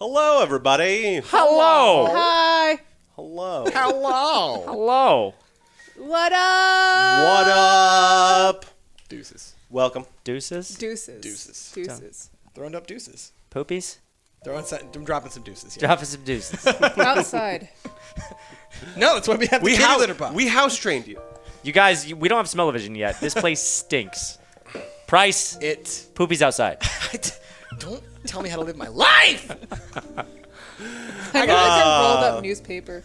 Hello, everybody. Hello. Hi. Hello. Hello. Hello. What up? What up? Deuces. Welcome. Deuces? Deuces. Throwing up deuces. Poopies? I'm dropping some deuces. Yeah. Dropping some deuces. Outside. No, that's why we have the kitty litter box. We house trained you. You guys, we don't have smell-o-vision yet. This place stinks. Price, poopies outside. Don't tell me how to live my life. I got like a rolled up newspaper.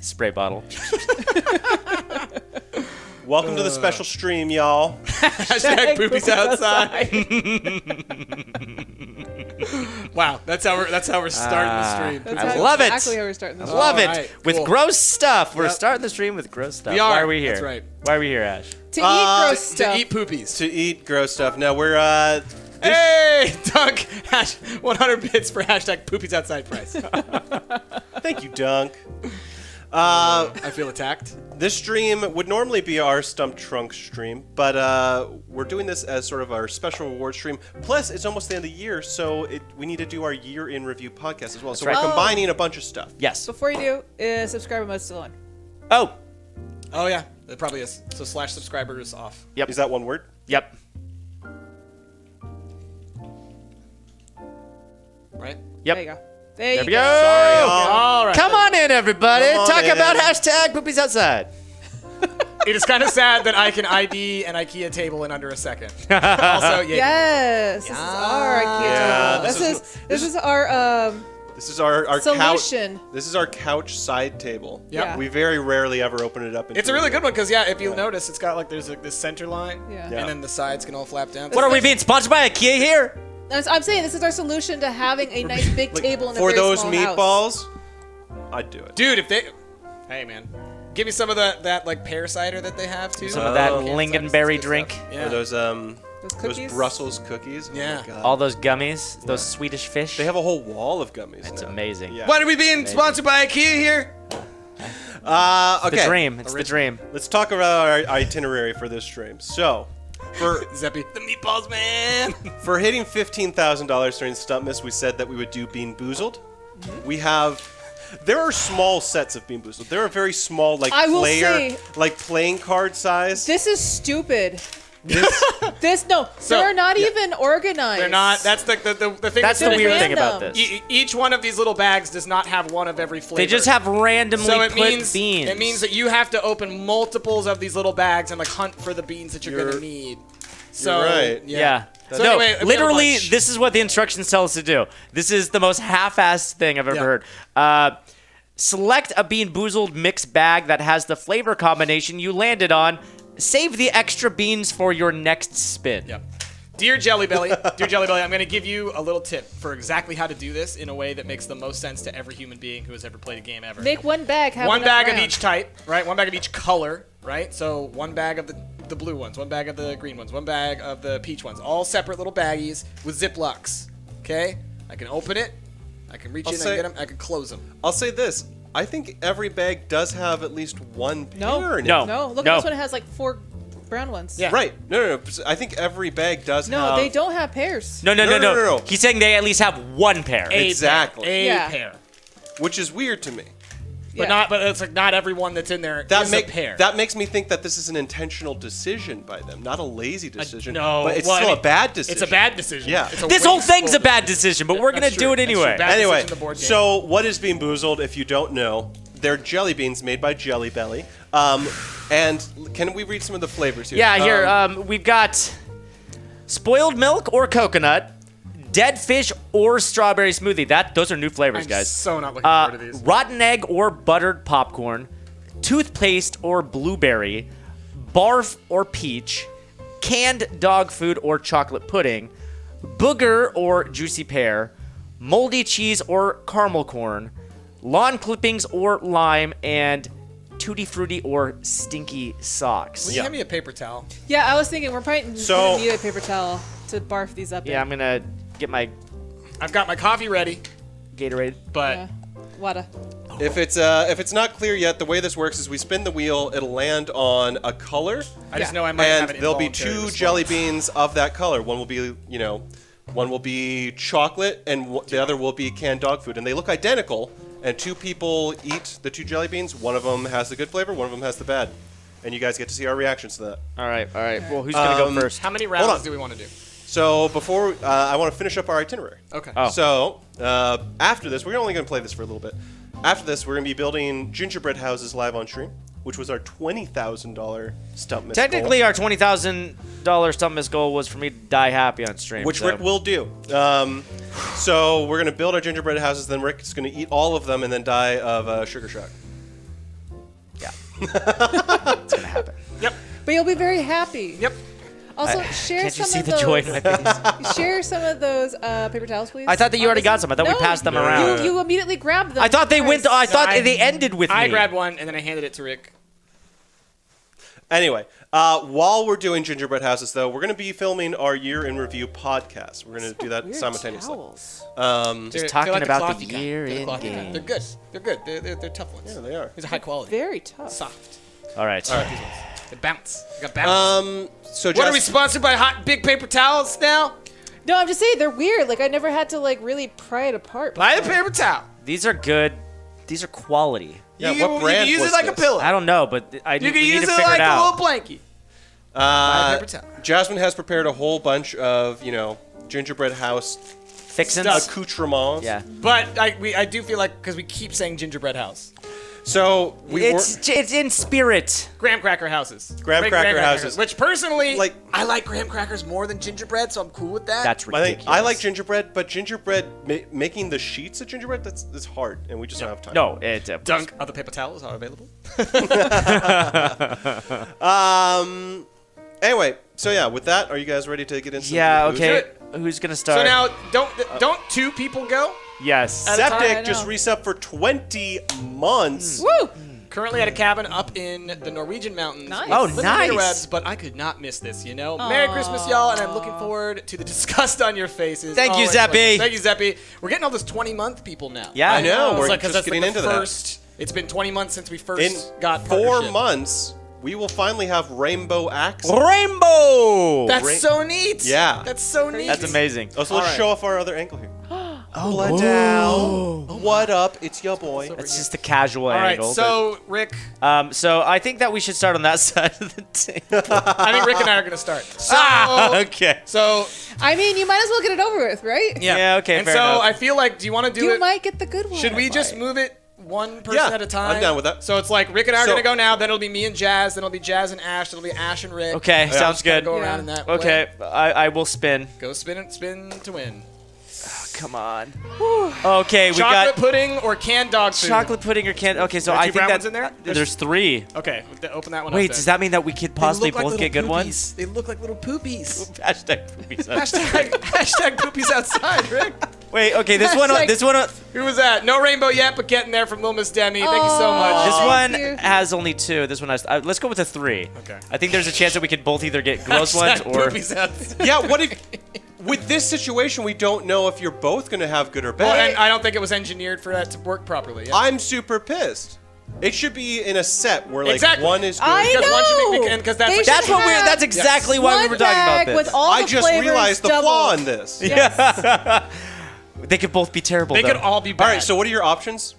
Spray bottle. Welcome to the special stream, y'all. Hashtag poopies outside. Wow, that's how we're starting the stream. That's love it. Exactly how we're starting this. Love it. right, With cool. gross stuff. We're Yep. starting the stream with gross stuff. We are. Why are we here? That's right. Why are we here, Ash? To eat gross stuff. To eat poopies. To eat gross stuff. Now we're Hey, Dunk. 100 bits for hashtag poopies outside price. thank you, Dunk. I feel attacked. This stream would normally be our Stump Trunk stream, but we're doing this as sort of our special reward stream. Plus, it's almost the end of the year, so we need to do our year in review podcast as well. So right. we're combining a bunch of stuff. Yes. Before you do, subscriber mode's still on. Oh. Oh yeah, it probably is. So /subscribers off. Yep. Is that one word? Yep. Right. Yep. There you go. There we go. Sorry, y'all. All right. Come on in, everybody. Come on Talk in. about hashtag poopies outside. It is kind of sad that I can ID an IKEA table in under a second. Also, yeah. Yes. This is our IKEA Yeah, table. This is our This is our couch. solution. This is our couch side table. Yep. Yeah. We very rarely ever open it up. It's a really good one because if you notice, it's got like there's like this center line, Yeah. Yeah. and then the sides can all flap down. What are we being sponsored by IKEA here? I'm saying this is our solution to having a nice big table in a For very those small meatballs, house. I'd do it. Dude, hey man, give me some of that like pear cider that they have too. Some of that Oh. lingonberry drink. Yeah. Or those Those those cookies? Brussels cookies. Yeah. Oh my God. All those gummies, those Swedish fish. They have a whole wall of gummies. It's now. amazing. Yeah. What are we being sponsored by IKEA here? Okay. The dream. It's the dream. Let's talk about our itinerary for this stream. So, for Zeppy, the meatballs, man. for hitting $15,000 during Stumpmas, we said that we would do Beanboozled. There are small sets of Beanboozled. There are very small, like I will say- like playing card size. This is stupid. This- They're not even organized. They're not. That's the thing. That's the They're weird thing about random. this. Each one of these little bags does not have one of every flavor. They just have randomly So it put means beans. it means that you have to open multiples of these little bags and like hunt for the beans that you're You're- gonna need. So right. Yeah. So no, anyway, we have a literally, bunch. this is what the instructions tell us to do. This is the most half-assed thing I've ever heard. Select a Beanboozled mixed bag that has the flavor combination you landed on. Save the extra beans for your next spin. Yep. Dear Jelly Belly, I'm going to give you a little tip for exactly how to do this in a way that makes the most sense to every human being who has ever played a game ever. Make one bag. Have One enough bag of round. each type, right? One bag of each color, right? So one bag of the blue ones, one bag of the green ones, one bag of the peach ones, all separate little baggies with Ziplocs. Okay? I can open it, I can reach in and get them, I can close them. I'll say this. I think every bag does have at least one pair No. in it. No, look at this one. It has like 4 brown ones. Yeah. Right. No. I think every bag does have... No, they don't have pairs. No. No. He's saying they at least have one pair. Exactly. Yeah. A pair. Which is weird to me. Yeah. But it's like not everyone that's in there is a pair. That makes me think that this is an intentional decision by them, not a lazy decision. no, but it's well, I still mean, a bad decision. It's a bad decision. Yeah. It's a This whole wasteful- thing's a bad decision, but we're going to That's do true. it That's anyway. true. Bad Anyway, decision, the board game. so what is Beanboozled? If you don't know, they're jelly beans made by Jelly Belly. And can we read some of the flavors here? Yeah, here, we've got spoiled milk or coconut, dead fish or strawberry smoothie. Those are new flavors, I'm guys. so not looking forward to these. Rotten egg or buttered popcorn, toothpaste or blueberry, barf or peach, canned dog food or chocolate pudding, booger or juicy pear, moldy cheese or caramel corn, lawn clippings or lime, and tutti frutti or stinky socks. Will you hand me a paper towel? Yeah, I was thinking we're probably So- gonna need a paper towel to barf these up. Yeah, I'm gonna get my I've got my coffee ready, Gatorade. but Yeah. Water. If it's not clear yet, the way this works is we spin the wheel, it'll land on a color, I just Yeah. know I might have and an there'll be involuntary 2 response. jelly beans of that color. One will be, One will be chocolate, and the other will be canned dog food. And they look identical, and 2 people eat the 2 jelly beans. One of them has the good flavor, one of them has the bad. And you guys get to see our reactions to that. All right. Well, who's gonna go first? How many Hold on. rounds do we want to do? So before, I want to finish up our itinerary. Okay. Oh. So after this, we're only going to play this for a little bit. After this, we're going to be building gingerbread houses live on stream, which was our $20,000 stump miss Technically, goal, our $20,000 stump miss goal was for me to die happy on stream. which so. Rick will do. So we're going to build our gingerbread houses, then Rick is going to eat all of them and then die of sugar shock. Yeah. It's gonna happen. Yep. But you'll be very happy. Yep. Also, share Can't you some see of the those. joy in my face? Share some of those paper towels, please. I thought that you already got some. I thought we passed them around. You immediately grabbed them. I thought they went. I thought I- they ended with I me. grabbed one and then I handed it to Rick. Anyway, while we're doing gingerbread houses, though, we're going to be filming our year in review podcast. We're going to do that Weird simultaneously. towels. They're talking like the about the clothy kind. year They're the in clothy kind. game. They're good. They're good. They're tough ones. Yeah, they are. These are high quality. Very tough. Soft. All right. These ones. They bounce. They got bounce. So What are we Jess- sponsored by? Hot big paper towels now? No, I'm just saying they're weird. Like I never had to like really pry it apart. Buy a before. paper towel. These are good. These are quality. Yeah, you what can brand use was it like this? a pillow. I don't know, but You we can need use to it figure like it a out. little blankie. Buy a paper towel. Jasmine has prepared a whole bunch of, gingerbread house Fixins. accoutrements. Yeah. But I do feel like, because we keep saying gingerbread house. So It's in spirit. Graham cracker houses. Graham Great cracker houses. Which personally, Like- I like graham crackers more than gingerbread, so I'm cool with that. That's I ridiculous. think I like gingerbread, but gingerbread making the sheets of gingerbread that's hard, and we just don't have time. No, it's Dunk. Other paper towels are available. Anyway, so yeah, with that, are you guys ready to get into? Yeah. the booze? Okay. Who's gonna start? So now, don't 2 people go? Yes. I Septic know. just reset for 20 months. Woo! Currently at a cabin up in the Norwegian mountains. Nice. Oh, with little nice. interwebs, but I could not miss this, Merry Christmas, y'all, and I'm looking forward to the disgust on your faces. Thank you, it's Zeppy. like- Thank you, Zeppy. We're getting all this 20-month people now. Yeah. I know. It's We're like, 'cause just that's getting like into the that. first. It's been 20 months since we first In got 4 partnership. months, we will finally have rainbow axes. Rainbow. That's so neat. Yeah. That's so neat. That's amazing. Oh, so let's All right. show off our other ankle here. Oh, Blood What up? It's your boy. That's just the casual All right, angle. so Rick, So I think that we should start on that side of the table. I think Rick and I are going to start. So, Okay. so I mean, you might as well get it over with, right? Yeah, okay, And fair so enough. I feel like, do you want to do You it? might get the good one. Should we just Might. move it one person Yeah, at a time? I'm down with that. So it's like Rick and I are So- going to go now. Then it'll be me and Jazz. Then it'll be Jazz and Ash. Then it'll be Ash and Rick. Okay, Yeah. sounds Kinda good. Go Yeah. around in that Okay, way. I will spin. Go spin to win. Come on. Okay, we Chocolate got pudding or canned dog food? chocolate pudding or can. Okay, so There are I two think brown that ones in there? there's 3. Okay, open that one Wait, up. does that mean that we could possibly both get good ones? They look like little poopies. Hashtag poopies. Hashtag poopies outside, Rick. Wait, okay, this one, Hashtag- this one, Who was that? No rainbow yet, but getting there from Lil Miss Demi. Thank you so much. this Thank one you. has only 2. This one has. Let's go with a 3. Okay. I think there's a chance that we could both either get gross ones Hashtag or. poopies outside. Yeah, what if... With this situation, we don't know if you're both going to have good or bad. Well, and I don't think it was engineered for that to work properly. Yeah. I'm super pissed. It should be in a set where, like, Exactly. one is good. I Because one should be- know. because that's They like- should That's what we're. have That's exactly why we one were talking about bag this. with all I the just flavors realized the doubled. flaw in this. Yes. They could both be terrible. They though. could all be bad. All right, so what are your options?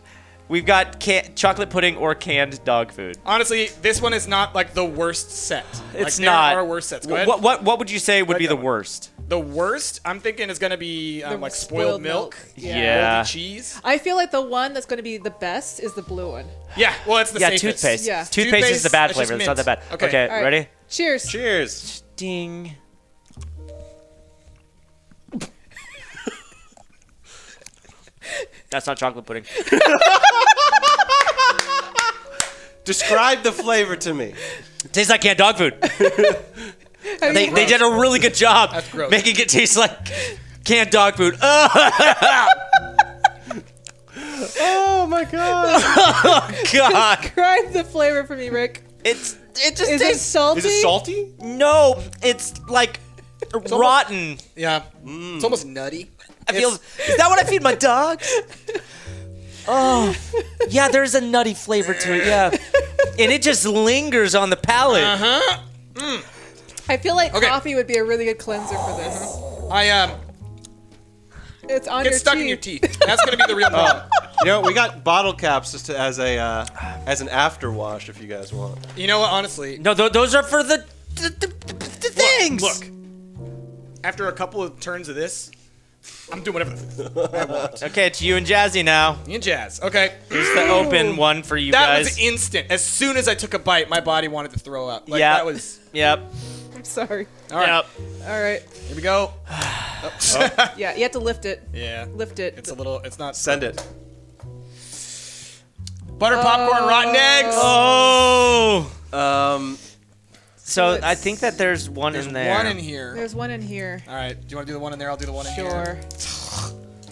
We've got chocolate pudding or canned dog food. Honestly, this one is not like the worst set. It's like, not. There are worse sets. Go ahead. What would you say would Right be the that one. worst? The worst, I'm thinking, is going to be The like spoiled milk. Yeah. Moldy cheese. I feel like the one that's going to be the best is the blue one. Yeah, well, it's the Yeah, safest. toothpaste. Yeah. Toothpaste is the bad Toothpaste, it's flavor. just It's not that bad. mint. Okay. All right. Ready? Cheers. Cheers. Ding. That's not chocolate pudding. Describe the flavor to me. Tastes like canned dog food. They did a really good job That's gross. making it taste like canned dog food. Oh my god. God, Describe the flavor for me, Rick. it just Is it tastes. salty? Is it salty? No, it's like rotten. Yeah. It's almost nutty. I feel. Is that what I feed my dogs? Oh, yeah. There's a nutty flavor to it. Yeah, and it just lingers on the palate. I feel like Okay. coffee would be a really good cleanser for this. It's on Get your stuck teeth. in your teeth. That's gonna be the real problem. You know, we got bottle caps just as an after wash if you guys want. You know what? Honestly, No, those are for the things. Look, after a couple of turns of this, I'm doing whatever I want. Okay, it's you and Jazzy now. Me and Jazz. Okay. Here's the open one for you That guys. was instant. As soon as I took a bite, my body wanted to throw up. Like, Yep. that was. Yep. I'm sorry. All right. Yep. All right. Here we go. Yeah, you have to lift it. Yeah. Lift it. It's a little. It's not. Send it. Butter popcorn, rotten eggs. Oh. So I think that there's one There's in there. one in here. There's one in here. All right. Do you want to do the one in there? I'll do the one in Sure. here.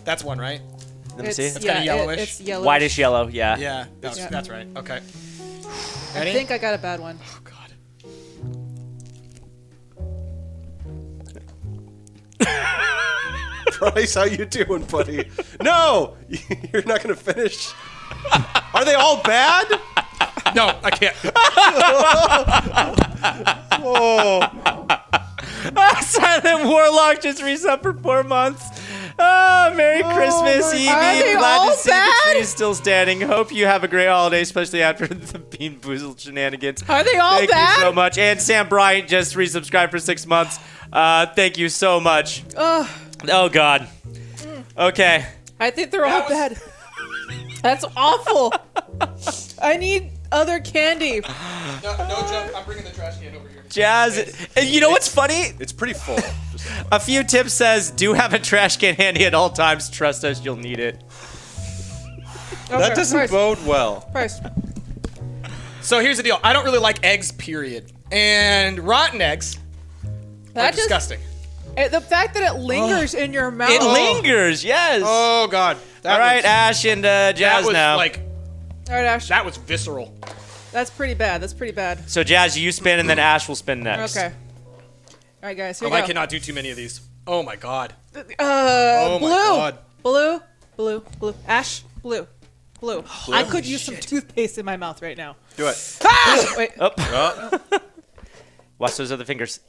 That's one, right? Let me see. That's kinda yellowish. It's yellowish. Whitish yellow. Yeah. Yeah. That's Yeah. that's right. Okay. I Ready? think I got a bad one. Oh God. Bryce, how you doing, buddy? No, you're not gonna finish. Are they all bad? No, I can't. Silent Warlock just reset for 4 months. Oh, Merry Christmas, Evie. Are they Glad all to see bad? the tree still standing. Hope you have a great holiday, especially after the Beanboozled shenanigans. Are they all Thank bad? you so much. And Sam Bryant just resubscribed for 6 months. Thank you so much. Ugh. Oh, God. Okay. I think they're all bad. That's awful. I need other candy. No joke. I'm bringing the trash can over here. Jazz. And you know what's funny? It's pretty full. Just A few tips says, do have a trash can handy at all times. Trust us, you'll need it. that doesn't Price. bode well. Price. So here's the deal. I don't really like eggs, period. And rotten eggs are That just, disgusting. the fact that it lingers in your mouth. It lingers, yes. Oh God. That all right, was, Ash and that Jazz was now. like All right, Ash. that was visceral. That's pretty bad. That's pretty bad. So Jazz, you spin, and then Ash will spin next. Okay. All right, guys. Here Oh, we I go. cannot do too many of these. Oh my God. Oh my blue. God. Blue. Blue. Blue. Ash. Blue. Blue. I could use some toothpaste in my mouth right now. Do it. Ah! Wait. Oh. Watch those other fingers.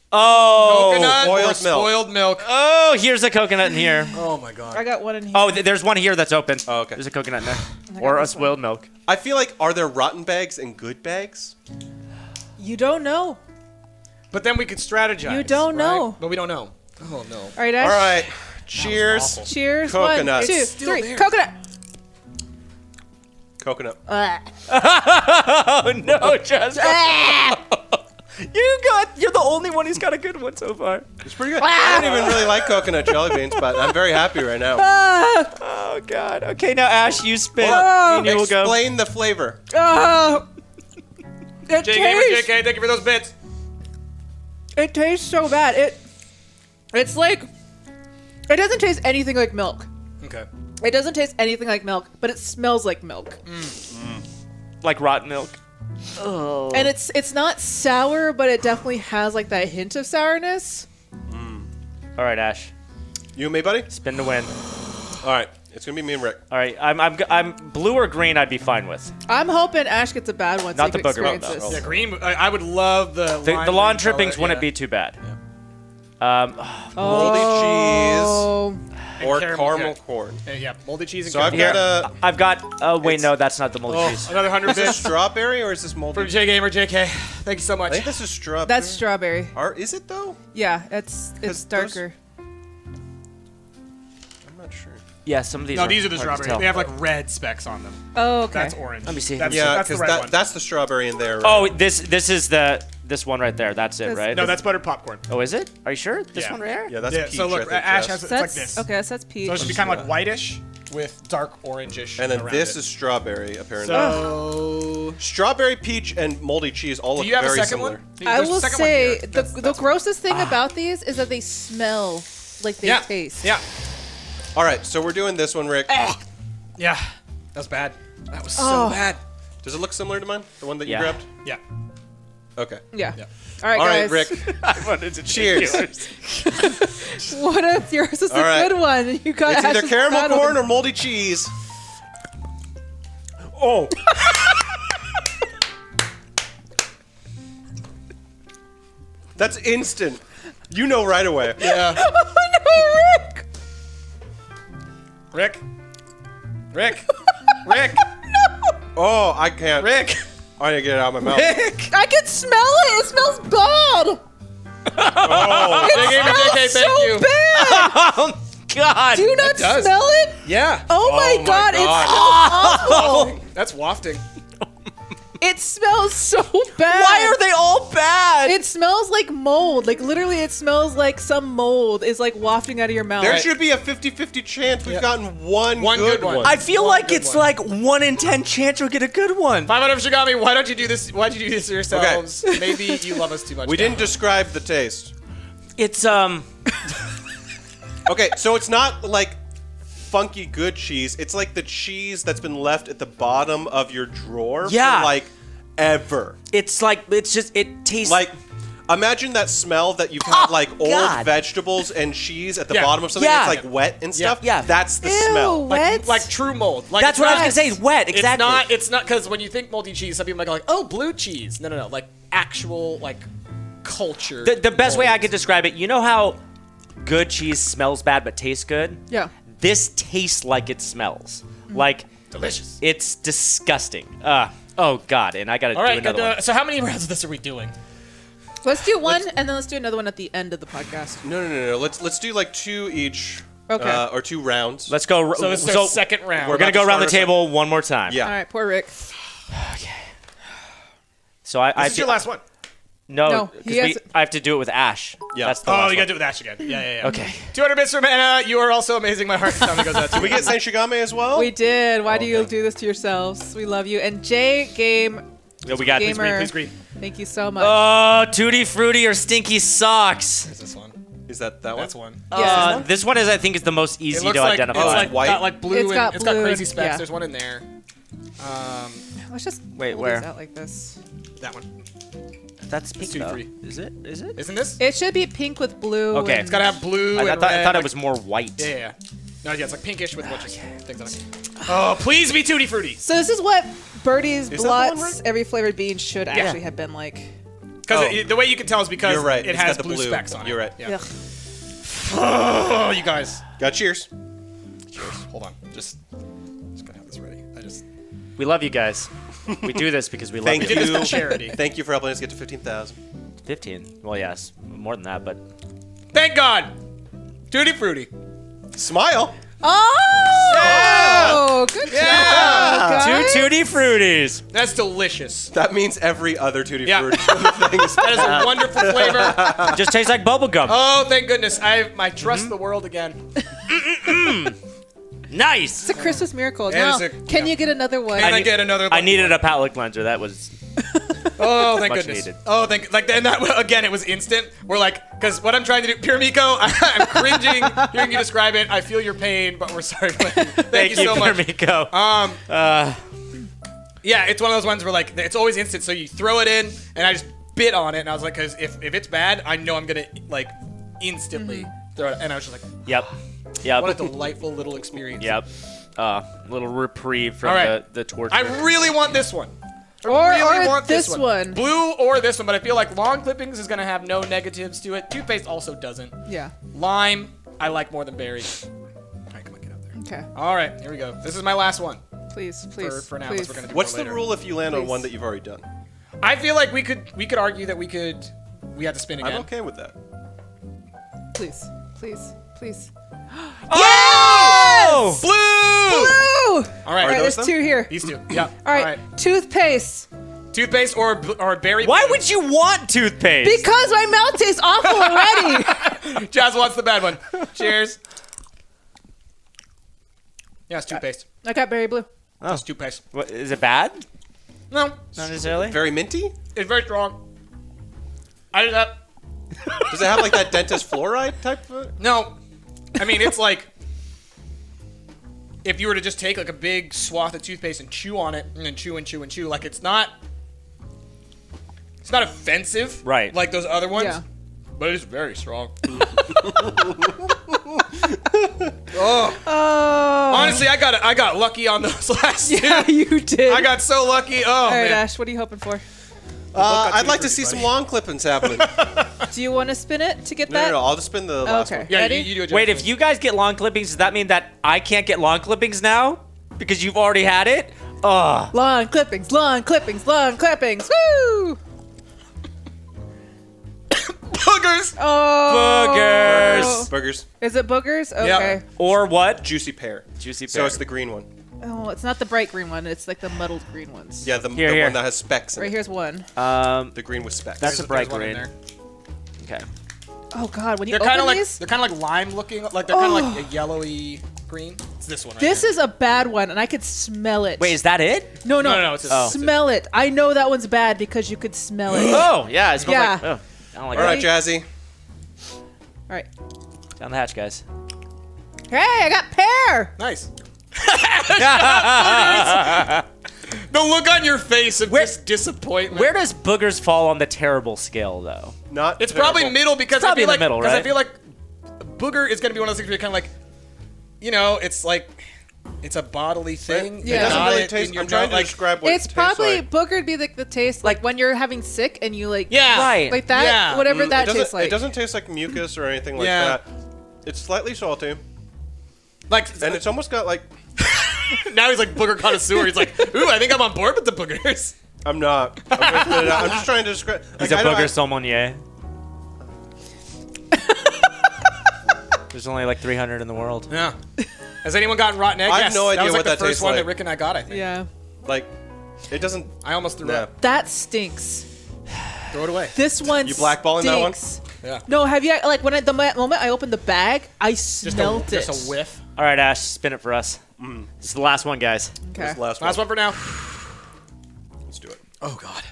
Oh. Coconut or spoiled milk. spoiled milk. Oh, here's a coconut in here. Oh my God. I got one in here. Oh, there's one here that's open. Oh, okay. There's a coconut in there. Or a this one. spoiled milk. I feel like, are there rotten bags and good bags? You don't know. But then we could strategize. You don't right? know. But we don't know. Oh no. All right, Ash. All right. Cheers. awful. Cheers. Coconut. 1, 2, It's still 3. there. Coconut. Coconut. Oh, no, Jazz. Ah! You're the only one who's got a good one so far. It's pretty good. I don't even really like coconut jelly beans, but I'm very happy right now. Oh, God. Okay, now, Ash, you spin. Oh. And you will go. Explain the flavor. Oh. It tastes. JK, thank you for those bits. It tastes so bad. It's like. It doesn't taste anything like milk. Okay. It doesn't taste anything like milk, but it smells like milk. Like rotten milk. Oh. And it's not sour, but it definitely has like that hint of sourness. All right, Ash. You and me, buddy? Spin to win. All right. It's going to be me and Rick. All right, I'm blue or green. I'd be fine with. I'm hoping Ash gets a bad one so Not he the can booger. experience No, this. no. Yeah, green. I would love the The lawn green trippings color, wouldn't yeah. be too bad. Moldy Oh. cheese or caramel, caramel yeah. corn. Yeah, moldy cheese and So I've caramel. got a... I've got. Wait, no, that's not the moldy cheese. Another 100 Is this bits strawberry or is this moldy? from J Gamer JK. Thank you so I much. think this is strawberry. That's strawberry. Is it though? Yeah, it's 'Cause those- darker. I'm not sure. Yeah, some of these. No, these are the hard to strawberry. tell. They have like red specks on them. Oh, okay. That's orange. Let me see. That's, Yeah, that's the because red one. that's the strawberry in there. Right? Oh, this is this one right there. That's it, This- right? No, that's buttered popcorn. Oh, is it? Are you sure? This Yeah. one right here? yeah, that's Yeah, peach. so look, I think, Ash Jess. has it's So like that's this. okay. So that's peach. So it should be kind of like whitish with dark orangish. And then around this it. is strawberry, apparently. So. Strawberry, peach, and moldy cheese all Do look you have a very second similar. one? I There's a will second one say here. the grossest thing about these is that they smell like they yeah. taste. Yeah. All right, so we're doing this one, Rick. Yeah. That's bad. That was so Oh. bad. Does it look similar to mine? The one that Yeah. you grabbed? Yeah. Okay. Yeah. Yeah. All right, All right, guys. Rick. I wanted to Cheers. What if yours is All a right. good one and you got It's either Ash's caramel bad corn one? or moldy cheese. Oh. That's instant. You know right away. Yeah. Oh no, Rick! Rick. Oh, I can't. Rick. I need to get it out of my mouth. Rick. I can smell it. It smells bad. Oh, It smells so you. bad. Oh God! Do you not It does. smell it? Yeah. Oh my my God! God. It smells awful. That's wafting. It smells so bad. Why are they all bad? It smells like mold. Like literally, it smells like some mold is like wafting out of your mouth. there should be a 50-50 chance we've gotten one good one. I feel One like good it's one. like 1 in 10 chance you'll get a good one. 500 Shigami, why don't you do this? Why'd you do this to yourselves? Maybe you love us too much. We didn't now. describe the taste. It's Okay, so it's not like funky good cheese. It's like the cheese that's been left at the bottom of your drawer Yeah. for like ever. it's just it tastes Like, imagine that smell that you've had like old God. vegetables and cheese at the Yeah. bottom of something Yeah. that's like wet and stuff. Yeah. That's the Ew, smell. wet? like true mold. Like That's it's what I was not- gonna say. It's wet. Exactly. It's not because when you think moldy cheese, some people might go like, oh, blue cheese. No. Like actual like culture. The best way I mold. could describe it. You know how good cheese smells bad but tastes good? Yeah. This tastes like it smells. Like delicious. it's disgusting. Oh God! And I gotta All do right, another one. so how many rounds of this are we doing? Let's do one, and then let's do another one at the end of the podcast. No. Let's do like two each. Okay. Or 2 rounds. Let's go. So this is our second round. We're gonna about go to around the start our table one more time. Yeah. All right, poor Rick. So I This is your last one. No, No, 'cause he has- I have to do it with Ash. Yeah. That's the Oh, last you gotta one. do it with Ash again. Yeah. Okay. 200 bits from Anna. You are also amazing. My heart finally goes out to Did we you. get Saint Shigame as well? We did. Why do you okay. do this to yourselves? We love you. And Jay Game, Yeah, we got Gamer, Please green. thank you so much. Oh, Tutti Frutti or Stinky Socks. Is this one? Is that one? That's one. Yeah. This one is, I think, is the most It easy looks to like identify. it's like White? got like blue. It's and got it's got blue crazy and- specs. yeah. There's one in there. Let's just Wait, pull where? these out like this. That one. That's pink two, though. three. Is it? Is it? Isn't this? It should be pink with blue. Okay. and- It's gotta have blue. I and thought red, I thought it like- was more white. Yeah. No, yeah, it's like pinkish with a bunch of things on it. Oh, please be Tutti Frutti. So this is what Birdie's Is that the one, Bluts, Rick? every flavored bean should actually have been like. Because Oh. the way you can tell is because You're right. it It's has got the blue specks on it. You're right. Yeah. Ugh. Oh, you guys. Got cheers. Cheers. Hold on. Just gonna have this ready. We love you guys. We do this because we love Thank you. did this you. for charity. Thank you for helping us get to 15,000. 15. Well, yes, more than that, but Thank God. Tutti Frutti. Smile. Oh, good job, two guys. Tutti Fruities. That's delicious. That means every other Tutti Yeah. Frutti thing is That is a wonderful flavor. Just tastes like bubble gum. Oh, thank goodness. I trust the world again. Nice. It's a Christmas miracle. And Now, it's a- can yeah. you get another one? Can I get another? I needed a palate cleanser. That was Oh, thank Much goodness. needed. Oh, thank like and that again. It was instant. We're like, because what I'm trying to do, Pure Miko, I'm cringing hearing you describe it. I feel your pain, but we're sorry. Thank you so much. Miko. Yeah, it's one of those ones where like it's always instant. So you throw it in, and I just bit on it, and I was like, because if it's bad, I know I'm gonna like instantly throw it. And I was just like, Yep. what a Yep. delightful little experience. Yep. Little reprieve from All right. the torture. I really want this one. or really want this one. Blue or this one, but I feel like long clippings is gonna have no negatives to it. Toothpaste also doesn't. Yeah. Lime, I like more than berry. All right, come on, get out there. Okay. All right, here we go. This is my last one Please, please, for now. please. We're gonna do What's more the later. rule if you land on Please. one that you've already done? I feel like we could argue that we had to spin again. I'm okay with that. Please, please, please. Oh! Blue. Blue! All right, All right, those there's them? two here. these two. Yeah. All right, toothpaste. Toothpaste or berry. Why blue. would you want toothpaste? Because my mouth tastes awful already. Jazz wants the bad one? Cheers. Yeah, it's toothpaste. I got berry blue. It's toothpaste. What, is it bad? No, Not necessarily. Very minty? it's very strong. I just have. Does it have like that dentist fluoride type of? No, I mean it's like if you were to just take like a big swath of toothpaste and chew on it and then chew and chew and chew, like it's not offensive, Right. Like those other ones, Yeah. but it's very strong. Oh. Honestly, I got lucky on those last Yeah, two. you did. I got so lucky. Oh All right, man. Ash, what are you hoping for? I'd like to see some long clippings happening. Do you want to spin it to get No, that? no, I'll just spin the last Okay. one. Yeah, Ready? you do a Wait, if you guys get long clippings, does that mean that I can't get long clippings now? Because you've already had it? Ugh. Long clippings, long clippings, long clippings. Woo! boogers. Oh. Boogers. Burgers. Is it boogers? Okay. Or what? Juicy pear. Juicy pear. So it's the green one. Oh, it's not the bright green one. It's like the muddled green ones. Yeah, the Here. one that has specks in Right it. here's one. The green with specks. That's a bright There's one in green. there. Okay. Oh God, when you They're open kind of like these, they're kind of like lime looking, like they're kind of like a yellowy green. It's this one. Right this here. is a bad one, and I could smell it. Wait, is that it? no, no, it's a- Oh. Smell it. I know that one's bad because you could smell it. All Oh, yeah. It smells Yeah. like. Oh, I don't like All right, that. Jazzy. right. Down the hatch, guys. Hey, I got pear. nice. The look on your face of just disappointment. Where does boogers fall on the terrible scale, though? Not. It's probably terrible. middle because It's probably I feel in the like middle, because I right? feel like booger is gonna be one of those things where you're kind of like, you know, it's like it's a bodily thing. Yeah. It doesn't Got really it taste. in your I'm trying mouth, to like, describe what It's it tastes probably like. boogered be like the taste like when you're having sick and you like Yeah. Right. like that Yeah. whatever It that doesn't- tastes like. It doesn't taste like mucus or anything like Yeah. that. It's slightly salty, like and it's almost got like. now he's like booger connoisseur. He's like, ooh, I think I'm on board with the boogers. I'm not. I'm, gonna spit it out. I'm just trying to describe. He's like, a I don't- booger sommelier. There's only like 300 in the world. Yeah. Has anyone gotten rotten egg? I have Yes. no idea that was like what the that first tastes one like. that Rick and I got. I think. Yeah. Like, it doesn't. I almost threw Nah. up. That stinks. Throw it away. This one You blackballing that one? stinks. Yeah. No, have you like when the moment I opened the bag, I smelled it. Just a whiff. All right, Ash, spin it for us. This is the last one, guys. Okay. This last Last one for now. Let's do it. Oh God.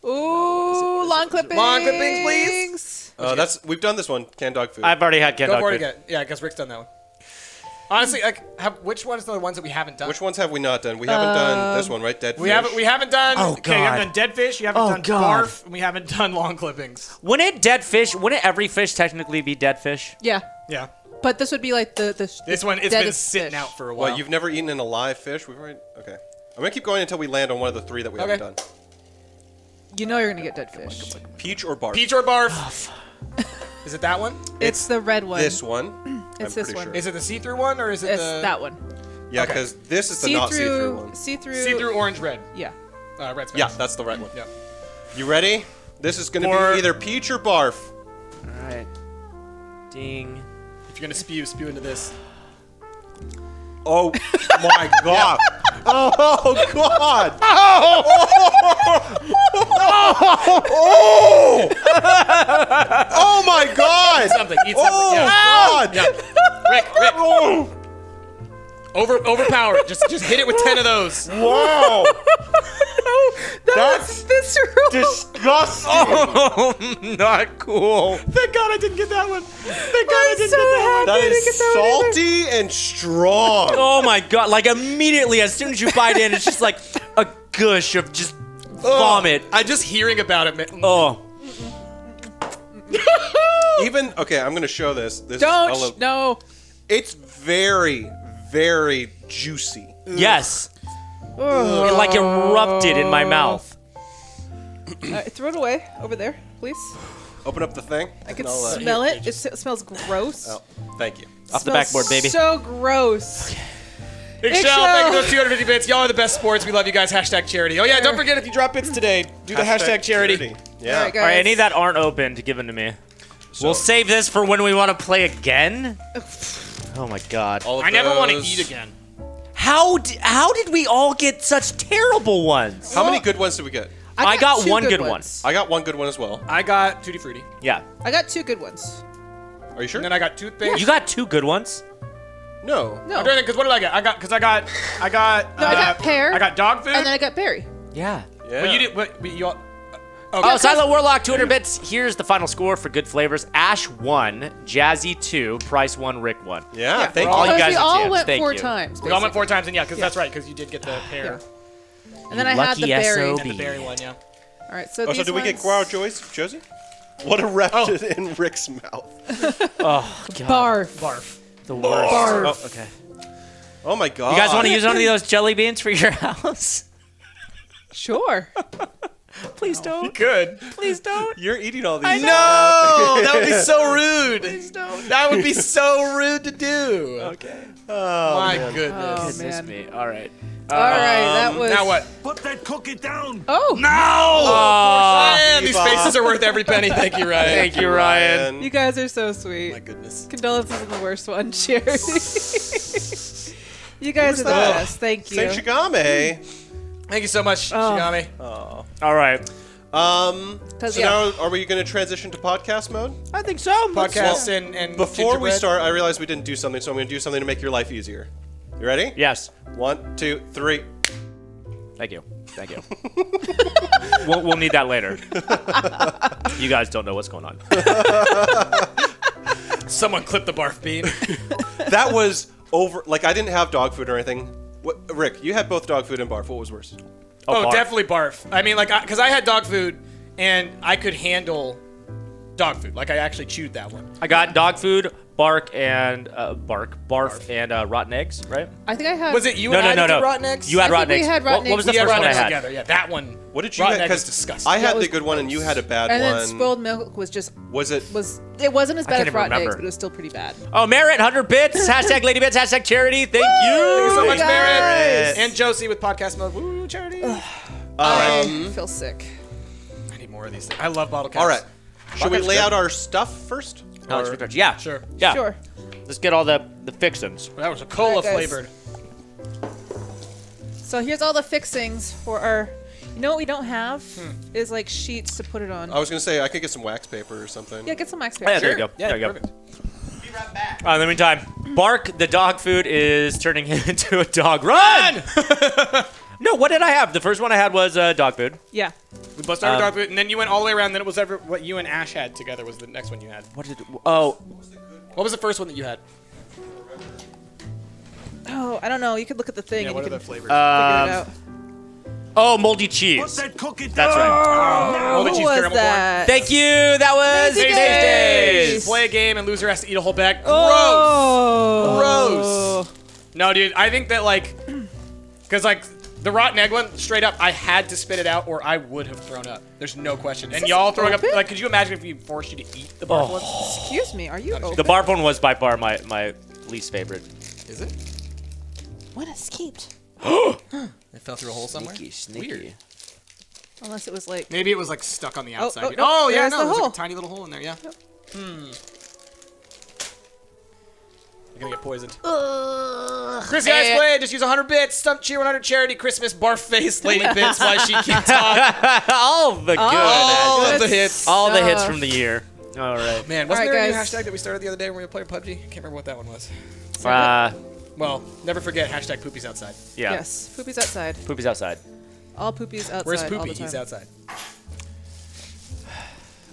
Ooh, long clippings. Long clippings, please. That's we've done this one. Canned dog food. I've already had canned Go dog for it food. again. Yeah, I guess Rick's done that one. Honestly, like, which ones are the ones that we haven't done? Which ones have we not done? We haven't done this one, right? Dead We fish. haven't done. Oh, Okay, we haven't God. done dead fish. You haven't Oh, done God. barf, and we haven't done long clippings. Wouldn't dead fish? Wouldn't every fish technically be dead fish? Yeah, Yeah. but this would be like the This one, it's been deadest sitting fish. out for a while. What? You've never eaten an alive fish? We've already. Okay. I'm gonna keep going until we land on one of the three that we haven't done. You know you're gonna get dead fish. Peach or barf? Peach or barf? Is it that one? It's the red one. This one. It's I'm this pretty one. Sure. Is it the see-through one or is it It's the that one. Yeah, Okay. because this is the not see-through one. See-through. orange red? Yeah. Red space. Yeah, that's the right one. Yeah. You ready? This is gonna Or- be either peach or barf. All right. Ding. If you're gonna spew into this. Oh my god! Oh god! Oh my god! Something. Eat something. Oh yeah. god! Yeah. Rick. Oh, Overpower it. Just hit it with 10 of those. wow! That's visceral. disgusting! Oh, not cool. Thank God I didn't get that one. Thank God I I'm didn't so get that one. happy. That I didn't get that one is salty and strong. Oh my god! Like immediately, as soon as you bite in, it's just like a gush of just vomit. I just hearing about it. Oh. Even okay, I'm gonna show this. This Don't. is, No. It's very, very juicy. Yes. It like erupted in my mouth. Throw it away over there, please. Open up the thing. I can and I'll, smell it. It smells gross. Oh, thank you. Off the Smells backboard, baby. So gross. Big Big shout show. out. Thank you for those 250 bits. Y'all are the best sports. We love you guys. Hashtag charity. Oh yeah, don't forget if you drop bits today, do the hashtag charity. Yeah. All right, guys. All right, any that aren't opened, give them to me. We'll save this for when we want to play again. Oh my god. All of I never want to those. eat again. How did we all get such terrible ones? How many good ones did we get? I got two one good ones. I got one good one as well. I got Tutti Frutti, Yeah. I got two good ones. Are you sure? and then I got toothpaste. You got two good ones? No. No. I'm doing it because what did I get? I got No, I got pear. I got dog food. And then I got berry. Yeah. Yeah. But you did. What? You all. Oh, Silent Warlock, 200 bits. Here's the final score for good flavors. Ash 1, Jazzy 2, Price 1, Rick 1. Yeah. Thank all you. you Because guys we are all champs. went Thank 4 you. times. We all went 4 basically. times, and yeah, because that's right, because you did get the pear And then I had Lucky the berry. SOB. and the berry one. Yeah. All right, so Oh, these so did we get ones- Guaro Josie? What erupted in Rick's mouth? Oh, God. Barf. Barf. The worst. Barf. Oh, okay. Oh my god. You guys want to use one of those jelly beans for your house? Sure. Please You don't. could. Please don't. You're eating all these. No, that would be so rude. Please don't. That would be so rude to do. Okay. Oh, My man. goodness. Oh, Goodness man. me. All right. All right, that was. Now what? Put that cookie down. Oh, Ryan, these Bob. faces are worth every penny. Thank you, Ryan. Thank you, Ryan. you guys are so sweet. My goodness. Condolences on the worst one. Cheers. You guys are the that? best. Thank you. Saint Shigame. Thank you so much, Shigami. Oh. All right. So now, are we going to transition to podcast mode? I think so. Podcast and Before we gingerbread. start, I realized we didn't do something, so I'm going to do something to make your life easier. You ready? Yes. 1, 2, 3. Thank you. Thank you. we'll need that later. You guys don't know what's going on. Someone clip the barf bean. That was over. Like, I didn't have dog food or anything. What, Rick, you had both dog food and barf. What was worse? Oh, barf. definitely barf. I mean, like, because I had dog food and I could handle dog food. Like, I actually chewed that one. I got dog food, barf, and rotten eggs, right? I think I had. Was it you No, and I no, that no, did no. rotten eggs? You had I think rotten we eggs. had rotten What was the eggs. We had first one I rotten eggs had? together. Yeah, that one. What did you rotten get? egg was Because disgusting. I had was the good one and you had a bad And one. then spoiled milk was just Was it? it wasn't as bad can't as even rotten eggs, remember. but it was still pretty bad. Oh, Merritt, 100 bits. Hashtag Lady Bits. Hashtag charity. Thank you. Thank you so much, guys. Merritt. And Josie with podcast mode. Woo, charity. I feel sick. I need more of these things. I love bottle caps. All right. Should we Bucket's lay good. out our stuff first? Oh, Or- it's yeah. Sure. Yeah. Sure. Let's get all the fixins. That was a cola All right, guys. flavored. So here's all the fixings for our. You know what we don't have is like sheets to put it on. I was going to say, I could get some wax paper or something. Yeah, get some wax Oh, paper. yeah, there you go. Yeah, there you go. perfect. In the meantime, Bark, the dog food, is turning into a dog. Run! No, what did I have? The first one I had was dog food. Yeah. We busted our dog food, and then you went all the way around. Then it was what you and Ash had together was the next one you had. What did? Oh, What was the first one that you had? Oh, I don't know. You could look at the thing Yeah, and what you are can the flavors? figure it out. oh, moldy Put cheese. that cookie down. That's right. Moldy Who cheese was caramel that? Thank you. That was Daisy Daisy Days. Days. Play a game and loser has to eat a whole bag. Gross. Oh. Gross. No, dude. I think that like, because like the rotten egg one, straight up, I had to spit it out or I would have thrown up. There's no question. And this y'all throwing up. open? Like, could you imagine if you forced you to eat the barf one? Excuse me. Are you open? The barf one was by far my least favorite. Is it? What escaped? It fell through a hole somewhere. Sneaky. Weird. Unless it was like. Maybe it was like stuck on the outside. oh, Oh, no, yeah, there's no, the there's like hole. a tiny little hole in there. Yeah. You're gonna get poisoned. Chrissy Ice Play, just use 100 bits. Stump Cheer 100 charity Christmas barf face lady bits while she keeps talking. All the good. All of good the hits. All the hits stuff. from the year. All right. Man, wasn't All there right, a new guys. hashtag that we started the other day when we were playing PUBG? I can't remember what that one was. Well, never forget hashtag Poopy's outside. Yeah. Yes. Poopy's outside. Poopy's outside. All Poopy's outside. Where's all Poopy? the time. He's outside.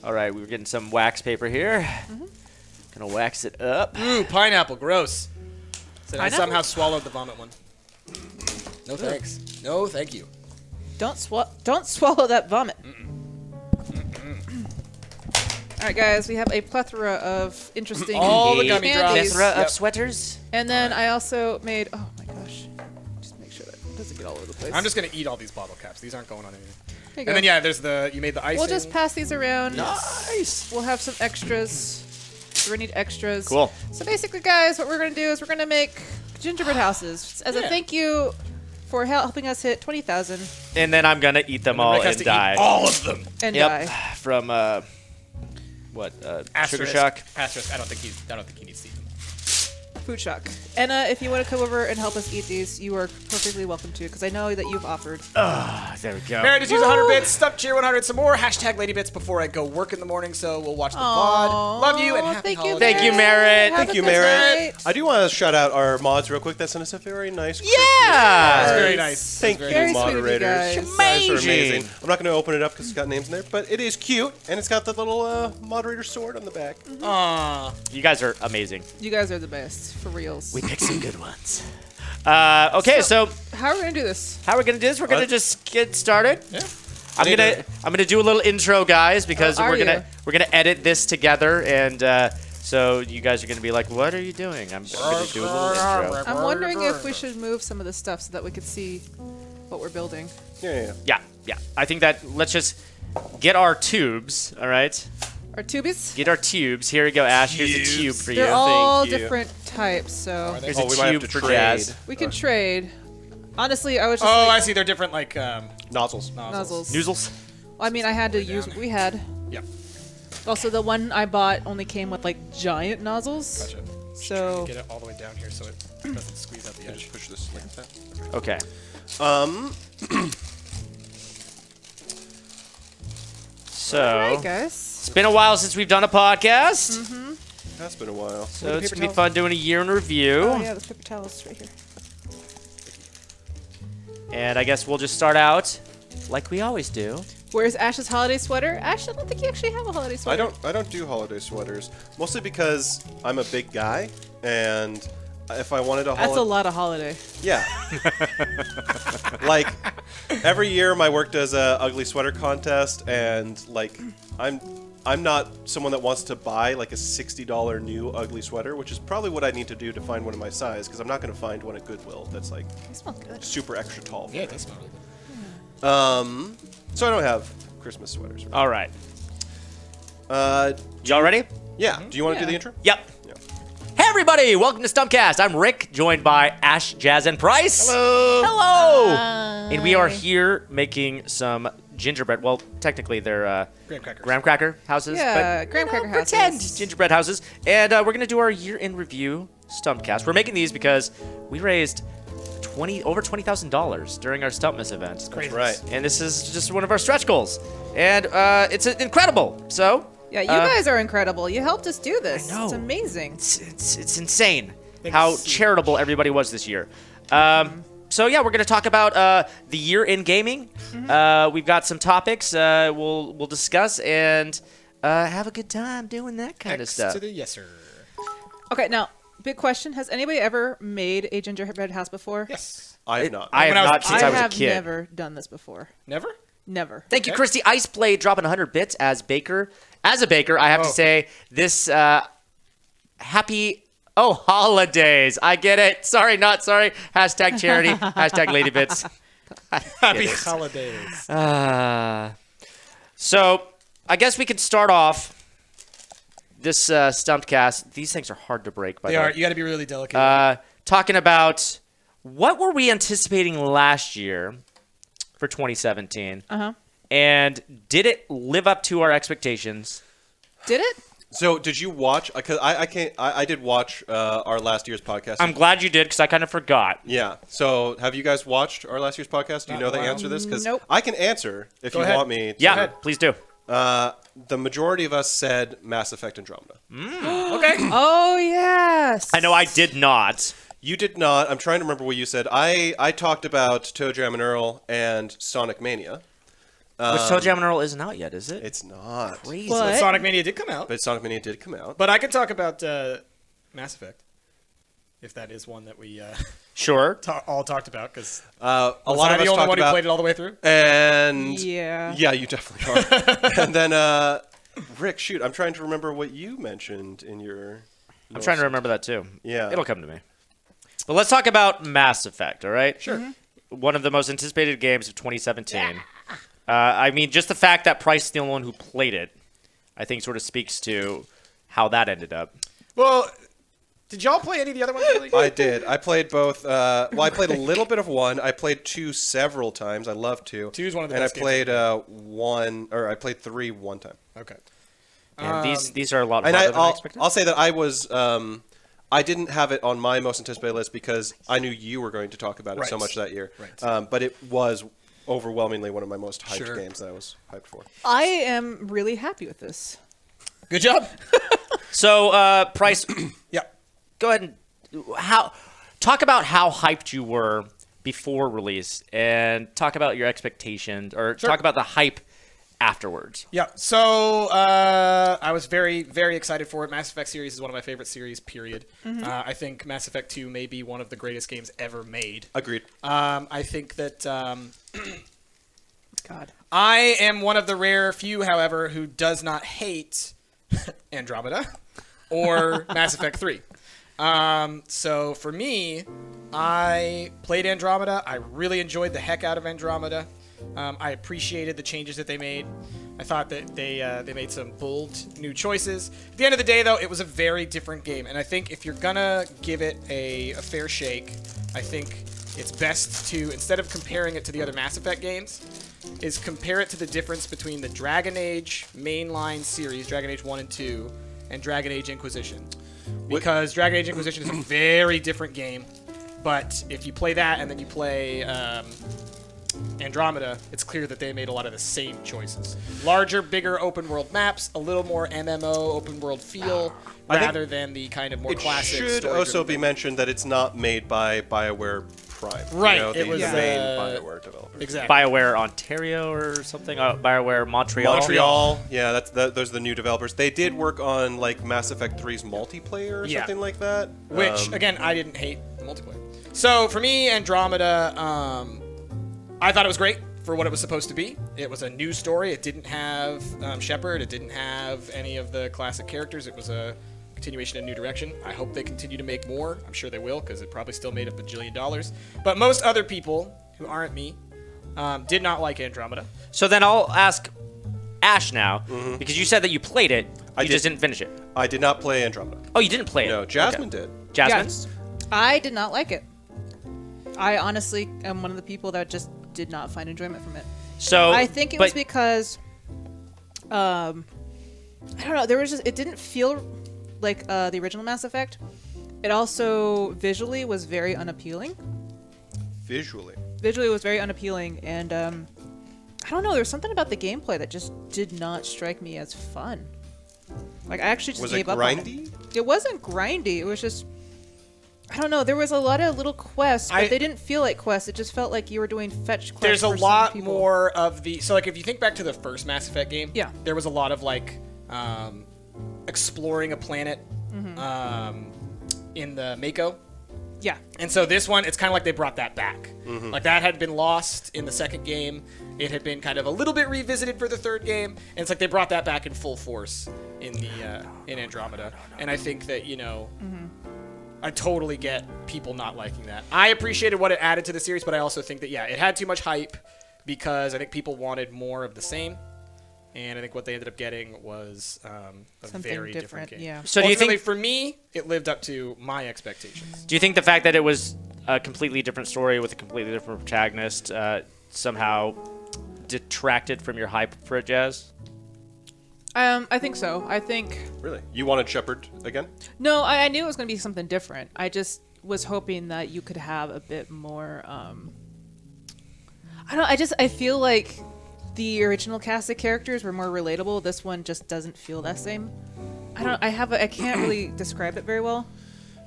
All right, we're getting some wax paper here. Gonna wax it up. Ooh, pineapple, gross. Said I Pineapple? somehow swallowed the vomit one. No thanks. No, thank you. Don't swallow that vomit. All right, guys. We have a plethora of interesting. All the gummy drops. candies. Plethora Yep. of sweaters. And then I also made. Oh my gosh. Just make sure that doesn't get all over the place. I'm just gonna eat all these bottle caps. These aren't going on anything. There you And then go. yeah, there's you made the icing. We'll just pass these around. Nice. We'll have some extras. We're gonna need extras. Cool. So basically, guys, what we're gonna do is we're gonna make gingerbread houses as a Yeah. thank you for helping us hit 20,000 And then I'm gonna eat them all Rick has and to eat die. all of them. and Yep. die. From what? Sugar Asterisk. Shock. Asterisk. I don't think he needs to eat them. Food shock. And if you want to come over and help us eat these, you are perfectly welcome to, because I know that you've offered. There we go. Mary, just use 100 bits. Stump Cheer 100 some more. Hashtag Lady Bits before I go work in the morning, so we'll watch the VOD. Love you and happy thank you, holidays. Thank you, Merritt. Have Thank a you, good Merritt. night. I do want to shout out our mods real quick. That sent us a very nice Yeah. That's very nice. Thank you, Very sweet of you moderators. guys. You guys are Amazing. amazing. I'm not going to open it up because it's got names in there, but it is cute, and it's got the little moderator sword on the back. Aww. You guys are amazing. You guys are the best, for reals. We picked some good ones. Okay, so How are we going to do this? how we're gonna do this? We're gonna just get started. Yeah. I'm gonna do a little intro, guys, because Oh, are we're you? gonna edit this together, and so you guys are gonna be like, "What are you doing?" I'm gonna do a little intro. I'm wondering if we should move some of the stuff so that we could see what we're building. Yeah. Yeah. yeah, I think that let's just get our tubes. All right, Our tubies? get our tubes. Here we go, Ash. Here's a Tubes. tube for They're you. all Thank you. different types, so Here's Oh, a we might have tube to for trade. Jazz. we can trade. Honestly, I was just Oh, like, I see. They're different, like Nozzles. nozzles. Noozles. I mean, I had to use what we had. Yeah. Also, the one I bought only came with like giant nozzles. Gotcha. So Get it all the way down here so it doesn't squeeze out the edge. Just push this like that. Okay. So alright, guys. it's been a while since we've done a podcast, That's been a while. so it's paper gonna be towel? fun doing a year in review. Oh yeah, the paper towels right here. And I guess we'll just start out like we always do. Where's Ash's holiday sweater? Ash, I don't think you actually have a holiday sweater. I don't do holiday sweaters, mostly because I'm a big guy, and if I wanted a That's a holiday, lot of holiday. yeah. Like every year, my work does a ugly sweater contest, and like I'm not someone that wants to buy like a $60 new ugly sweater, which is probably what I need to do to find one of my size, because I'm not going to find one at Goodwill that's like They smell good. super extra tall. Yeah, it does smell really good. So I don't have Christmas sweaters. All right. Uh, Y'all ready? yeah. Do you want to do Yeah. the intro? Yep. Yeah. Hey everybody, welcome to Stumpcast. I'm Rick, joined by Ash, Jazz, and Price. Hello. Hello. And we are here making some gingerbread. Well, technically they're Graham crackers. graham cracker houses. Yeah, but, graham you know, cracker pretend houses. gingerbread houses. And we're going to do our year in review Stumpcast. We're making these because we raised over $20,000 during our Stumpmas event. That's right. And this is just one of our stretch goals. And it's incredible. So, Yeah, you guys are incredible. You helped us do this. I know. It's amazing. it's insane Thanks. how charitable everybody was this year. So yeah, we're gonna talk about the year in gaming. We've got some topics we'll discuss and have a good time doing that kind of X stuff. to the yes, sir. Okay, now, big question. Has anybody ever made a gingerbread house before? Yes. I have not. I have When I was a not kid. since I was a have kid. never done this before. Never? Never. Thank you, Okay. Christy Iceblade, dropping 100 bits as baker. As a baker, I have to Oh. say this happy. Oh, holidays. I get it. Sorry, not sorry. Hashtag charity. Hashtag ladybits. Happy holidays. So, I guess we could start off this Stumpcast. These things are hard to break, by They the are. way. You got to be really delicate. Talking about what were we anticipating last year for 2017? And did it live up to our expectations? Did it? So did you watch? Because I did watch our last year's podcast. I'm glad you did because I kind of forgot. yeah. So have you guys watched our last year's podcast? Do you Not know the in a while. answer to this? Because Nope. I can answer if Go you ahead. want me. To. Yeah, ahead. please do. The majority of us said Mass Effect Andromeda. Okay. Oh, yes. I know I did not. You did not. I'm trying to remember what you said. I talked about Toe Jam and Earl and Sonic Mania. Which Toe Jam and Earl isn't out yet, is it? It's not. Crazy. But- Sonic Mania did come out. But Sonic Mania did come out. But I can talk about Mass Effect. If that is one that we Sure. all talked about. Because A lot of us the only talked one who about. played it all the way through? And Yeah. yeah, you definitely are. And then Rick, shoot, I'm trying to remember what you mentioned in your. I'm trying to remember that too. Yeah. It'll come to me. But let's talk about Mass Effect, all right? Sure. One of the most anticipated games of 2017. I mean, just the fact that Price is the only one who played it, I think sort of speaks to how that ended up. Well, did y'all play any of the other ones? Really? I did. I played both. Well, I played a little bit of one. I played two several times. I love two. Two's one of the and best I games played I played three one time. Okay. And these are a lot And harder than I I'll expected. say that I was. I didn't have it on my most anticipated list because I knew you were going to talk about it so Right. much that year. Right. But it was overwhelmingly one of my most hyped Sure. games that I was hyped for. I am really happy with this. Good job. So, Price, Yeah. go ahead and talk about how hyped you were before release and talk about your expectations or Sure. talk about the hype afterwards. Yeah, so I was very, very excited for it. Mass Effect series is one of my favorite series, period. I think Mass Effect 2 may be one of the greatest games ever made. Agreed. I think that God. I am one of the rare few, however, who does not hate Andromeda or Mass Effect 3. So for me, I played Andromeda. I really enjoyed the heck out of Andromeda. I appreciated the changes that they made. I thought that they made some bold new choices. At the end of the day, though, it was a very different game, and I think if you're gonna give it a fair shake, I think it's best to, instead of comparing it to the other Mass Effect games, is compare it to the difference between the Dragon Age mainline series, Dragon Age 1 and 2, and Dragon Age Inquisition. Because Dragon Age Inquisition is a very different game, but if you play that and then you play Andromeda, it's clear that they made a lot of the same choices. Larger, bigger open world maps, a little more MMO open world feel, rather than the kind of more classic. It should also be mentioned that it's not made by BioWare Prime. Right, You know, it was, the main BioWare developer. Exactly. BioWare Ontario or something. BioWare Montreal. Montreal. Yeah, those are the new developers. They did work on like Mass Effect 3's multiplayer or something like that. Which again, I didn't hate the multiplayer. So for me, Andromeda, I thought it was great for what it was supposed to be. It was a new story. It didn't have Shepard. It didn't have any of the classic characters. It was a continuation in a new direction. I hope they continue to make more. I'm sure they will, because it probably still made a bajillion dollars. But most other people who aren't me did not like Andromeda. So then I'll ask Ash now, because you said that you played it, you just didn't finish it. I did not play Andromeda. Oh, you didn't play it? No, Jasmine Okay. did. Jasmine? Yes. I did not like it. I honestly am one of the people that just did not find enjoyment from it. So I think it was because, I don't know. It didn't feel like the original Mass Effect. It also visually was very unappealing. Visually Visually was very unappealing, and I don't know. There was something about the gameplay that just did not strike me as fun. Like I actually just gave up on it. grindy? It wasn't grindy. It was just, I don't know. There was a lot of little quests, but they didn't feel like quests. It just felt like you were doing fetch quests. There's a for some lot people. more of the... So, like, if you think back to the first Mass Effect game, Yeah. there was a lot of, like, exploring a planet in the Mako. Yeah. And so this one, it's kind of like they brought that back. Like, that had been lost in the second game. It had been kind of a little bit revisited for the third game. And it's like they brought that back in full force in the in Andromeda. And I think that, you know... I totally get people not liking that. I appreciated what it added to the series, but I also think that, yeah, it had too much hype because I think people wanted more of the same. And I think what they ended up getting was a Something very different game. yeah. So do you Ultimately, think? for me, it lived up to my expectations. Do you think the fact that it was a completely different story with a completely different protagonist somehow detracted from your hype for it, Jazz? I think so. I think Really? You wanted Shepard again? no. I knew it was going to be something different. I just was hoping that you could have a bit more. I don't. I feel like the original cast of characters were more relatable. This one just doesn't feel that same. I can't really describe it very well.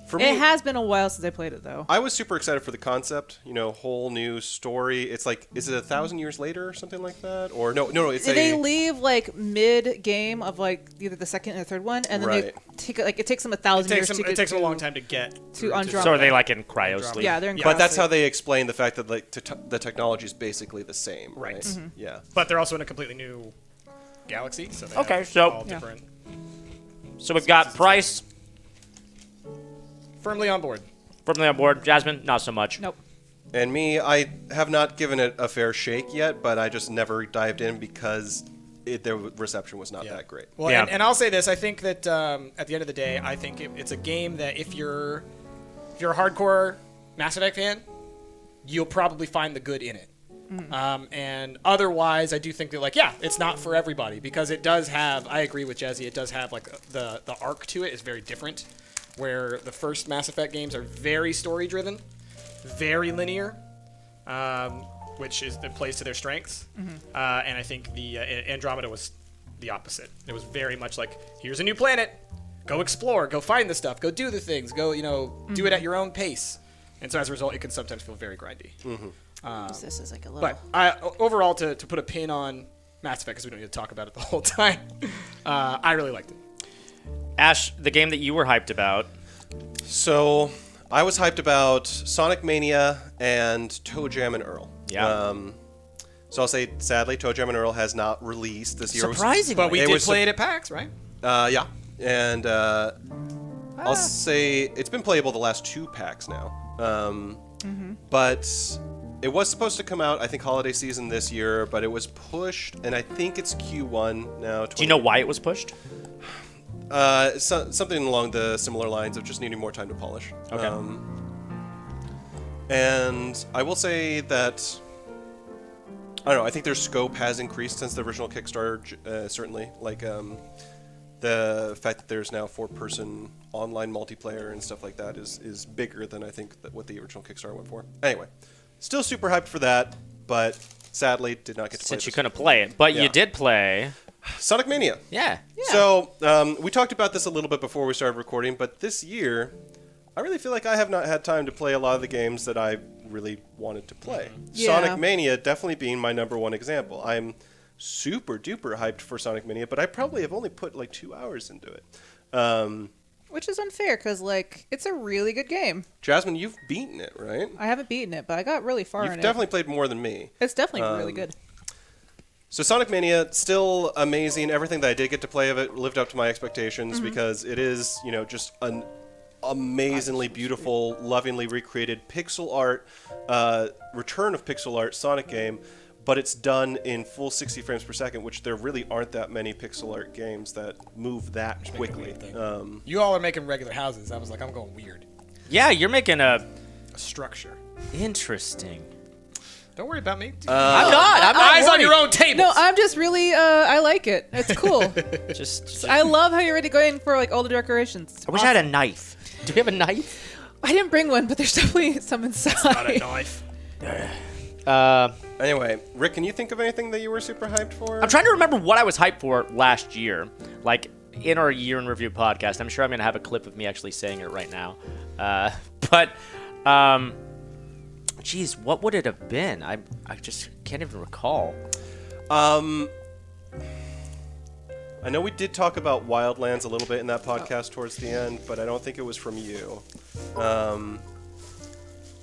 For me, It has been a while since I played it, though. I was super excited for the concept. You know, whole new story. It's like, is it 1,000 years later or something like that? Or no. It's They leave like mid game of like either the second or third one, and then they Right. take it takes them 1,000 years to It get takes them a to- long time to get to Andromeda. So are they like in cryo sleep? Yeah, they're in. But that's cryo how they explain the fact that like the technology is basically the same, right? Right. Mm-hmm. Yeah. But they're also in a completely new galaxy. So they Okay, have so- all Yeah. different. So we've got Bryce Firmly on board. firmly on board. Jasmine, not so much. Nope. And me, I have not given it a fair shake yet, but I just never dived in because the reception was not that great. Well, Yeah. and I'll say this: I think that at the end of the day, I think it's a game that if you're a hardcore Mass Effect fan, you'll probably find the good in it. And otherwise, I do think that, like, yeah, it's not for everybody because it does have. I agree with Jazzy. It does have like the arc to it is very different. Where the first Mass Effect games are very story driven, very linear, which that plays to their strengths. And I think the Andromeda was the opposite. It was very much like, here's a new planet, go explore, go find the stuff, go do the things, go do it at your own pace. And so as a result, it can sometimes feel very grindy. This is like a little. But overall, to put a pin on Mass Effect, because we don't need to talk about it the whole time, I really liked it. Ash, the game that you were hyped about. So I was hyped about Sonic Mania and Toe Jam and Earl. Yeah. So I'll say, sadly, Toe Jam and Earl has not released this year. Surprisingly. But we It did was play it at PAX, right? Yeah. And I'll say it's been playable the last 2 packs now. But it was supposed to come out, I think, holiday season this year, but it was pushed, and I think it's Q1 now. Do you know why it was pushed? Something along the similar lines of just needing more time to polish. Okay. And I will say that, I don't know, I think their scope has increased since the original Kickstarter, certainly. Like, the fact that there's now 4-person online multiplayer and stuff like that is bigger than I think that what the original Kickstarter went for. Anyway, still super hyped for that, but sadly did not get to play Since you this. couldn't play it, but Yeah. you did play. Sonic Mania. Yeah. So, we talked about this a little bit before we started recording, but this year, I really feel like I have not had time to play a lot of the games that I really wanted to play. Yeah. Sonic Mania definitely being my number one example. I'm super duper hyped for Sonic Mania, but I probably have only put like 2 hours into it. Which is unfair because, like, it's a really good game. Jasmine, you've beaten it, right? I haven't beaten it, but I got really far You've in definitely played more than me. it. It's definitely really good. So Sonic Mania, still amazing. Everything that I did get to play of it lived up to my expectations because it is, just an amazingly beautiful, lovingly recreated pixel art, return of pixel art Sonic game, but it's done in full 60 frames per second, which there really aren't that many pixel art games that move that quickly. You all are making regular houses. I was like, I'm going weird. Yeah, you're making a A structure. interesting. Don't worry about me. I'm not Eyes on worried. your own table. No, I'm just really, I like it. It's cool. Just I love how you're already going for, like, all the decorations. I wish I had a knife. Do we have a knife? I didn't bring one, but there's definitely some inside. Not a knife. Anyway, Rick, can you think of anything that you were super hyped for? I'm trying to remember what I was hyped for last year. Like, in our year in review podcast. I'm sure I'm going to have a clip of me actually saying it right now. Geez, what would it have been? I just can't even recall. I know we did talk about Wildlands a little bit in that podcast towards the end, but I don't think it was from you.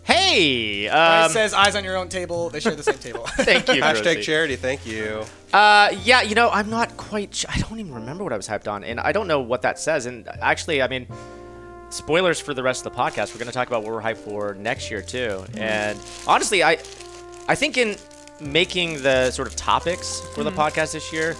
Hey! When it says eyes on your own table, they share the same table. Thank you, Hashtag Rosie. charity, thank you. Yeah, I'm not quite I don't even remember what I was hyped on, and I don't know what that says. And actually, I mean, spoilers for the rest of the podcast. We're going to talk about what we're hyped for next year, too. And honestly, I think in making the sort of topics for the podcast this year,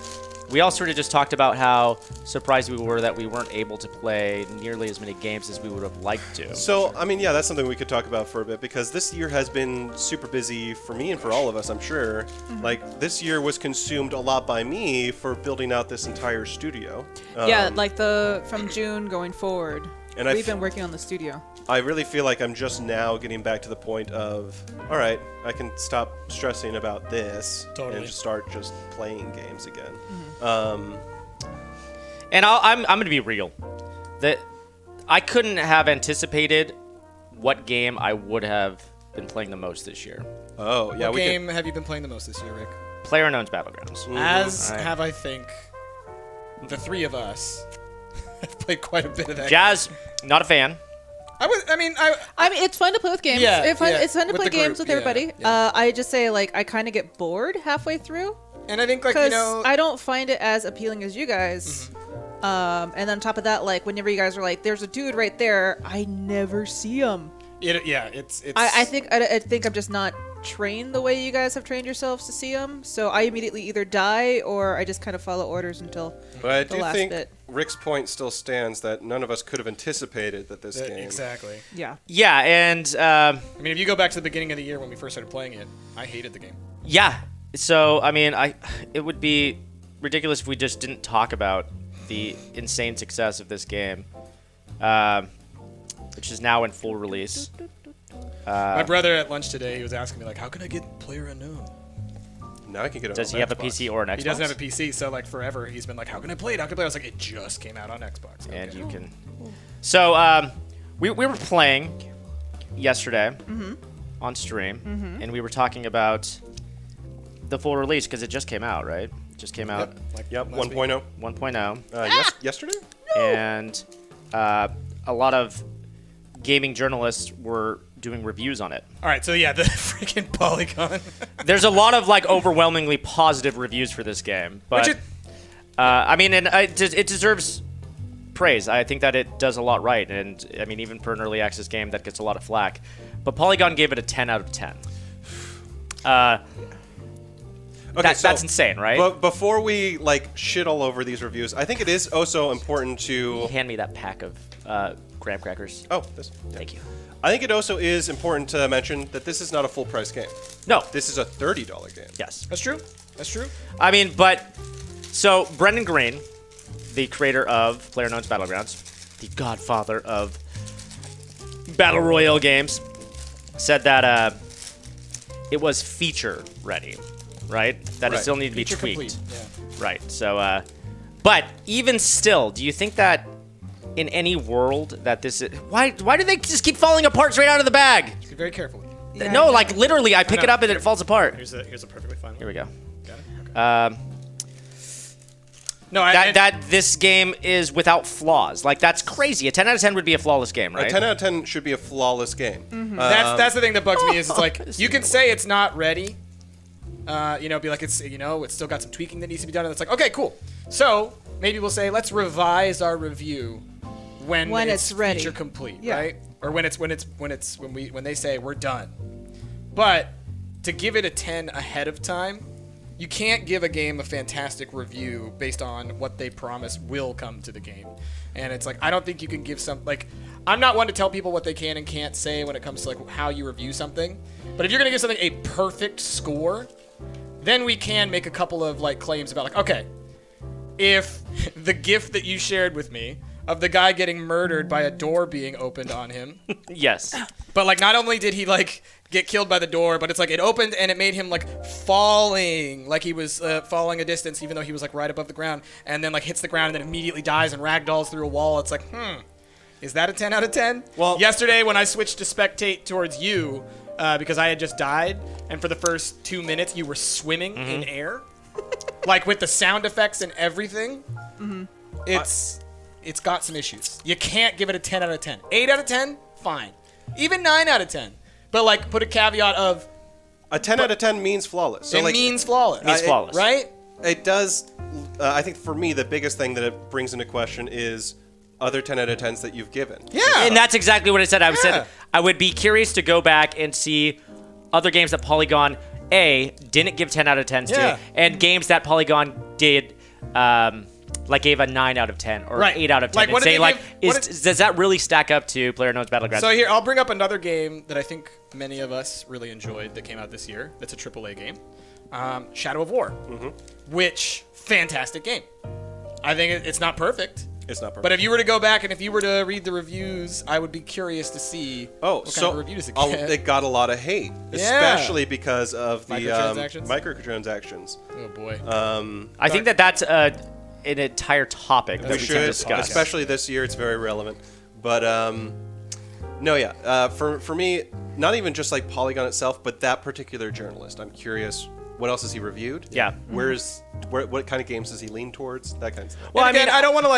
we all sort of just talked about how surprised we were that we weren't able to play nearly as many games as we would have liked to. So, I mean, yeah, that's something we could talk about for a bit, because this year has been super busy for me and for all of us, I'm sure. Like, this year was consumed a lot by me for building out this entire studio. Yeah, like from June going forward. And We've been working on the studio. I really feel like I'm just now getting back to the point of, all right, I can stop stressing about this and just start just playing games again. And I'm going to be real. That I couldn't have anticipated what game I would have been playing the most this year. Oh, yeah. What we game have you been playing the most this year, Rick? Playerunknown's Battlegrounds. As Alright. have, I think, the three of us. I've played quite a bit of that. Jazz, not a fan. I mean, it's fun to play with games. Yeah, it's fun to with play the games group, with everybody. yeah. I just say, like, I kind of get bored halfway through. And I think, like, Because I don't find it as appealing as you guys. And then on top of that, like, whenever you guys are like, there's a dude right there, I never see him. it's. I think I'm just not trained the way you guys have trained yourselves to see him. So I immediately either die or I just kind of follow orders until But I the do last think bit. Rick's point still stands that none of us could have anticipated that this game. Exactly. Yeah. Yeah, and I mean, if you go back to the beginning of the year when we first started playing it, I hated the game. yeah. So I mean, it would be ridiculous if we just didn't talk about the insane success of this game, which is now in full release. My brother at lunch today, he was asking me, like, how can I get Playerunknown? Now I can get it Does on he have a Xbox. PC or an Xbox? He doesn't have a PC, so, like, forever he's been like, how can I play it? How can I play it? I was like, it just came out on Xbox. And Okay. you can. So we were playing yesterday on stream, and we were talking about the full release because it just came out, right? It just came out. Yep, last 1.0. 1.0. Yesterday? And a lot of gaming journalists were doing reviews on it. All right, so yeah, the freaking Polygon. There's a lot of like overwhelmingly positive reviews for this game, but I mean, and it deserves praise. I think that it does a lot right, and I mean, even for an early access game that gets a lot of flack. But Polygon gave it a 10 out of 10. Okay, That's insane, right? But before we like shit all over these reviews, I think it is also important to Hand me that pack of graham crackers. Oh, this. Yeah. Thank you. I think it also is important to mention that this is not a full price game. No. This is a $30 game. Yes. That's true. That's true. I mean, but so Brendan Green, the creator of PlayerUnknown's Battlegrounds, the godfather of battle royale games, said that it was feature ready, right? That it Right. still needed to be Feature tweaked. complete. Yeah. Right. So, but even still, do you think that in any world that this is why do they just keep falling apart straight out of the bag? Be very careful. Yeah, No, I like literally, I pick it up and it falls apart. Here's a perfectly fine Here one. we go. Got it? Okay. No, I, That this game is without flaws. Like that's crazy. A 10 out of 10 would be a flawless game, right? A 10 out of 10 should be a flawless game. that's the thing that bugs me is it's like you can say it's not ready. Be like it's it's still got some tweaking that needs to be done, and it's like okay, cool. So maybe we'll say let's revise our review when it's ready. feature complete, Yeah. right? Or when they say we're done. But to give it a 10 ahead of time, you can't give a game a fantastic review based on what they promise will come to the game. And it's like I don't think you can give I'm not one to tell people what they can and can't say when it comes to like how you review something. But if you're going to give something a perfect score, then we can make a couple of like claims about like okay, if the GIF that you shared with me of the guy getting murdered by a door being opened on him, Yes. but like not only did he like get killed by the door, but it's like it opened and it made him like falling, like he was falling a distance even though he was like right above the ground, and then like hits the ground and then immediately dies and ragdolls through a wall. It's like is that a 10 out of 10? Well- yesterday when I switched to spectate towards you because I had just died, and for the first 2 minutes you were swimming in air, like with the sound effects and everything. It's got some issues. You can't give it a 10 out of 10. 8 out of 10, fine. Even 9 out of 10. But like put a caveat of A 10 out of 10 means flawless. So it like means flawless. Means flawless. Right? it does. I think for me the biggest thing that it brings into question is other 10 out of 10s that you've given. Yeah. And that's exactly what I said. I said Yeah. I would be curious to go back and see other games that Polygon didn't give 10 out of 10s Yeah. to, and games that Polygon did like gave a 9 out of 10 or Right. 8 out of 10 Like, what and did say they like give- what does that really stack up to PlayerUnknown's Battlegrounds? So here, I'll bring up another game that I think many of us really enjoyed that came out this year. That's a AAA game, Shadow of War, which fantastic game. I think it's not perfect, It's not perfect. but if you were to go back and if you were to read the reviews, I would be curious to see what kind of reviews it get. it got a lot of hate, especially because of the Microtransactions? microtransactions. Oh boy. I think that's an entire topic that We we can should, discuss. especially this year. It's very relevant. But for me, not even just like Polygon itself, but that particular journalist. I'm curious, what else has he reviewed? Yeah. What kind of games does he lean towards? That kind of stuff. Well, And again, I mean, I don't want to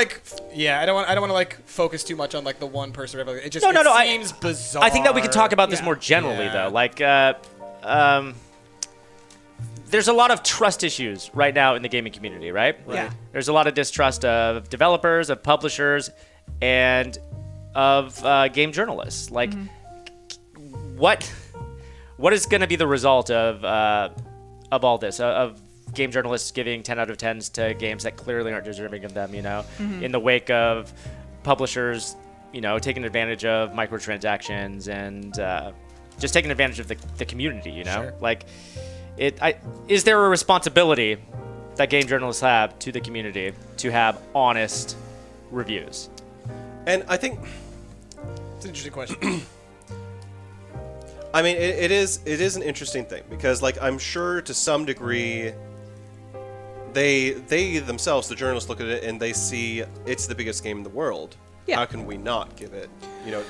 I don't want to like focus too much on like the one person. Or everything. It just No, no, no, seems bizarre. I think that we can talk about this more generally, Yeah. though. Like, there's a lot of trust issues right now in the gaming community, right? Yeah. There's a lot of distrust of developers, of publishers, and of game journalists. Like, what is going to be the result of all this? Of game journalists giving 10 out of 10s to games that clearly aren't deserving of them, in the wake of publishers, taking advantage of microtransactions and just taking advantage of the community, Sure. Like, is there a responsibility that game journalists have to the community to have honest reviews? And I think, It's an interesting question. I mean, it is an interesting thing because, like, I'm sure to some degree, they themselves, the journalists, look at it and they see it's the biggest game in the world. Yeah. How can we not give it?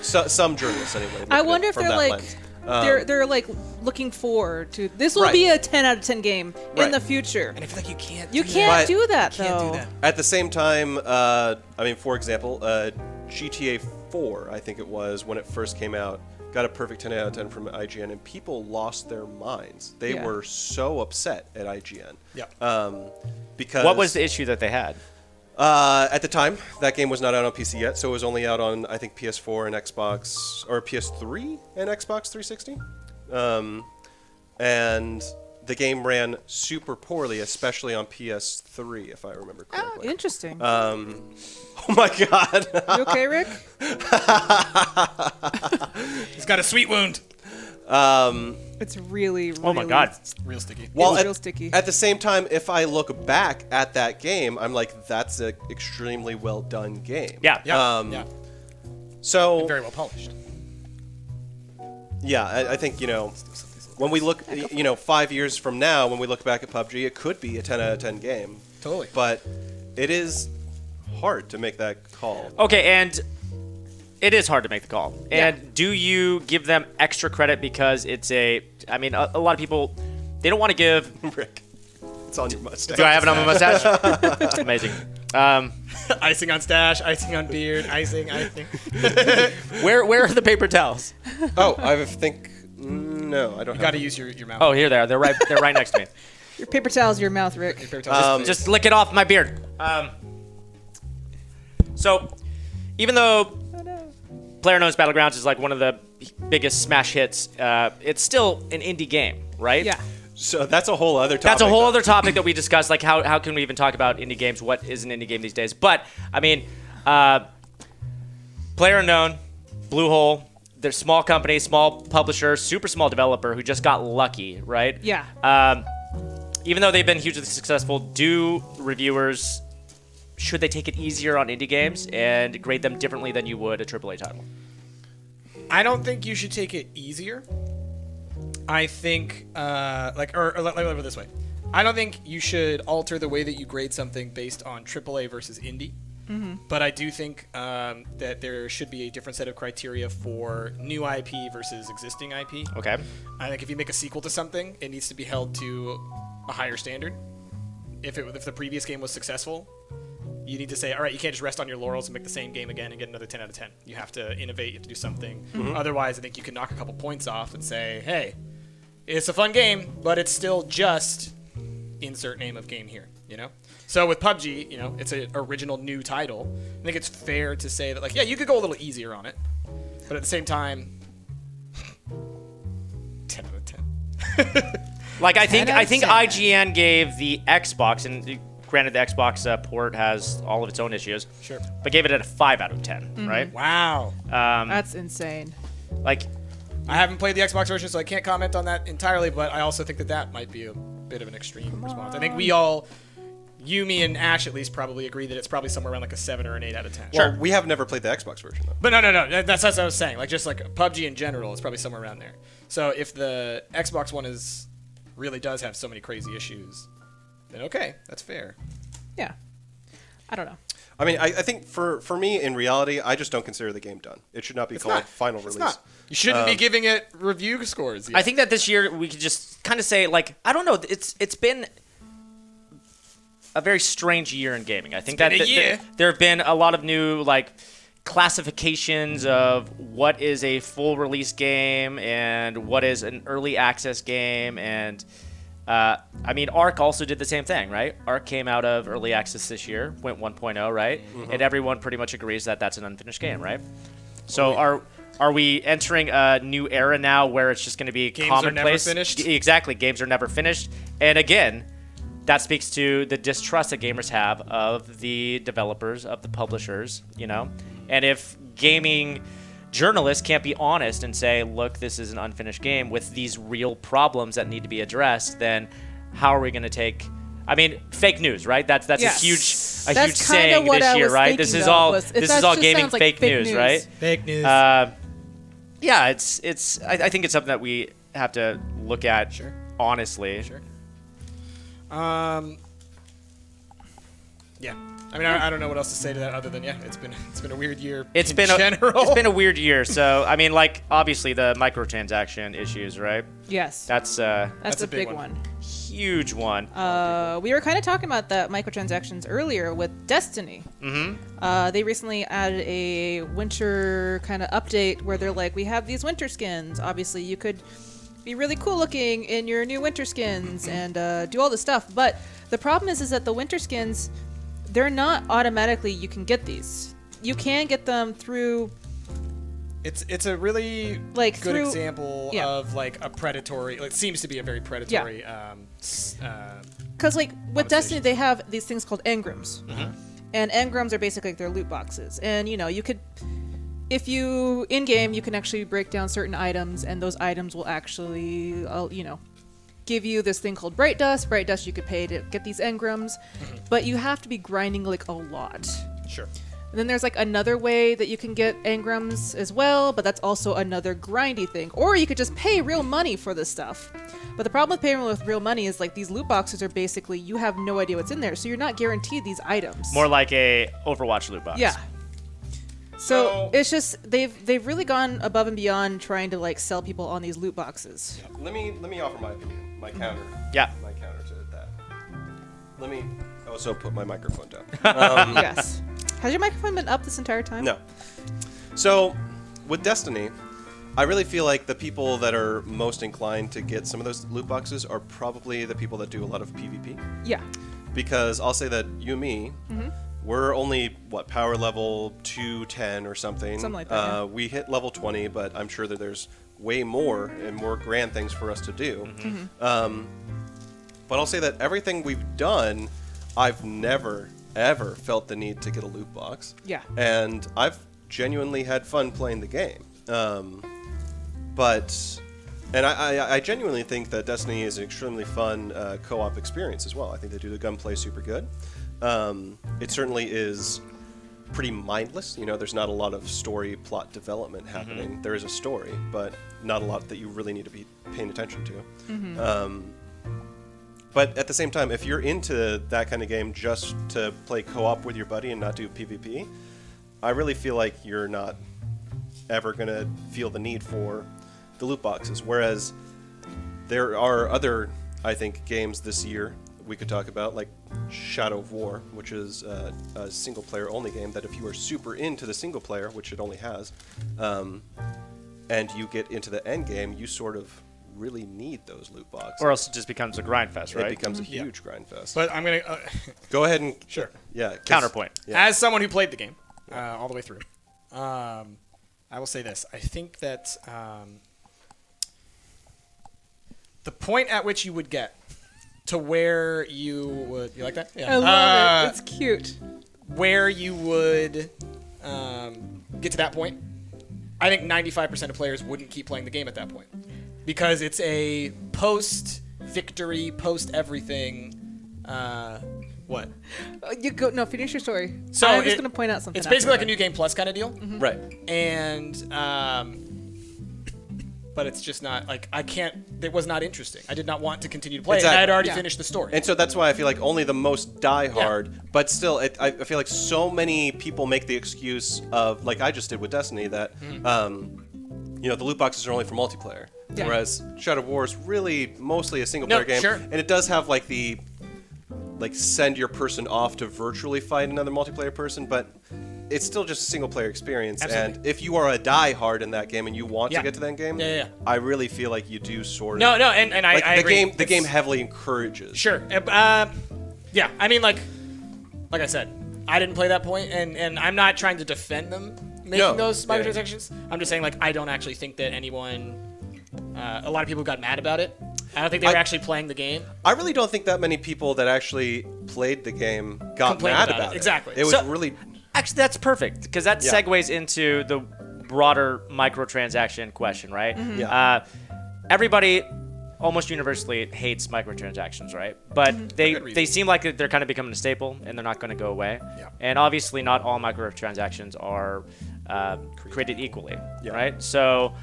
Some journalists anyway. look I at it wonder if from they're that like lens. they're like looking forward to this will Right. be a 10 out of 10 game in Right. the future. And I feel like you can't. You do can't But- do that that. though. Can't do that. At the same time, for example, GTA 4, I think it was, when it first came out, got a perfect 10 out of 10 from IGN, and people lost their minds. They Yeah. were so upset at IGN. Yeah. Because What was the issue that they had? at the time, that game was not out on PC yet, so it was only out on, I think, PS4 and Xbox, or PS3 and Xbox 360. and the game ran super poorly, especially on PS3, if I remember correctly. Interesting. Oh my god. You okay, Rick? He's got a sweet wound. It's really, really. Oh my god. Real sticky. Well, real sticky. At the same time, if I look back at that game, I'm like, that's an extremely well done game. Yeah. Yeah. Um, yeah. So Very well polished. yeah, I think when we look, 5 years from now, when we look back at PUBG, it could be a 10 out of 10 game. Totally. But it is hard to make that call. Okay, and it is hard to make the call. And do you give them extra credit because it's a lot of people, they don't want to give... Rick, it's on your mustache. Do I have it on my mustache? Amazing. Icing on stash, icing on beard, icing. Where are the paper towels? Oh, I think... No, I don't You have got to them. use your mouth. Oh, here they are. They're right next to me. Your paper towel's your mouth, Rick. Paper towels. Just lick it off my beard. So, even though Oh, no. Playerunknown's Battlegrounds is like one of the biggest smash hits, it's still an indie game, right? Yeah. So that's a whole other topic. That's a whole though. other topic that we discussed. Like, how can we even talk about indie games? What is an indie game these days? But, Playerunknown, Bluehole, they're small company, small publisher, super small developer who just got lucky, right? Yeah. Even though they've been hugely successful, do reviewers, should they take it easier on indie games and grade them differently than you would a AAA title? I don't think you should take it easier. I think, let me put it this way. I don't think you should alter the way that you grade something based on AAA versus indie. But I do think that there should be a different set of criteria for new IP versus existing IP. Okay. I think if you make a sequel to something, it needs to be held to a higher standard. If the previous game was successful, you need to say, all right, you can't just rest on your laurels and make the same game again and get another 10 out of 10. You have to innovate. You have to do something. Otherwise, I think you can knock a couple points off and say, hey, it's a fun game, but it's still just insert name of game here, So with PUBG, it's an original new title. I think it's fair to say that, like, yeah, you could go a little easier on it, but at the same time, 10 out of 10. Like, I 10 think out of 10. IGN gave the Xbox, and granted the Xbox port has all of its own issues, Sure. but gave it a 5 out of 10, right? Wow. That's insane. Like, I haven't played the Xbox version, so I can't comment on that entirely, but I also think that might be a bit of an extreme response. I think we all, you, me, and Ash at least probably agree that it's probably somewhere around like a 7 or an 8 out of 10. Well, we have never played the Xbox version, though. But no. That's what I was saying. Like, just like PUBG in general, it's probably somewhere around there. So if the Xbox One really does have so many crazy issues, then okay, that's fair. Yeah. I don't know. I mean, I think for me, in reality, I just don't consider the game done. It should not be called final release. It's not. You shouldn't be giving it review scores yet. I think that this year we could just kind of say, like, I don't know, it's been a very strange year in gaming. I think been a year. There have been a lot of new, like, classifications of what is a full release game and what is an early access game, and Ark also did the same thing, right? Ark came out of early access this year, went 1.0, right? And everyone pretty much agrees that that's an unfinished game, right? So are we entering a new era now where it's just going to be Games are never commonplace? finished? Exactly, games are never finished. And again, that speaks to the distrust that gamers have of the developers, of the publishers, And if gaming journalists can't be honest and say, look, this is an unfinished game with these real problems that need to be addressed, then how are we going to take... fake news, right? That's Yes. a huge That's kinda saying what this I year, was right? This thinking, is though, all was- this that is all just gaming sounds like fake fake news, news. right? Fake news. Yeah, it's. I think it's something that we have to look at honestly. Sure. Yeah. I don't know what else to say to that other than it's been a weird year. It's in been general. it's been a weird year. So obviously the microtransaction issues, right? Yes. That's That's a big one. huge one. We were kind of talking about the microtransactions earlier with Destiny. They recently added a winter kind of update where they're like, we have these winter skins. Obviously, you could be really cool looking in your new winter skins and do all this stuff. But the problem is that the winter skins, they're not automatically you can get these. You can get them through It's a really Like, good through- example yeah. of like a predatory. It seems to be a very predatory. Because, like, with Conversation. Destiny, they have these things called engrams. And engrams are basically like their loot boxes. And, you know, you could... If you... In-game, you can actually break down certain items, and those items will actually, you know, give you this thing called Bright Dust. Bright Dust you could pay to get these engrams. But you have to be grinding, like, a lot. Sure. And then there's like another way that you can get engrams as well, but that's also another grindy thing. Or you could just pay real money for this stuff. But the problem with paying with real money is like these loot boxes are basically you have no idea what's in there, so you're not guaranteed these items. More like a Overwatch loot box. Yeah. So it's just they've really gone above and beyond trying to like sell people on these loot boxes. Let me offer my opinion, my counter. Yeah. My counter to that. Let me also put my microphone down. Yes. Has your microphone been up this entire time? No. So, with Destiny, I really feel like the people that are most inclined to get some of those loot boxes are probably the people that do a lot of PvP. Yeah. Because I'll say that you and me, we're only, power level 210 or something. Something like that, yeah. We hit level 20, but I'm sure that there's way more and more grand things for us to do. But I'll say that everything we've done, I've never, ever felt the need to get a loot box. Yeah. And I've genuinely had fun playing the game. I genuinely think that Destiny is an extremely fun co-op experience as well. I think they do the gunplay super good. It certainly is pretty mindless. You know, there's not a lot of story plot development happening. There is a story, but not a lot that you really need to be paying attention to. But at the same time, if you're into that kind of game just to play co-op with your buddy and not do PvP, I really feel like you're not ever going to feel the need for the loot boxes. Whereas there are other, I think, games this year we could talk about, like Shadow of War, which is a single-player only game that if you are super into the single-player, which it only has, and you get into the end game, you sort of really need those loot boxes. Or else it just becomes a grind fest, right? It becomes a huge grind fest. But I'm gonna Go ahead and... Sure. Yeah. 'cause- Counterpoint. Yeah. As someone who played the game all the way through, I will say this. I think that the point at which you would get to where you would... You like that? Yeah. I love it. It's cute. Where you would get to that point, I think 95% of players wouldn't keep playing the game at that point. Because it's a post-victory, post-everything... what? You go. No, finish your story. So I'm just gonna point out something. It's basically like after a New Game Plus kind of deal. Right. And but it's just not like I can't. It was not interesting. I did not want to continue to play. Exactly. And I had already Yeah. finished the story. And so that's why I feel like only the most diehard, but still, I feel like so many people make the excuse of, like I just did with Destiny, that you know, the loot boxes are only for multiplayer, Yeah. whereas Shadow of War is really mostly a single player game, sure. and it does have like the send your person off to virtually fight another multiplayer person, but it's still just a single player experience. Absolutely. And if you are a diehard in that game and you want Yeah. to get to that game, Yeah. I really feel like you do sort of no, and like I the agree. game. The It's- game heavily encourages. Sure. Yeah. I mean, like I said, I didn't play that point, and I'm not trying to defend them making No. those Yeah. microtransactions. I'm just saying, like, I don't actually think that anyone. A lot of people got mad about it. I don't think they were actually playing the game. I really don't think that many people that actually played the game got Complained mad about about it. it. Exactly. It was So- really. Actually, that's perfect because that Yeah. segues into the broader microtransaction question, right? Yeah. Everybody almost universally hates microtransactions, right? But they seem like they're kind of becoming a staple and they're not going to go away. Yeah. And obviously, not all microtransactions are created equally, Yeah. right? So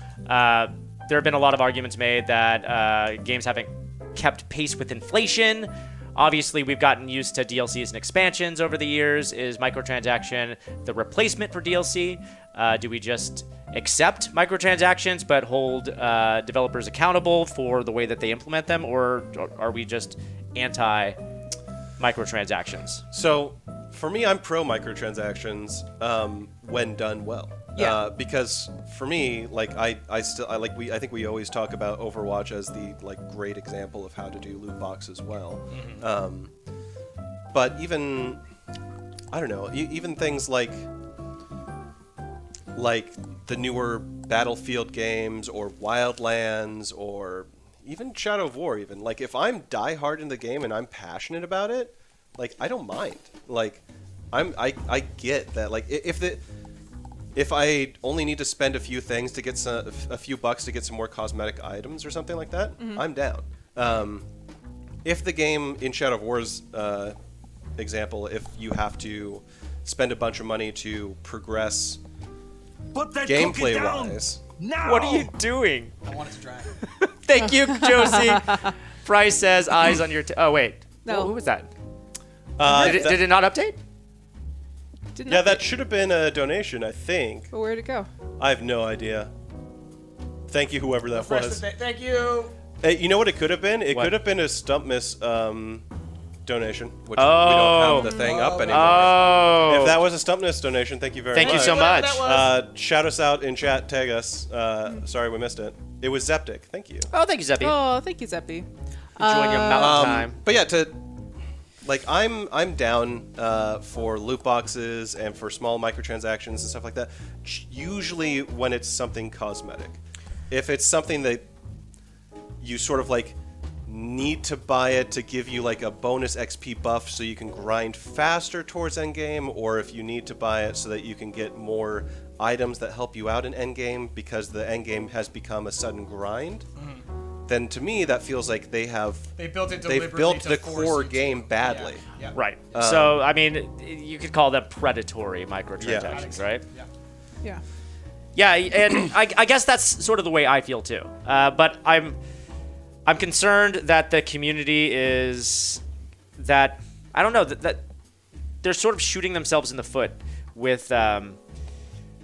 there have been a lot of arguments made that games haven't kept pace with inflation. Obviously, we've gotten used to DLCs and expansions over the years. Is microtransaction the replacement for DLC? Do we just accept microtransactions but hold developers accountable for the way that they implement them? Or are we just anti-microtransactions? So, for me, I'm pro microtransactions when done well. Yeah. Because for me, like I think we always talk about Overwatch as the great example of how to do loot boxes well. But even I don't know, even things like the newer Battlefield games or Wildlands or even Shadow of War. Even like if I'm diehard in the game and I'm passionate about it, like I don't mind. Like I get that. Like if I only need to spend a few things to get a few bucks to get some more cosmetic items or something like that, I'm down. If the game in Shadow of War's example, if you have to spend a bunch of money to progress gameplay-wise, What are you doing? I want it to dry. Thank you, Josie. Price says eyes on your. Oh wait. No. Who was that? did Did it not update? Didn't yeah, update. that should have been a donation, I think. But where'd it go? I have no idea. Thank you, whoever that Fresh was. Thank you. Hey, you know what it could have been? It What? could have been a Stump Miss donation, which Oh. we don't have the thing up anymore. Oh. If that was a Stump Miss donation, thank you very Thank much. you so Whatever much. that was. Shout us out in chat, tag us. Sorry we missed it. It was Zeptic. Thank you. Oh, thank you, Zeppy. Oh, thank you, Zeppi. Enjoying your mountain time. But yeah, I'm down for loot boxes and for small microtransactions and stuff like that. Usually when it's something cosmetic. If it's something that you sort of like need to buy it to give you like a bonus XP buff so you can grind faster towards endgame, or if you need to buy it so that you can get more items that help you out in endgame because the endgame has become a sudden grind, then to me that feels like They built it they've deliberately built to the force core you to. game badly. Yeah. Right. So, I mean, you could call them predatory microtransactions, Yeah. right? Yeah. Yeah. Yeah, and I guess that's sort of the way I feel too. But I'm concerned that the community is that I don't know that they're sort of shooting themselves in the foot with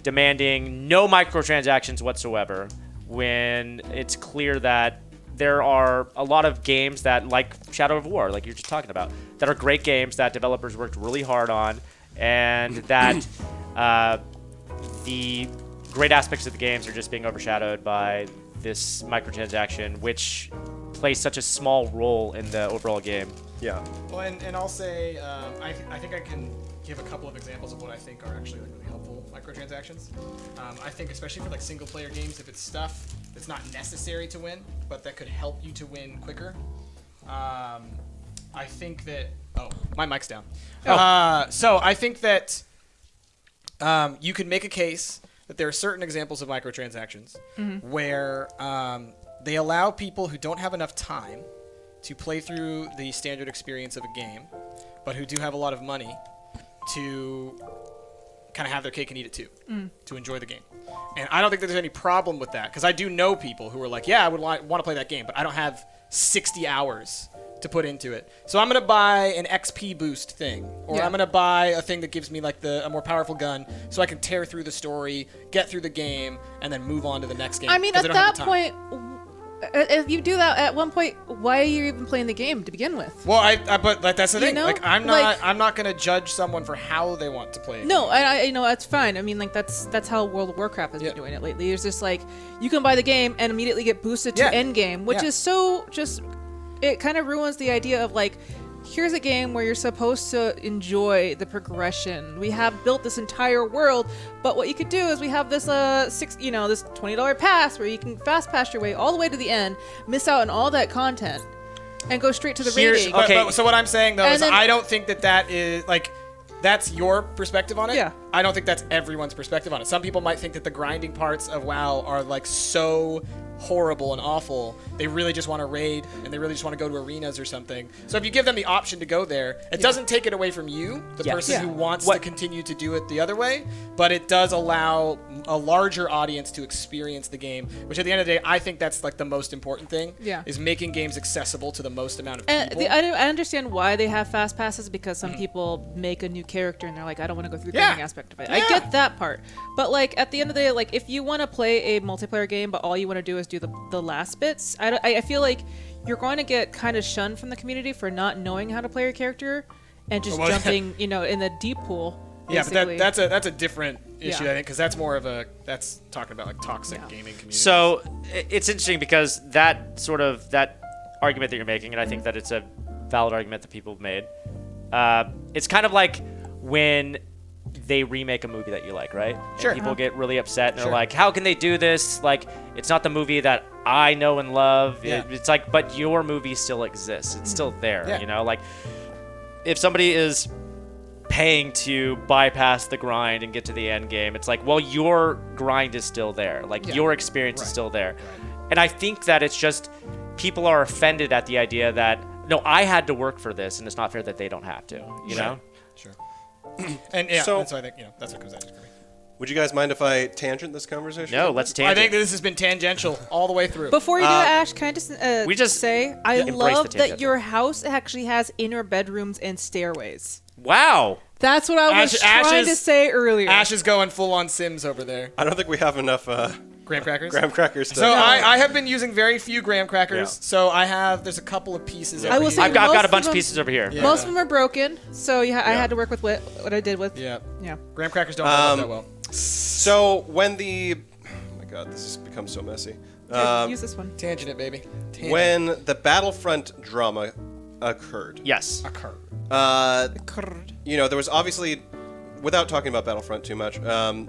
demanding no microtransactions whatsoever when it's clear that there are a lot of games that, like Shadow of War, like you're just talking about, that are great games that developers worked really hard on, and that the great aspects of the games are just being overshadowed by this microtransaction, which plays such a small role in the overall game. Yeah. Well, and I'll say, I think I can give a couple of examples of what I think are actually like really helpful microtransactions. I think especially for like single player games, if it's stuff that's not necessary to win, but that could help you to win quicker. I think that, my mic's down. So I think that you can make a case that there are certain examples of microtransactions where they allow people who don't have enough time to play through the standard experience of a game, but who do have a lot of money to kind of have their cake and eat it too, to enjoy the game. And I don't think that there's any problem with that, because I do know people who are like, yeah, I would want to play that game, but I don't have 60 hours to put into it. So I'm going to buy an XP boost thing, or Yeah. I'm going to buy a thing that gives me like a more powerful gun so I can tear through the story, get through the game, and then move on to the next game. I mean, 'cause at I don't have that the time. point, if you do that at one point, why are you even playing the game to begin with? Well, but like that's the You thing. know? Like I'm Like- not gonna judge someone for how they want to play. No, I you know that's fine. I mean, like that's how World of Warcraft has Yeah. been doing it lately. It's just like you can buy the game and immediately get boosted to Yeah. endgame, which Yeah. is so just it kind of ruins the idea of like here's a game where you're supposed to enjoy the progression. We have built this entire world, but what you could do is we have this this $20 pass where you can fast pass your way all the way to the end, miss out on all that content, and go straight to the Here's- rating. okay. But so what I'm saying though And is then- I don't think that is like that's your perspective on it. Yeah. I don't think that's everyone's perspective on it. Some people might think that the grinding parts of WoW are like so horrible and awful. They really just want to raid and they really just want to go to arenas or something. So if you give them the option to go there, it doesn't take it away from you, the Yes. person Yeah. who wants to continue to do it the other way, but it does allow a larger audience to experience the game, which at the end of the day, I think that's like the most important thing. Yeah. Is making games accessible to the most amount of And people. I understand why they have fast passes because some people make a new character and they're like, I don't want to go through the Yeah. gaming aspect of it. I Yeah. get that part. But like at the end of the day, like if you want to play a multiplayer game, but all you want to do is do the last bits, I feel like you're going to get kind of shunned from the community for not knowing how to play your character and just Well, jumping, in the deep pool. Yeah, but basically. that's a different issue, Yeah. I think, because that's more of that's talking about like toxic gaming community. So it's interesting because that argument that you're making, and I think that it's a valid argument that people have made. It's kind of like when they remake a movie that you like, right? Sure. And people get really upset and Sure. they're like, how can they do this? Like, it's not the movie that I know and love. Yeah. It's like, but your movie still exists. It's still there, Yeah. you know? Like, if somebody is paying to bypass the grind and get to the end game, it's like, well, your grind is still there. Like, Yeah. your experience is still there. And I think that it's just people are offended at the idea that, no, I had to work for this, and it's not fair that they don't have to, you know? Sure. And yeah, So- so I think that's what comes out for me. Would you guys mind if I tangent this conversation? No, let's I tangent. think that this has been tangential all the way through. Before you do it, Ash, can I just we just say I embrace the love that tangent. your house actually has inner bedrooms and stairways. Wow. That's what I was trying to say earlier. Ash is going full on Sims over there. I don't think we have enough Graham crackers. graham crackers to. So I have been using very few graham crackers. Yeah. So there's a couple of pieces. I over will here. say I've got most a of bunch of them- pieces over here. Yeah. Most of them are broken, so I had to work with what I did with. Yeah. Yeah. Graham crackers don't work that well. So when the, oh my god, this has become so messy. Use this one. Tangent it, baby. Tangent. When the Battlefront drama occurred, Yes. Occur. there was obviously, without talking about Battlefront too much, None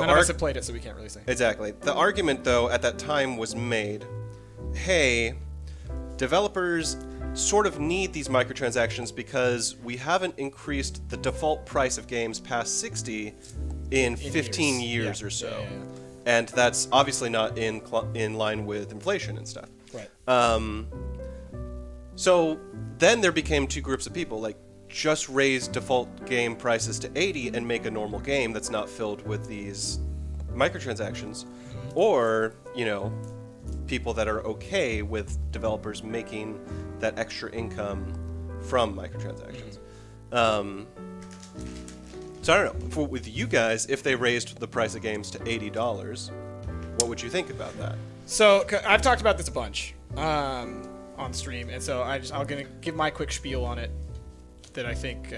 of us have played it, so we can't really say. exactly. The argument, though, at that time was made, hey, developers sort of need these microtransactions because we haven't increased the default price of games past 60 in 15 years Yeah. or so. Yeah. And that's obviously not in line with inflation and stuff. Right. So then there became two groups of people, like, just raise default game prices to 80 and make a normal game that's not filled with these microtransactions. Or, people that are okay with developers making that extra income from microtransactions. So I don't know, with you guys, if they raised the price of games to $80, what would you think about that? So I've talked about this a bunch on stream, and so I'm gonna give my quick spiel on it that I think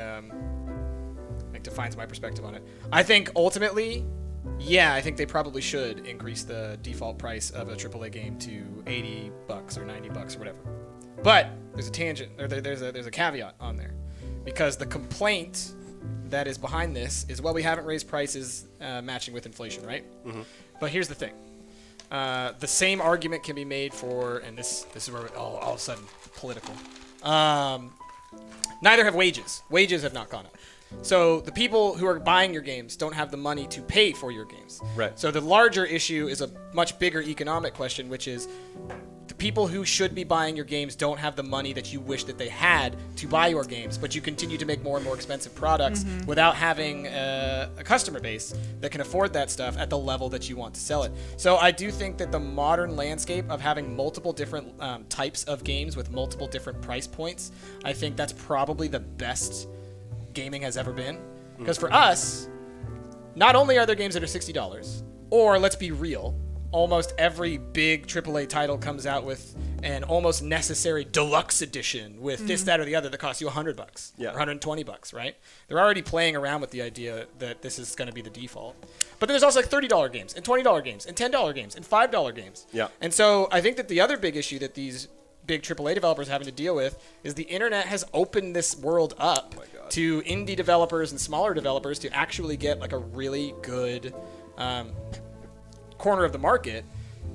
defines my perspective on it. I think ultimately, I think they probably should increase the default price of a AAA game to $80 or $90 or whatever. But there's a tangent, or there's a caveat on there, because the complaint that is behind this is, well, we haven't raised prices matching with inflation, right? Mm-hmm. But here's the thing. The same argument can be made for, and this is where all of a sudden political. Neither have wages. Wages have not gone up. So the people who are buying your games don't have the money to pay for your games. Right. So the larger issue is a much bigger economic question, which is the people who should be buying your games don't have the money that you wish that they had to buy your games, but you continue to make more and more expensive products without having a customer base that can afford that stuff at the level that you want to sell it. So I do think that the modern landscape of having multiple different types of games with multiple different price points, I think that's probably the best gaming has ever been. Because for us, not only are there games that are $60, or let's be real, almost every big AAA title comes out with an almost necessary deluxe edition with this, that, or the other that costs you $100 or $120, right? They're already playing around with the idea that this is going to be the default. But then there's also like $30 games and $20 games and $10 games and $5 games. Yeah. And so I think that the other big issue that these big AAA developers are having to deal with is the internet has opened this world up to indie developers and smaller developers to actually get like a really good corner of the market.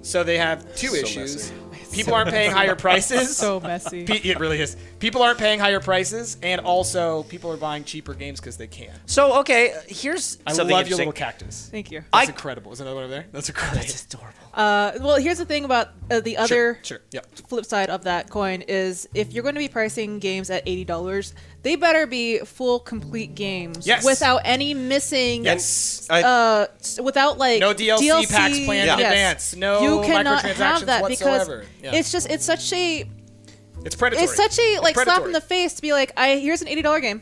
So they have two issues. People aren't paying higher prices. So messy. It really is. People aren't paying higher prices, and also people are buying cheaper games because they can. So, okay, here's I something love your interesting. little cactus. Thank you. That's incredible. Is another one over there? That's great. That's adorable. Well, here's the thing about the other Sure. Yep. flip side of that coin is if you're going to be pricing games at $80, they better be full, complete games Yes. without any missing. Yes. Without like No DLC packs planned in advance. No you cannot microtransactions have that whatsoever. because it's such a It's predatory. it's such a like slap predatory. in the face to be like, here's an $80 game,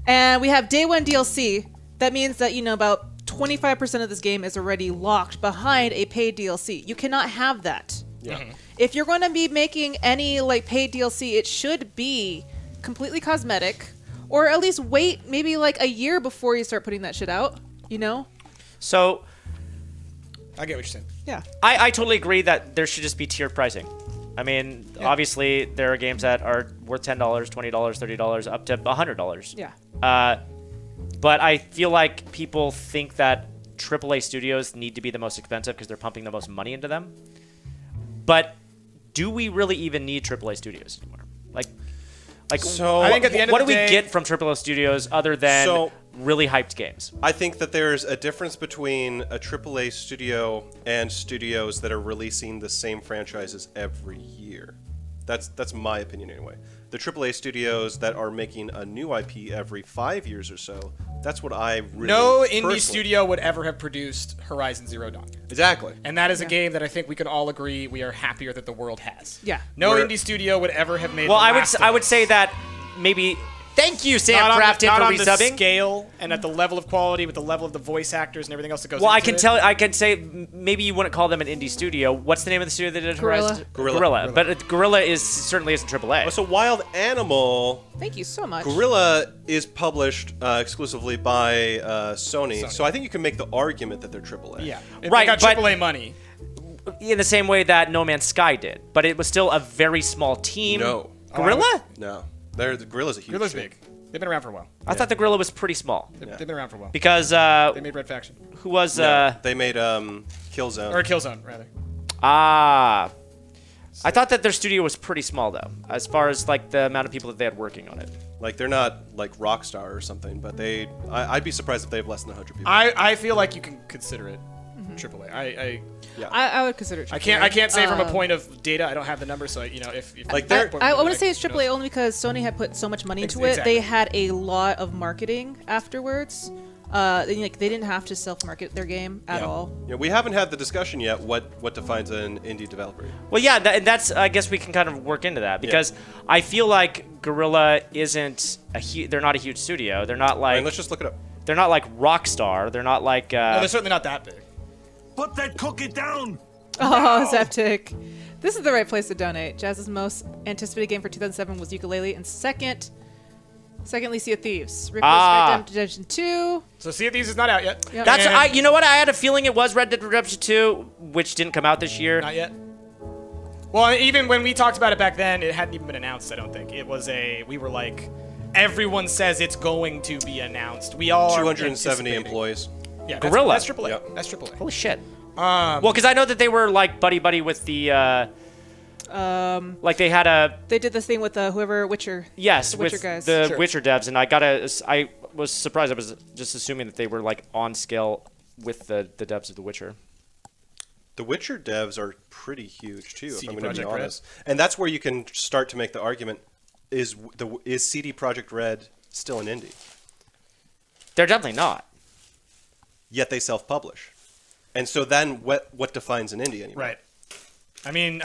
and we have day one DLC. That means that about 25% of this game is already locked behind a paid DLC. You cannot have that. Yeah. If you're going to be making any like paid DLC, it should be completely cosmetic, or at least wait maybe like a year before you start putting that shit out. So, I get what you're saying. Yeah. I totally agree that there should just be tiered pricing. I mean, obviously, there are games that are worth $10, $20, $30, up to $100. Yeah. but I feel like people think that AAA studios need to be the most expensive because they're pumping the most money into them. But do we really even need AAA studios anymore? So I think at the end of what the do we day- get from AAA studios other than really hyped games? I think that there's a difference between a AAA studio and studios that are releasing the same franchises every year. That's my opinion anyway. The AAA studios that are making a new IP every 5 years or so, that's what I really No indie personally- studio would ever have produced Horizon Zero Dawn. Exactly. And that is a game that I think we can all agree we are happier that the world has. Yeah. No We're- indie studio would ever have made Well, the I last would of say that maybe. Thank you, Sam not Crafton, not for on the resubbing. scale and at the level of quality with the level of the voice actors and everything else that goes Well, into it. I can say maybe you wouldn't call them an indie studio. What's the name of the studio that did Guerrilla. Horizon? Guerrilla. But Guerrilla certainly isn't AAA. So Wild Animal, Thank you so much. Guerrilla is published exclusively by Sony. So I think you can make the argument that they're AAA. Yeah. Right, They got but- AAA money. In the same way that No Man's Sky did, but it was still a very small team. No. Guerrilla? No. The Guerrilla's a huge Guerrilla's team. big. They've been around for a while. I thought the Guerrilla was pretty small They've been around for a while. because They made Red Faction. who was No, they made Killzone. Or Killzone, rather. I thought that their studio was pretty small though, as far as like the amount of people that they had working on it. Like they're not like Rockstar or something, but I'd be surprised if they have less than 100 people. I feel like you can consider it AAA. I would consider it. I can't say from a point of data. I don't have the number, so if Like they're- I want to say it's AAA only because Sony had put so much money into it. Exactly. They had a lot of marketing afterwards. They didn't have to self-market their game at all. Yeah, we haven't had the discussion yet. What defines an indie developer? Well, yeah, and that's I guess we can kind of work into that because I feel like Guerrilla isn't they're not a huge studio. They're not like And let's just look it up. they're not like Rockstar. They're not like no, they're certainly not that big. Put that cookie down! Oh, Zeptic. This is the right place to donate. Jazz's most anticipated game for 2007 was Yooka-Laylee, and secondly, Sea of Thieves. Rick was Red Dead Redemption 2. So Sea of Thieves is not out yet. Yep. That's And- you know what, I had a feeling it was Red Dead Redemption 2, which didn't come out this year. Not yet. Well, even when we talked about it back then, it hadn't even been announced. I don't think it was we were like, everyone says it's going to be announced. We all are 270 anticipating. employees. Yeah, Guerrilla. That's AAA. Yep. That's AAA. Holy shit. Well, because I know that they were like buddy with the like they had a They did this thing with whoever Witcher. yes the with Witcher guys. the Sure. Witcher devs, and I was surprised. I was just assuming that they were like on scale with the devs of The Witcher. The Witcher devs are pretty huge too, if CD I'm going to be Projekt Red. honest. And that's where you can start to make the argument: is CD Projekt Red still an indie? They're definitely not. Yet they self-publish. And so then, what defines an indie anymore? Right. I mean,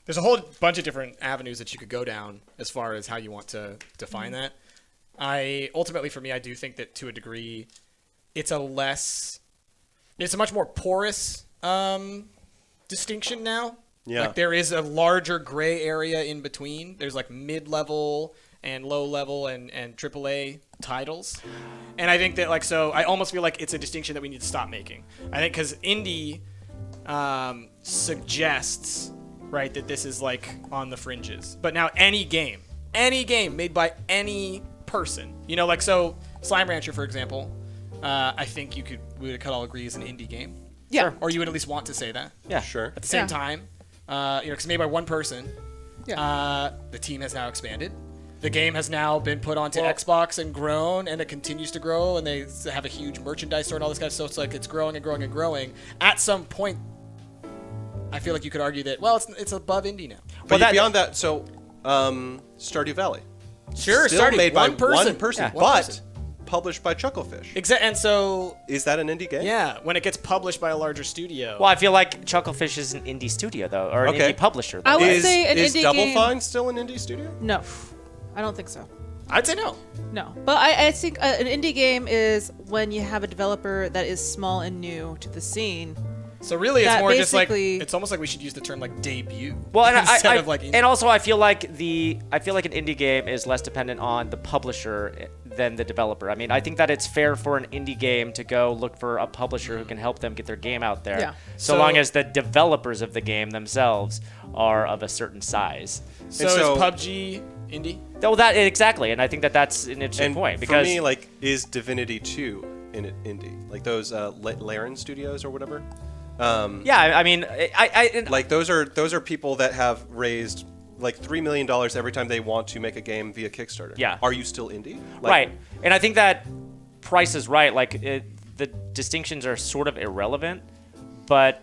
there's a whole bunch of different avenues that you could go down as far as how you want to define that. Ultimately, for me, I do think that to a degree, it's a much more porous distinction now. Yeah. Like there is a larger gray area in between. There's like mid-level and low-level and AAA titles. And I think that I almost feel like it's a distinction that we need to stop making. I think because indie suggests, right, that this is like on the fringes. But now any game made by any person, so Slime Rancher, for example, I think we could all agree is an indie game. Yeah. Or you would at least want to say that. Yeah, Sure. At the same Yeah. time, because made by one person, the team has now expanded. The game has now been put onto Xbox and grown, and it continues to grow, and they have a huge merchandise store and all this kind of stuff. So it's growing and growing and growing. At some point, I feel like you could argue that, it's above indie now. But Well, beyond that, so Stardew Valley. Sure, Still starting made one by person. one person, Yeah. but One person. published by Chucklefish. And so, Is that an indie game? yeah, when it gets published by a larger studio. Well, I feel like Chucklefish is an indie studio though, or an Okay. indie publisher. Though. I would Is say an indie Double game. Fine still an indie studio? No, I don't think so. I'd say no. No, but I think an indie game is when you have a developer that is small and new to the scene. So really, it's That more just like, basically- it's almost like we should use the term like debut. Well, and instead of like indie. and also I feel like an indie game is less dependent on the publisher than the developer. I mean, I think that it's fair for an indie game to go look for a publisher who can help them get their game out there. Yeah. So long as the developers of the game themselves are of a certain size. So so- is PUBG indie? Well, that exactly, and I think that's an interesting And point for because me, like, is Divinity 2 in it indie? Like those Laren Studios or whatever. yeah, I mean, Like those are people that have raised like $3 million every time they want to make a game via Kickstarter. Yeah. Are you still indie? Like, right, and I think that Price is right. Like the distinctions are sort of irrelevant, but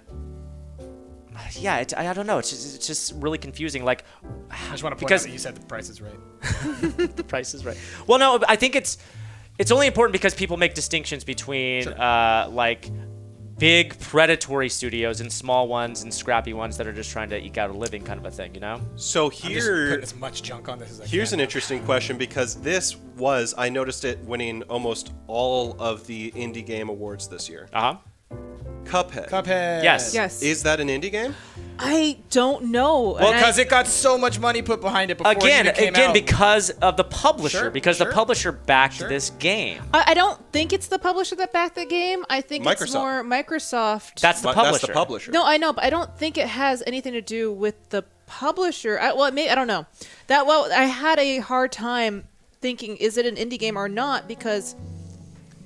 yeah, I don't know. It's just really confusing. Like I just want to point because out that you said the price is right. the Price is right. Well, no, I think it's only important because people make distinctions between like big predatory studios and small ones and scrappy ones that are just trying to eke out a living, kind of a thing, you know? So I'm just putting as much junk on this as I can. Here's an interesting question because I noticed it winning almost all of the indie game awards this year. Uh huh. Cuphead. Cuphead. Yes. Yes. Is that an indie game? I don't know. Well, And because it got so much money put behind it before it even came out. Because of the publisher, Sure, because sure. the publisher backed Sure. this game. I don't think it's the publisher that backed the game. I think it's Microsoft. more Microsoft. That's the But publisher. That's the publisher. No, I know, but I don't think it has anything to do with the publisher. I don't know. I had a hard time thinking, is it an indie game or not? Because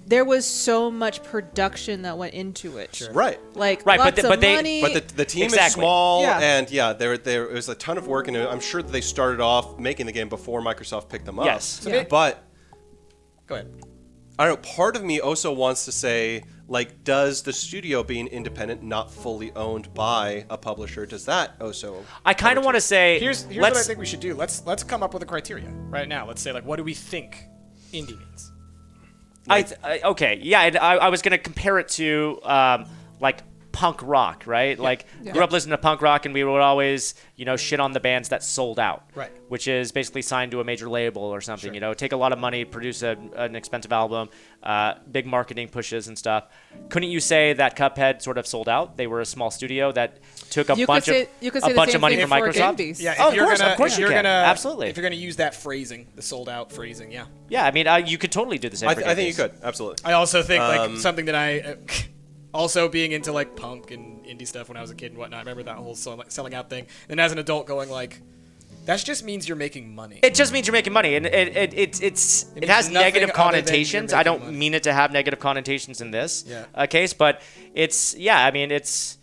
there was so much production that went into it. Sure. Right. Like Right, lots but of they- money. But the team is Exactly. small, Yeah. and there was a ton of work, and I'm sure that they started off making the game before Microsoft picked them up. Yes. Yeah. But Go ahead. I don't know. Part of me also wants to say, like, does the studio being independent, not fully owned by a publisher, does that also? I kind of want to say, Here's what I think we should do. Let's come up with a criteria right now. Let's say, like, what do we think indie means? Okay, yeah, and I was gonna compare it to like punk rock, right? Like grew up listening to punk rock, and we would always, shit on the bands that sold out, Right. Which is basically signed to a major label or something. Take a lot of money, produce an expensive album, big marketing pushes and stuff. Couldn't you say that Cuphead sort of sold out? They were a small studio that took a bunch of money from Microsoft. Yeah, Oh, of course you can. Absolutely. If you're gonna use that phrasing, the sold out phrasing, yeah. Yeah, I mean, you could totally do the same. I for think you games. could absolutely. I also think like something that I also being into like punk and indie stuff when I was a kid and whatnot. I remember that whole selling out thing. And as an adult, going like, that just means you're making money. It just means you're making money, and it has means negative nothing other than connotations. you're I don't making money. mean it to have negative connotations in this Yeah. case, but it's it's